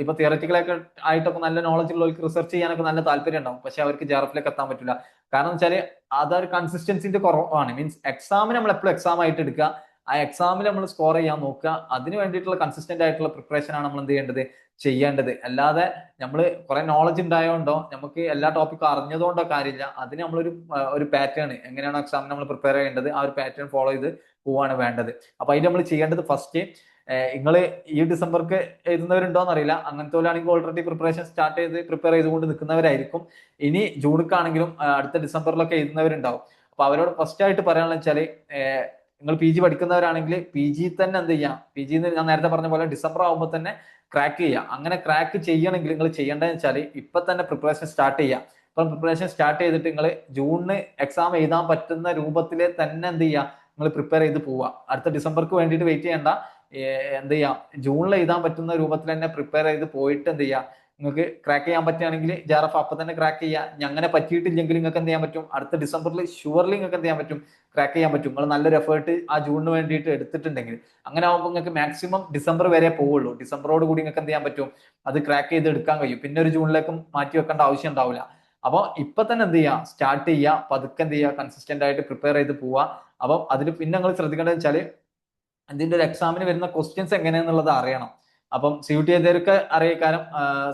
ഇപ്പൊ തിയററ്റിക്കലൊക്കെ ആയിട്ടൊക്കെ നല്ല നോളജ് ഉള്ളവർക്ക് റിസർച്ച് ചെയ്യാനൊക്കെ നല്ല താല്പര്യം ഉണ്ടാവും, പക്ഷെ അവർക്ക് JRFലേക്ക് എത്താൻ പറ്റില്ല. കാരണം വെച്ചാൽ അതൊരു കൺസിസ്റ്റൻസിന്റെ കുറവാണ്. മീൻസ് എക്സാമിന് നമ്മൾ എപ്പോഴും എക്സാം ആയിട്ട് എടുക്കുക, ആ എക്സാമിൽ നമ്മൾ സ്കോർ ചെയ്യാൻ നോക്കുക, അതിന് വേണ്ടിയിട്ടുള്ള കൺസിസ്റ്റന്റ് ആയിട്ടുള്ള പ്രിപ്പറേഷൻ ആണ് നമ്മൾ എന്ത് ചെയ്യേണ്ടത്. അല്ലാതെ നമ്മൾ കുറെ നോളജ് ഉണ്ടായതുകൊണ്ടോ നമുക്ക് എല്ലാ ടോപ്പിക്കും അറിഞ്ഞതുകൊണ്ടോ കാര്യമില്ല. അതിന് ഒരു പാറ്റേൺ, എങ്ങനെയാണോ എക്സാമിന് നമ്മൾ പ്രിപ്പയർ ചെയ്യേണ്ടത് ആ ഒരു പാറ്റേൺ ഫോളോ ചെയ്ത് പോവാണ് വേണ്ടത്. അപ്പൊ അതിന് നമ്മൾ ചെയ്യേണ്ടത് ഫസ്റ്റ്, നിങ്ങൾ ഈ ഡിസംബർക്ക് എഴുതുന്നവരുണ്ടോന്ന് അറിയില്ല, അങ്ങനത്തെ പോലെയാണെങ്കിൽ ഓൾറെഡി പ്രിപ്പയർ ചെയ്തുകൊണ്ട് നിൽക്കുന്നവരായിരിക്കും. ഇനി ജൂണിക്കാണെങ്കിലും അടുത്ത ഡിസംബറിലൊക്കെ എഴുതുന്നവരുണ്ടാവും. അപ്പൊ അവരോട് ഫസ്റ്റ് ആയിട്ട് പറയാനുള്ള വെച്ചാല്, നിങ്ങൾ PG പഠിക്കുന്നവരാണെങ്കിൽ PG തന്നെ എന്ത് ചെയ്യാം, PG ഞാൻ നേരത്തെ പറഞ്ഞ പോലെ ഡിസംബർ ആകുമ്പോൾ തന്നെ ക്രാക്ക് ചെയ്യാം. അങ്ങനെ ക്രാക്ക് ചെയ്യണമെങ്കിൽ നിങ്ങൾ ചെയ്യേണ്ടതെന്ന് വെച്ചാൽ ഇപ്പൊ തന്നെ പ്രിപ്പറേഷൻ സ്റ്റാർട്ട് ചെയ്യാം. ഇപ്പൊ പ്രിപ്പറേഷൻ സ്റ്റാർട്ട് ചെയ്തിട്ട് നിങ്ങൾ ജൂണിന് എക്സാം എഴുതാൻ പറ്റുന്ന രൂപത്തിൽ തന്നെ എന്ത് ചെയ്യുക, നിങ്ങൾ പ്രിപ്പയർ ചെയ്ത് പോവുക. അടുത്ത ഡിസംബർക്ക് വേണ്ടിയിട്ട് വെയിറ്റ് ചെയ്യേണ്ട, എന്ത് ചെയ്യാം, ജൂണിൽ എഴുതാൻ പറ്റുന്ന രൂപത്തിൽ തന്നെ പ്രിപ്പയർ ചെയ്ത് പോയിട്ട് എന്ത് ചെയ്യുക, നിങ്ങൾക്ക് ക്രാക്ക് ചെയ്യാൻ പറ്റുകയാണെങ്കിൽ JRF അപ്പൊ തന്നെ ക്രാക്ക് ചെയ്യുക. അങ്ങനെ പറ്റിയിട്ടില്ലെങ്കിൽ നിങ്ങൾക്ക് എന്ത് ചെയ്യാൻ പറ്റും, അടുത്ത ഡിസംബറിൽ ഷുവർലി നിങ്ങൾക്ക് എന്ത് ചെയ്യാൻ പറ്റും, ക്രാക്ക് ചെയ്യാൻ പറ്റും. നിങ്ങൾ നല്ലൊരു എഫേർട്ട് ആ ജൂണിന് വേണ്ടിയിട്ട് എടുത്തിട്ടുണ്ടെങ്കിൽ. അങ്ങനെ ആകുമ്പോൾ നിങ്ങൾക്ക് മാക്സിമം ഡിസംബർ വരെ പോവുള്ളൂ. ഡിസംബറോട് കൂടി നിങ്ങൾക്ക് എന്ത് ചെയ്യാൻ പറ്റും, അത് ക്രാക്ക് ചെയ്ത് എടുക്കാൻ കഴിയും. പിന്നെ ഒരു ജൂണിലേക്കും മാറ്റി വെക്കേണ്ട ആവശ്യം ഉണ്ടാവില്ല. അപ്പോൾ ഇപ്പൊ തന്നെ എന്ത് ചെയ്യുക, സ്റ്റാർട്ട് ചെയ്യുക, പതുക്കെ എന്ത് ചെയ്യുക, കൺസിസ്റ്റന്റ് ആയിട്ട് പ്രിപ്പയർ ചെയ്ത് പോവുക. അപ്പം അതിൽ പിന്നെ നിങ്ങൾ ശ്രദ്ധിക്കേണ്ടത് വെച്ചാൽ ഇതിന്റെ ഒരു എക്സാമിന് വരുന്ന ക്വസ്റ്റ്യൻസ് എങ്ങനെയാന്നുള്ളത് അറിയണം. അപ്പം CUT ചെയ്തവർക്ക് അറിയിക്കാനും,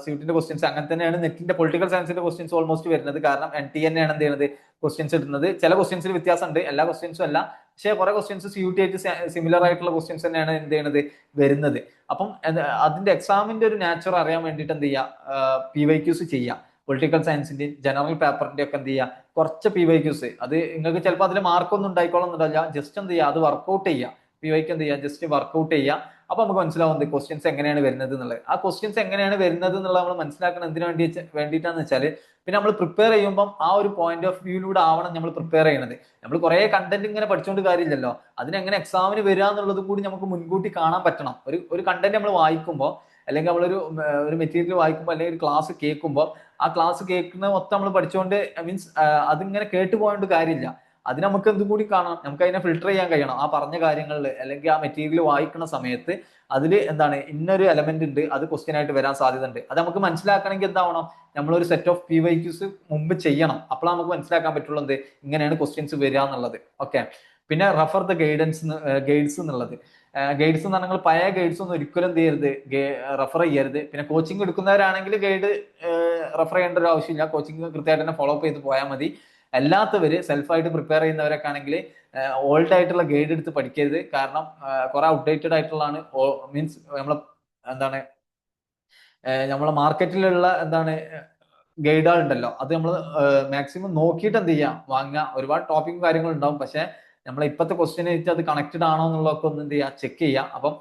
CUTന്റെ ക്വസ്റ്റ്യൻസ് അങ്ങനെ തന്നെയാണ് നെറ്റിന്റെ പൊളിറ്റിക്കൽ സയൻസിന്റെ ക്വസ്റ്റ്യൻസ് ഓൾമോസ്റ്റ് വരുന്നത്. കാരണം NT തന്നെയാണ് എന്ത് ചെയ്യുന്നത്, ക്വസ്റ്റ്യൻസ് ഇടുന്നത്. ചില ക്വസ്റ്റ്യൻസിൽ വ്യത്യാസമുണ്ട്, എല്ലാ ക്വസ്റ്റ്യൻസും അല്ല, പക്ഷേ കുറെ ക്വസ്റ്റ്യൻസ് CUT ആയിട്ട് സിമിലർ ആയിട്ടുള്ള ക്വസ്റ്റ്യൻസ് തന്നെയാണ് എന്ത് ചെയ്യുന്നത്, വരുന്നത്. അപ്പം അതിന്റെ എക്സാമിന്റെ ഒരു നാച്ചർ അറിയാൻ വേണ്ടിയിട്ട് എന്ത് ചെയ്യുക, PYQs ചെയ്യുക. പൊളിറ്റിക്കൽ സയൻസിന്റെയും ജനറൽ പേപ്പറിന്റെ ഒക്കെ എന്ത് ചെയ്യുക, കുറച്ച് PYQs. അത് നിങ്ങൾക്ക് ചിലപ്പോൾ അതിൽ മാർക്കൊന്നും ഉണ്ടായിക്കോളന്നില്ല, ജസ്റ്റ് എന്ത് ചെയ്യുക, അത് വർക്ക്ഔട്ട് ചെയ്യുക. PYQ എന്ത് ചെയ്യുക, ജസ്റ്റ് വർക്ക്ഔട്ട് ചെയ്യുക. അപ്പൊ നമുക്ക് മനസ്സിലാവുന്നത് ക്വസ്റ്റ്യൻസ് എങ്ങനെയാണ് വരുന്നത് എന്നുള്ളത്. ആ ക്വസ്റ്റ്യൻസ് എങ്ങനെയാണ് വരുന്നത് എന്നുള്ളത് നമ്മൾ മനസ്സിലാക്കണം. എന്തിനു വേണ്ടിയിട്ടാന്ന് വെച്ചാൽ, പിന്നെ നമ്മൾ പ്രിപ്പയർ ചെയ്യുമ്പോൾ ആ ഒരു പോയിന്റ് ഓഫ് വ്യൂയിലൂടെ ആവണം നമ്മൾ പ്രിപ്പയർ ചെയ്യുന്നത്. നമ്മൾ കുറെ കണ്ടന്റ് ഇങ്ങനെ പഠിച്ചുകൊണ്ട് കാര്യമില്ലല്ലോ, അതിനെങ്ങനെ എക്സാമിന് വരിക എന്നുള്ളത് കൂടി നമുക്ക് മുൻകൂട്ടി കാണാൻ പറ്റണം. ഒരു കണ്ടന്റ് നമ്മൾ വായിക്കുമ്പോൾ, അല്ലെങ്കിൽ ഒരു മെറ്റീരിയൽ വായിക്കുമ്പോൾ, അല്ലെങ്കിൽ ഒരു ക്ലാസ് കേൾക്കുമ്പോൾ, ആ ക്ലാസ് കേൾക്കുന്ന മൊത്തം നമ്മൾ പഠിച്ചുകൊണ്ട്, മീൻസ് അതിങ്ങനെ കേട്ടു പോയോണ്ട് കാര്യമില്ല. അതിന് നമുക്ക് എന്തും കൂടി കാണാം, നമുക്ക് അതിനെ ഫിൽട്ടർ ചെയ്യാൻ കഴിയണം. ആ പറഞ്ഞ കാര്യങ്ങളിൽ അല്ലെങ്കിൽ ആ മെറ്റീരിയൽ വായിക്കുന്ന സമയത്ത് അതിൽ എന്താണ്, ഇന്നൊരു എലമെന്റ് ഉണ്ട്, അത് ക്വസ്റ്റ്യൻ ആയിട്ട് വരാൻ സാധ്യത ഉണ്ട്. അത് നമുക്ക് മനസ്സിലാക്കണമെങ്കിൽ എന്താവണം, നമ്മളൊരു സെറ്റ് ഓഫ് PYQs മുമ്പ് ചെയ്യണം. അപ്പോൾ നമുക്ക് മനസ്സിലാക്കാൻ പറ്റുള്ളൂ എന്ത്, ഇങ്ങനെയാണ് ക്വസ്റ്റ്യൻസ് വരിക എന്നുള്ളത്. ഓക്കെ. പിന്നെ റെഫർ ദ ഗൈഡ്സ് എന്നുള്ളത്. ഗൈഡ്സ് എന്ന് പറഞ്ഞാൽ പഴയ ഗൈഡ്സ് ഒന്നും ഒരിക്കലും എന്ത് ചെയ്യരുത്, റെഫർ ചെയ്യരുത്. പിന്നെ കോച്ചിങ് എടുക്കുന്നവരാണെങ്കിൽ ഗൈഡ് റെഫർ ചെയ്യേണ്ട ഒരു ആവശ്യമില്ല, കോച്ചിങ് കൃത്യമായിട്ട് തന്നെ ഫോളോ അപ്പ് ചെയ്ത് പോയാൽ മതി. അല്ലാത്തവര് സെൽഫായിട്ട് പ്രിപ്പയർ ചെയ്യുന്നവരൊക്കെ ആണെങ്കിൽ ഓൾഡ് ആയിട്ടുള്ള ഗൈഡ് എടുത്ത് പഠിക്കരുത്. കാരണം കുറെ ഔട്ട്ഡേറ്റഡ് ആയിട്ടുള്ളതാണ്. മീൻസ് നമ്മളെ മാർക്കറ്റിലുള്ള ഗൈഡുകൾ ഉണ്ടല്ലോ, അത് നമ്മൾ മാക്സിമം നോക്കിയിട്ട് എന്ത് ചെയ്യാം, വാങ്ങുക. ഒരുപാട് ടോപ്പിക്കും കാര്യങ്ങളും ഉണ്ടാവും, പക്ഷെ നമ്മൾ ഇപ്പോഴത്തെ ക്വസ്റ്റ്യൻ വെച്ച് അത് കണക്റ്റഡ് ആണോ എന്നുള്ളതൊക്കെ ഒന്ന് എന്ത് ചെയ്യുക, ചെക്ക് ചെയ്യുക. അപ്പം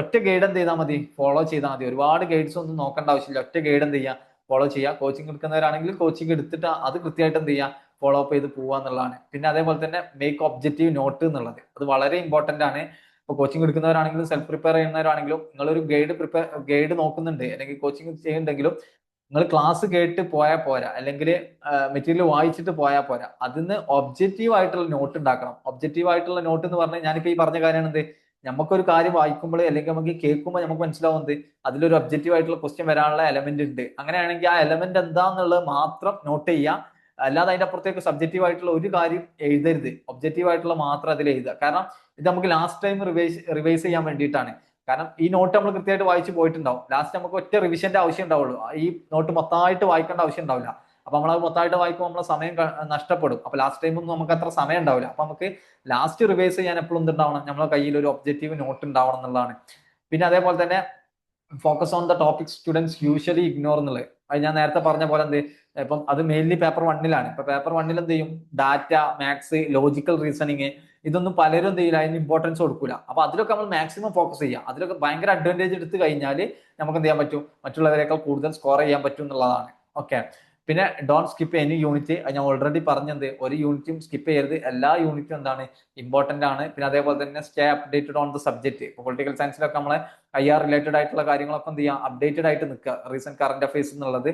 ഒറ്റ ഗൈഡ് എന്ത് ചെയ്താൽ മതി, ഫോളോ ചെയ്താൽ മതി. ഒരുപാട് ഗൈഡ്സ് ഒന്നും നോക്കേണ്ട ആവശ്യമില്ല, ഒറ്റ ഗൈഡ് എന്ത് ചെയ്യുക, ഫോളോ ചെയ്യുക. കോച്ചിങ് എടുക്കുന്നവരാണെങ്കിൽ കോച്ചിങ് എടുത്തിട്ട് അത് കൃത്യമായിട്ട് എന്ത് ചെയ്യുക, ഫോളോ അപ്പ് ചെയ്ത് പോവുക എന്നുള്ളതാണ്. പിന്നെ അതേപോലെ തന്നെ മേക്ക് ഒബ്ജക്റ്റീവ് നോട്ട് എന്നുള്ളത്, അത് വളരെ ഇമ്പോർട്ടന്റ് ആണ്. ഇപ്പൊ കോച്ചിങ് എടുക്കുന്നവരാണെങ്കിലും സെൽഫ് പ്രിപ്പയർ ചെയ്യുന്നവരാണെങ്കിലും, നിങ്ങളൊരു ഗൈഡ് നോക്കുന്നുണ്ട് അല്ലെങ്കിൽ കോച്ചിങ് ചെയ്യുന്നുണ്ടെങ്കിലും, നിങ്ങൾ ക്ലാസ് കേട്ട് പോയാൽ പോരാ, അല്ലെങ്കിൽ മെറ്റീരിയൽ വായിച്ചിട്ട് പോയാൽ പോരാ. അതിന് ഒബ്ജക്റ്റീവ് ആയിട്ടുള്ള നോട്ട് ഉണ്ടാക്കണം. ഒബ്ജക്റ്റീവ് ആയിട്ടുള്ള നോട്ട് എന്ന് പറഞ്ഞാൽ ഞാനിപ്പോ ഈ പറഞ്ഞ കാര്യമാണ് എന്ത്, നമുക്കൊരു കാര്യം വായിക്കുമ്പോൾ അല്ലെങ്കിൽ നമുക്ക് കേൾക്കുമ്പോൾ നമുക്ക് മനസ്സിലാവുന്നത് അതിലൊരു ഒബ്ജക്റ്റീവ് ആയിട്ടുള്ള ക്വസ്റ്റ്യൻ വരാനുള്ള എലമെന്റ് ഉണ്ട്. അങ്ങനെയാണെങ്കിൽ ആ എലമെന്റ് എന്താന്നുള്ളത് മാത്രം നോട്ട് ചെയ്യുക. അല്ലാതെ അതിന്റെ അപ്പുറത്തേക്ക് സബ്ജക്റ്റീവ് ആയിട്ടുള്ള ഒരു കാര്യം എഴുതരുത്. ഒബ്ജക്റ്റീവ് ആയിട്ടുള്ള മാത്രം അതിൽ എഴുതുക. കാരണം ഇത് നമുക്ക് ലാസ്റ്റ് ടൈം റിവൈസ് ചെയ്യാൻ വേണ്ടിയിട്ടാണ്. കാരണം ഈ നോട്ട് നമ്മൾ കൃത്യമായിട്ട് വായിച്ചു പോയിട്ടുണ്ടാവും, ലാസ്റ്റ് നമുക്ക് ഒറ്റ റിവിഷന്റെ ആവശ്യം ഉണ്ടാവുള്ളൂ, ഈ നോട്ട് മൊത്തമായിട്ട് വായിക്കേണ്ട ആവശ്യം ഉണ്ടാവില്ല. അപ്പൊ നമ്മൾ അത് മൊത്തമായിട്ട് വായിക്കുമ്പോൾ നമ്മളെ സമയം നഷ്ടപ്പെടും. അപ്പൊ ലാസ്റ്റ് ടൈം ഒന്നും നമുക്ക് അത്ര സമയം ഉണ്ടാവില്ല. അപ്പൊ നമുക്ക് ലാസ്റ്റ് റിവൈസ് ചെയ്യാൻ എപ്പോഴും എന്തുണ്ടാവണം, നമ്മളെ കയ്യിൽ ഒരു ഒബ്ജക്റ്റീവ് നോട്ട് ഉണ്ടാവണം എന്നുള്ളതാണ്. പിന്നെ അതേപോലെ തന്നെ focus on the topic students usually ignore എന്നുള്ളത്. അത് ഞാൻ നേരത്തെ പറഞ്ഞ പോലെ എന്ത്, ഇപ്പം അത് മെയിൻലി പേപ്പർ 1-ലാണ്. ഇപ്പൊ പേപ്പർ 1-ൽ എന്ത് ചെയ്യും, ഡാറ്റ, മാത്സ്, ലോജിക്കൽ റീസണിങ്, ഇതൊന്നും പലരും എന്ത് ചെയ്യില്ല, അതിന് ഇമ്പോർട്ടൻസ് കൊടുക്കൂല. അപ്പൊ അതിലൊക്കെ നമ്മൾ മാക്സിമം ഫോക്കസ് ചെയ്യുക. അതിലൊക്കെ ഭയങ്കര അഡ്വാൻറ്റേജ് എടുത്ത് കഴിഞ്ഞാൽ നമുക്ക് എന്ത് ചെയ്യാൻ പറ്റും, മറ്റുള്ളവരെക്കാൾ കൂടുതൽ സ്കോർ ചെയ്യാൻ പറ്റും എന്നുള്ളതാണ്. ഓക്കെ. പിന്നെ ഡോണ്ട് സ്കിപ്പ് എനി യൂണിറ്റ്. ഞാൻ ഓൾറെഡി പറഞ്ഞത് ഒരു യൂണിറ്റും സ്കിപ്പ് ചെയ്യരുത്, എല്ലാ യൂണിറ്റും എന്താണ് ഇമ്പോർട്ടന്റ് ആണ്. പിന്നെ അതേപോലെ തന്നെ stay updated on the subject. ഇപ്പോൾ പൊളിറ്റിക്കൽ സയൻസിലൊക്കെ നമ്മളെ IR റിലേറ്റഡ് ആയിട്ടുള്ള കാര്യങ്ങളൊക്കെ എന്ത് ചെയ്യാം, അപ്ഡേറ്റഡ് ആയിട്ട് നിൽക്കുക, റീസെന്റ് കറന്റ് അഫയേഴ്സ് എന്നുള്ളത്.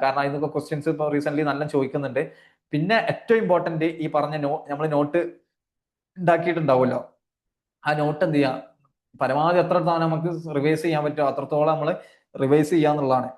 കാരണം അതിനൊക്കെ ക്വസ്റ്റ്യൻസ് ഇപ്പോൾ റീസെന്റ് നല്ല ചോദിക്കുന്നുണ്ട്. പിന്നെ ഏറ്റവും ഇമ്പോർട്ടന്റ് ഈ പറഞ്ഞ നമ്മൾ നോട്ട് ഉണ്ടാക്കിയിട്ടുണ്ടാവുമല്ലോ, ആ നോട്ട് എന്ത് ചെയ്യുക, പരമാവധി എത്ര തവണ നമുക്ക് റിവൈസ് ചെയ്യാൻ പറ്റുമോ അത്രത്തോളം നമ്മൾ റിവൈസ് ചെയ്യാന്നുള്ളതാണ്.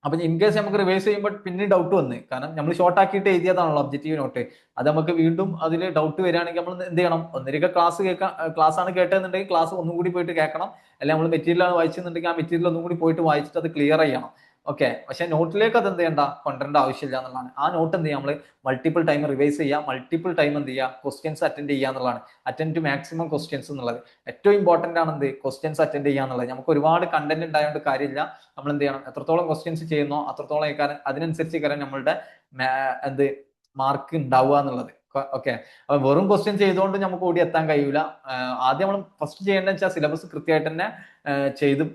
അപ്പൊ ഇൻ കേസ് നമുക്ക് റിവൈസ് ചെയ്യുമ്പോൾ പിന്നെ ഡൗട്ട് വന്ന്, കാരണം നമ്മൾ ഷോർട്ട് ആക്കിയിട്ട് എഴുതിയതാണല്ലോ ഒബ്ജക്റ്റീവ് നോട്ട്, അത് നമുക്ക് വീണ്ടും അതിൽ ഡൗട്ട് വരികയാണെങ്കിൽ നമ്മൾ എന്ത് ചെയ്യണം, ഒന്നിരിക്കെ ക്ലാസ് ആണ് കേട്ടതെന്നുണ്ടെങ്കിൽ ക്ലാസ് ഒന്നും കൂടി പോയിട്ട് കേൾക്കണം, അല്ലെങ്കിൽ നമ്മൾ മെറ്റീരിയൽ ആണ് വായിച്ചെന്നുണ്ടെങ്കിൽ ആ മെറ്റീരിയൽ ഒന്നും കൂടി പോയിട്ട് വായിച്ചിട്ട് അത് ക്ലിയർ ചെയ്യണം. ഓക്കെ, പക്ഷെ നോട്ടിലേക്ക് അത് എന്ത് ചെയ്യണ്ട, കൊണ്ടുവരേണ്ട ആവശ്യമില്ല എന്നുള്ളതാണ്. ആ നോട്ട് എന്ത് ചെയ്യാം, നമ്മൾ മൾട്ടിപ്പിൾ ടൈം റിവൈസ് ചെയ്യുക, മൾട്ടിപ്പിൾ ടൈം എന്ത് ചെയ്യുക, ക്വസ്റ്റ്യൻസ് അറ്റൻഡ് ചെയ്യുക എന്നുള്ളതാണ്. അറ്റൻഡ് ടു മാക്സിമം ക്വസ്റ്റ്യൻസ് എന്നുള്ളത് ഏറ്റവും ഇമ്പോർട്ടന്റ് ആണ്. എന്ത്, ക്വസ്റ്റ്യൻസ് അറ്റൻഡ് ചെയ്യുക എന്നുള്ളത്. നമുക്ക് ഒരുപാട് കണ്ടന്റ് ഉണ്ടായതുകൊണ്ട് കാര്യമില്ല, നമ്മൾ എന്ത് ചെയ്യണം, എത്രത്തോളം ക്വസ്റ്റ്യൻസ് ചെയ്യുന്നോ അത്രത്തോളം അതിനനുസരിച്ച് കാരണം നമ്മളുടെ എന്ത് മാർക്ക് ഉണ്ടാവുക എന്നുള്ളത്. ഓക്കെ, അപ്പൊ വെറും ക്വസ്റ്റ്യൻ ചെയ്തുകൊണ്ട് നമുക്ക് ഓടി എത്താൻ കഴിയൂല. ആദ്യം നമ്മൾ ഫസ്റ്റ് ചെയ്യേണ്ടത് വെച്ചാൽ സിലബസ് കൃത്യമായിട്ട് തന്നെ ചെയ്ത്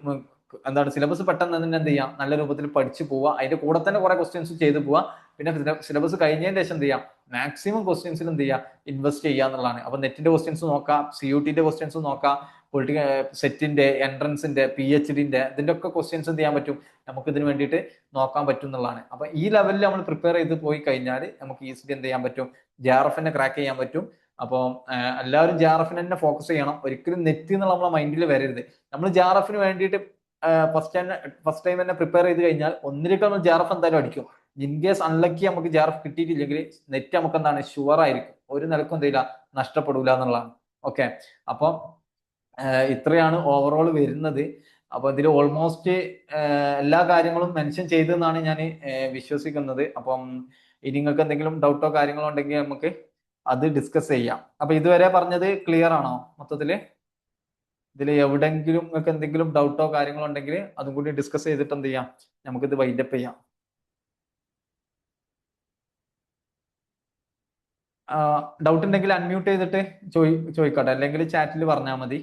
എന്താണ് സിലബസ് പെട്ടെന്ന് തന്നെ എന്ത് ചെയ്യാം, നല്ല രൂപത്തിൽ പഠിച്ചു പോവുക, അതിന്റെ കൂടെ തന്നെ കുറെ ക്വസ്റ്റ്യൻസ് ചെയ്ത് പോവുക. പിന്നെ സിലബസ് കഴിഞ്ഞതിന് ശേഷം എന്ത് ചെയ്യാം, മാക്സിമം ക്വസ്റ്റ്യൻസിൽ എന്ത് ചെയ്യുക, ഇൻവെസ്റ്റ് ചെയ്യുക എന്നുള്ളതാണ്. അപ്പൊ നെറ്റിന്റെ ക്വസ്റ്റ്യൻസ് നോക്കാം, CUT-ന്റെ ക്വസ്റ്റ്യൻസ് നോക്കാം, പൊളിറ്റിക്കൽ സെറ്റിന്റെ, എൻട്രൻസിന്റെ, PhD-ന്റെ ഇതിന്റെ ഒക്കെ ക്വസ്റ്റ്യൻസ് എന്ത് ചെയ്യാൻ പറ്റും, നമുക്ക് ഇതിന് വേണ്ടിയിട്ട് നോക്കാൻ പറ്റും എന്നുള്ളതാണ്. അപ്പൊ ഈ ലെവലിൽ നമ്മൾ പ്രിപ്പയർ ചെയ്ത് പോയി കഴിഞ്ഞാൽ നമുക്ക് ഈസിലി എന്ത് ചെയ്യാൻ പറ്റും, JRF-നെ ക്രാക്ക് ചെയ്യാൻ പറ്റും. അപ്പോൾ എല്ലാവരും JRF-നെ തന്നെ ഫോക്കസ് ചെയ്യണം. ഒരിക്കലും നെറ്റ് എന്നുള്ള നമ്മളെ മൈൻഡിൽ വരരുത്. നമ്മൾ JRF-ന് വേണ്ടിയിട്ട് ഫസ്റ്റ് ടൈം തന്നെ പ്രിപ്പയർ ചെയ്ത് കഴിഞ്ഞാൽ ഒന്നിലേക്ക് നമ്മൾ JRF എന്തായാലും അടിക്കും. ഇൻ കേസ് അൺലക്കി നമുക്ക് JRF കിട്ടിയിട്ടില്ലെങ്കിൽ നെറ്റ് നമുക്ക് എന്താണ് ഷുവർ ആയിരിക്കും, ഒരു നിലക്കും എന്തില്ല, നഷ്ടപ്പെടൂല എന്നുള്ളതാണ്. ഓക്കെ, അപ്പം ഇത്രയാണ് ഓവറോൾ വരുന്നത്. അപ്പൊ ഇതിൽ ഓൾമോസ്റ്റ് എല്ലാ കാര്യങ്ങളും മെൻഷൻ ചെയ്തെന്നാണ് ഞാൻ വിശ്വസിക്കുന്നത്. അപ്പം ഇനി നിങ്ങൾക്ക് എന്തെങ്കിലും ഡൗട്ടോ കാര്യങ്ങളോ ഉണ്ടെങ്കിൽ നമുക്ക് അത് ഡിസ്കസ് ചെയ്യാം. അപ്പൊ ഇതുവരെ പറഞ്ഞത് ക്ലിയർ ആണോ മൊത്തത്തില്? ഇതിൽ എവിടെങ്കിലും നിങ്ങൾക്ക് എന്തെങ്കിലും ഡൗട്ടോ കാര്യങ്ങളോ ഉണ്ടെങ്കിൽ അതും കൂടി ഡിസ്കസ് ചെയ്തിട്ട് എന്ത് ചെയ്യാം, നമുക്കിത് വൈൻഡപ്പ് ചെയ്യാം. ഡൗട്ട് ഉണ്ടെങ്കിൽ അൺമ്യൂട്ട് ചെയ്തിട്ട് ചോദിക്കട്ടെ, അല്ലെങ്കിൽ ചാറ്റിൽ പറഞ്ഞാൽ മതി.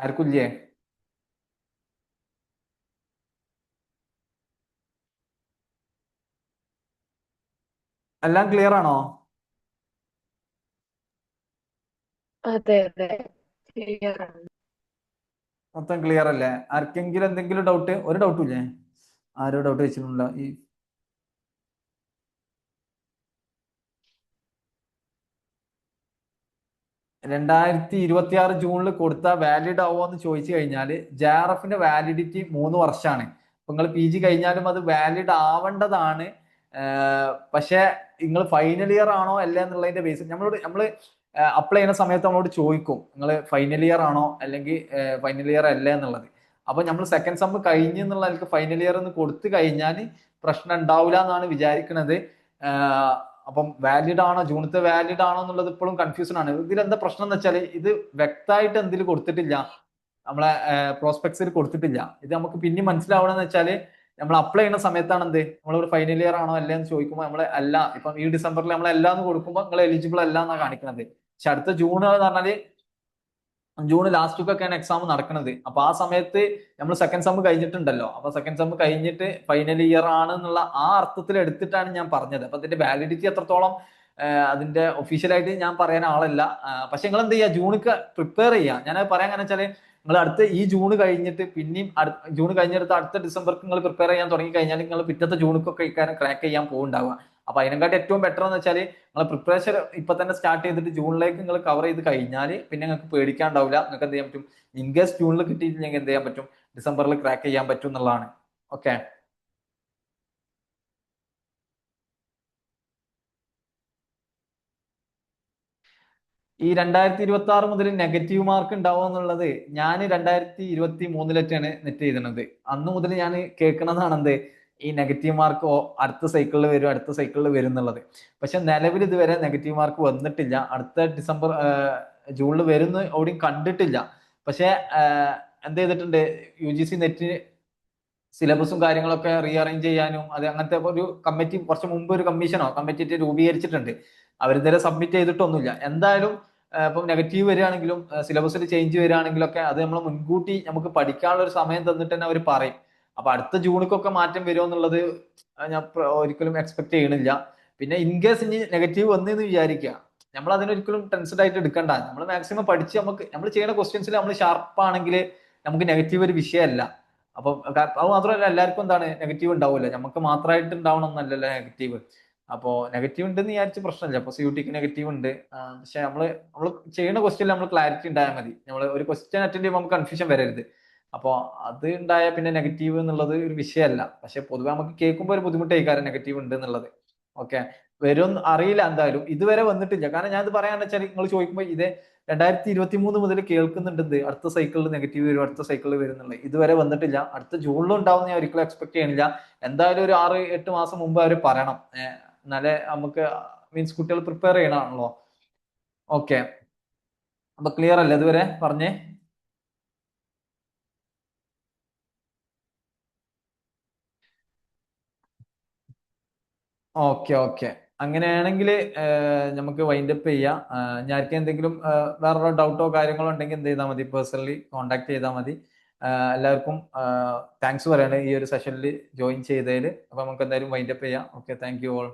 ആർക്കും ഇല്ലേ? എല്ലാം ക്ലിയർ ആണോ? അതെ അതെ, ക്ലിയർ ആണ്. മൊത്തം ക്ലിയർ അല്ലേ? ആർക്കെങ്കിലും എന്തെങ്കിലും ഡൗട്ട്? ഒരു ഡൗട്ടും ഇല്ലേ? ആരോ ഡൗട്ട് വെച്ചിട്ടുണ്ടോ? ഈ 2026 ജൂണിൽ കൊടുത്ത വാലിഡ് ആവോ എന്ന് ചോദിച്ചു കഴിഞ്ഞാൽ JRF-ന്റെ വാലിഡിറ്റി 3 വർഷമാണ്. അപ്പൊ നിങ്ങൾ PG കഴിഞ്ഞാലും അത് വാലിഡ് ആവേണ്ടതാണ്. പക്ഷെ നിങ്ങൾ ഫൈനൽ ഇയർ ആണോ അല്ല എന്നുള്ളതിന്റെ ബേസിൽ നമ്മൾ അപ്ലൈ ചെയ്യുന്ന സമയത്ത് നമ്മളോട് ചോദിക്കും, നിങ്ങൾ ഫൈനൽ ഇയർ ആണോ അല്ലെങ്കിൽ ഫൈനൽ ഇയർ അല്ല എന്നുള്ളത്. അപ്പൊ നമ്മൾ സെക്കൻഡ് സെം കഴിഞ്ഞ് എന്നുള്ള ഫൈനൽ ഇയർ എന്ന് കൊടുത്തു കഴിഞ്ഞാൽ പ്രശ്നം ഉണ്ടാവില്ല എന്നാണ് വിചാരിക്കുന്നത്. അപ്പം വാലിഡ് ആണോ, ജൂണത്തെ വാലിഡ് ആണോ എന്നുള്ളത് ഇപ്പോഴും കൺഫ്യൂഷൻ ആണ്. ഇതിൽ എന്താ പ്രശ്നം എന്ന് വെച്ചാൽ ഇത് വ്യക്തമായിട്ട് എന്തിൽ കൊടുത്തിട്ടില്ല, നമ്മളെ പ്രോസ്പെക്ട്സിൽ കൊടുത്തിട്ടില്ല. ഇത് നമുക്ക് പിന്നെ മനസ്സിലാവണമെന്ന് വെച്ചാൽ നമ്മൾ അപ്ലൈ ചെയ്യുന്ന സമയത്താണ് എന്ത്, നമ്മളൊരു ഫൈനൽ ഇയർ ആണോ അല്ല എന്ന് ചോദിക്കുമ്പോൾ നമ്മൾ അല്ല, ഇപ്പം ഈ ഡിസംബറിൽ നമ്മൾ അല്ല എന്ന് കൊടുക്കുമ്പോൾ നിങ്ങൾ എലിജിബിൾ അല്ല എന്നാണ് കാണിക്കുന്നത്. പക്ഷെ അടുത്ത ജൂൺ എന്ന് പറഞ്ഞാല് ജൂൺ ലാസ്റ്റൊക്കെയാണ് എക്സാം നടക്കുന്നത്. അപ്പൊ ആ സമയത്ത് നമ്മൾ സെക്കൻഡ് സെം കഴിഞ്ഞിട്ടുണ്ടല്ലോ, അപ്പൊ സെക്കൻഡ് സെം കഴിഞ്ഞിട്ട് ഫൈനൽ ഇയർ ആണ് എന്നുള്ള ആ അർത്ഥത്തിൽ എടുത്തിട്ടാണ് ഞാൻ പറഞ്ഞത്. അപ്പൊ അതിന്റെ വാലിഡിറ്റി എത്രത്തോളം അതിന്റെ ഒഫീഷ്യലായിട്ട് ഞാൻ പറയാൻ ആളല്ല. പക്ഷെ നിങ്ങൾ എന്ത് ചെയ്യുക, ജൂണിക്ക് പ്രിപ്പയർ ചെയ്യുക. ഞാൻ പറയാൻ കാരണം വെച്ചാല് നിങ്ങൾ അടുത്ത ഈ ജൂൺ കഴിഞ്ഞിട്ട് പിന്നെയും ജൂൺ കഴിഞ്ഞെടുത്ത് അടുത്ത ഡിസംബർക്ക് നിങ്ങൾ പ്രിപ്പയർ ചെയ്യാൻ തുടങ്ങി കഴിഞ്ഞാൽ നിങ്ങൾ പിറ്റത്തെ ജൂണിക്കൊക്കെ ഇക്കാര്യം ക്രാക്ക് ചെയ്യാൻ പോകുന്നുണ്ടാവുക. അപ്പൊ അതിനെക്കാട്ടി ഏറ്റവും ബെറ്റർ എന്ന് വെച്ചാൽ നിങ്ങൾ പ്രിപ്പറേഷൻ ഇപ്പൊ തന്നെ സ്റ്റാർട്ട് ചെയ്തിട്ട് ജൂണിലേക്ക് നിങ്ങൾ കവർ ചെയ്ത് കഴിഞ്ഞാൽ പിന്നെ നിങ്ങൾക്ക് പേടിക്കാണ്ടാവില്ല. നിങ്ങൾക്ക് എന്ത് ചെയ്യാൻ പറ്റും, ഇൻ കേസ് ജൂണിൽ കിട്ടിയിട്ടില്ലെങ്കിൽ എന്ത് ചെയ്യാൻ പറ്റും, ഡിസംബറിൽ ക്രാക്ക് ചെയ്യാൻ പറ്റും എന്നുള്ളതാണ്. ഓക്കെ, ഈ 2026 മുതൽ നെഗറ്റീവ് മാർക്ക് ഉണ്ടാവും എന്നുള്ളത് ഞാൻ 2023 നെറ്റ് ചെയ്തത്. അന്ന് മുതൽ ഞാൻ കേൾക്കുന്നതാണ് എന്ത്, ഈ നെഗറ്റീവ് മാർക്ക് അടുത്ത സൈക്കിളിൽ വരും, അടുത്ത സൈക്കിളിൽ വരും എന്നുള്ളത്. പക്ഷെ നിലവിൽ ഇതുവരെ നെഗറ്റീവ് മാർക്ക് വന്നിട്ടില്ല. അടുത്ത ഡിസംബർ ജൂണിൽ വരുന്ന എവിടെയും കണ്ടിട്ടില്ല. പക്ഷെ എന്ത് ചെയ്തിട്ടുണ്ട്, UGC നെറ്റ് സിലബസും കാര്യങ്ങളൊക്കെ റീഅറേഞ്ച് ചെയ്യാനും അത് അങ്ങനത്തെ ഒരു കമ്മിറ്റി കുറച്ച് മുമ്പ് ഒരു കമ്മീഷനോ കമ്മിറ്റി രൂപീകരിച്ചിട്ടുണ്ട്. അവരിതുവരെ സബ്മിറ്റ് ചെയ്തിട്ടൊന്നുമില്ല. എന്തായാലും ഇപ്പം നെഗറ്റീവ് വരികയാണെങ്കിലും സിലബസിൽ ചേഞ്ച് വരികയാണെങ്കിലൊക്കെ അത് നമ്മൾ മുൻകൂട്ടി നമുക്ക് പഠിക്കാനുള്ള ഒരു സമയം തന്നിട്ട് തന്നെ അവർ പറയും. അപ്പൊ അടുത്ത ജൂണിക്കൊക്കെ മാറ്റം വരുമോ എന്നുള്ളത് ഞാൻ ഒരിക്കലും എക്സ്പെക്ട് ചെയ്യണില്ല. പിന്നെ ഇൻ കേസ് ഇനി നെഗറ്റീവ് വന്നെന്ന് വിചാരിക്കുക, നമ്മൾ അതിനൊരിക്കലും ടെൻസ്ഡ് ആയിട്ട് എടുക്കണ്ട. നമ്മൾ മാക്സിമം പഠിച്ച് നമ്മൾ ചെയ്യുന്ന ക്വസ്റ്റ്യൻസിൽ നമ്മൾ ഷാർപ്പാണെങ്കിൽ നമുക്ക് നെഗറ്റീവ് ഒരു വിഷയമല്ല. അപ്പൊ അത് മാത്രമല്ല, എല്ലാവർക്കും എന്താണ് നെഗറ്റീവ് ഉണ്ടാവില്ല, നമുക്ക് മാത്രമായിട്ട് ഉണ്ടാവണം എന്നല്ലല്ലോ നെഗറ്റീവ്. അപ്പോ നെഗറ്റീവ് ഉണ്ടെന്ന് വിചാരിച്ച് പ്രശ്നമില്ല. അപ്പൊ CUT-ക്ക് നെഗറ്റീവ് ഉണ്ട്. പക്ഷെ നമ്മൾ ചെയ്യുന്ന ക്വസ്റ്റ്യനിൽ നമ്മൾ ക്ലാരിറ്റി ഉണ്ടായാൽ മതി. നമ്മൾ ഒരു ക്വസ്റ്റ്യൻ അറ്റൻഡ് ചെയ്യുമ്പോൾ നമുക്ക് കൺഫ്യൂഷൻ വരരുത്. അപ്പോ അത് ഉണ്ടായാൽ പിന്നെ നെഗറ്റീവ് എന്നുള്ളത് ഒരു വിഷയമല്ല. പക്ഷെ പൊതുവെ നമുക്ക് കേൾക്കുമ്പോൾ ഒരു ബുദ്ധിമുട്ടായി കാര്യം നെഗറ്റീവ് ഉണ്ട് എന്നുള്ളത്. ഓക്കെ, വരും അറിയില്ല, എന്തായാലും ഇതുവരെ വന്നിട്ടില്ല. കാരണം ഞാൻ ഇത് പറയാന്ന് വെച്ചാൽ നിങ്ങൾ ചോദിക്കുമ്പോൾ ഇത് 2023 മുതൽ കേൾക്കുന്നുണ്ട് അടുത്ത സൈക്കിളിൽ നെഗറ്റീവ് വരും, അടുത്ത സൈക്കിളിൽ വരും എന്നുള്ളത്. ഇതുവരെ വന്നിട്ടില്ല. അടുത്ത ജൂണിലും ഉണ്ടാവും ഞാൻ ഒരിക്കലും എക്സ്പെക്ട് ചെയ്യണില്ല. എന്തായാലും ഒരു 6-8 മാസം മുമ്പ് അവർ പറയണം. എന്നാലേ നമുക്ക് മീൻസ് കുട്ടികൾ പ്രിപ്പയർ ചെയ്യണമാണല്ലോ. ഓക്കെ, അപ്പൊ ക്ലിയർ അല്ലേ ഇതുവരെ പറഞ്ഞേ? ഓക്കെ ഓക്കെ, അങ്ങനെയാണെങ്കിൽ നമുക്ക് വൈൻഡപ്പ് ചെയ്യാം. ഞാൻ ആർക്കും എന്തെങ്കിലും വേറെ ഡൗട്ടോ കാര്യങ്ങളോ ഉണ്ടെങ്കിൽ എന്ത് ചെയ്താൽ മതി, പേഴ്സണലി കോൺടാക്ട് ചെയ്താൽ മതി. എല്ലാവർക്കും താങ്ക്സ് പറയാണ് ഈ ഒരു സെഷനിൽ ജോയിൻ ചെയ്തതിൽ. അപ്പൊ നമുക്ക് എന്തായാലും വൈൻഡപ്പ് ചെയ്യാം. Okay, thank you all.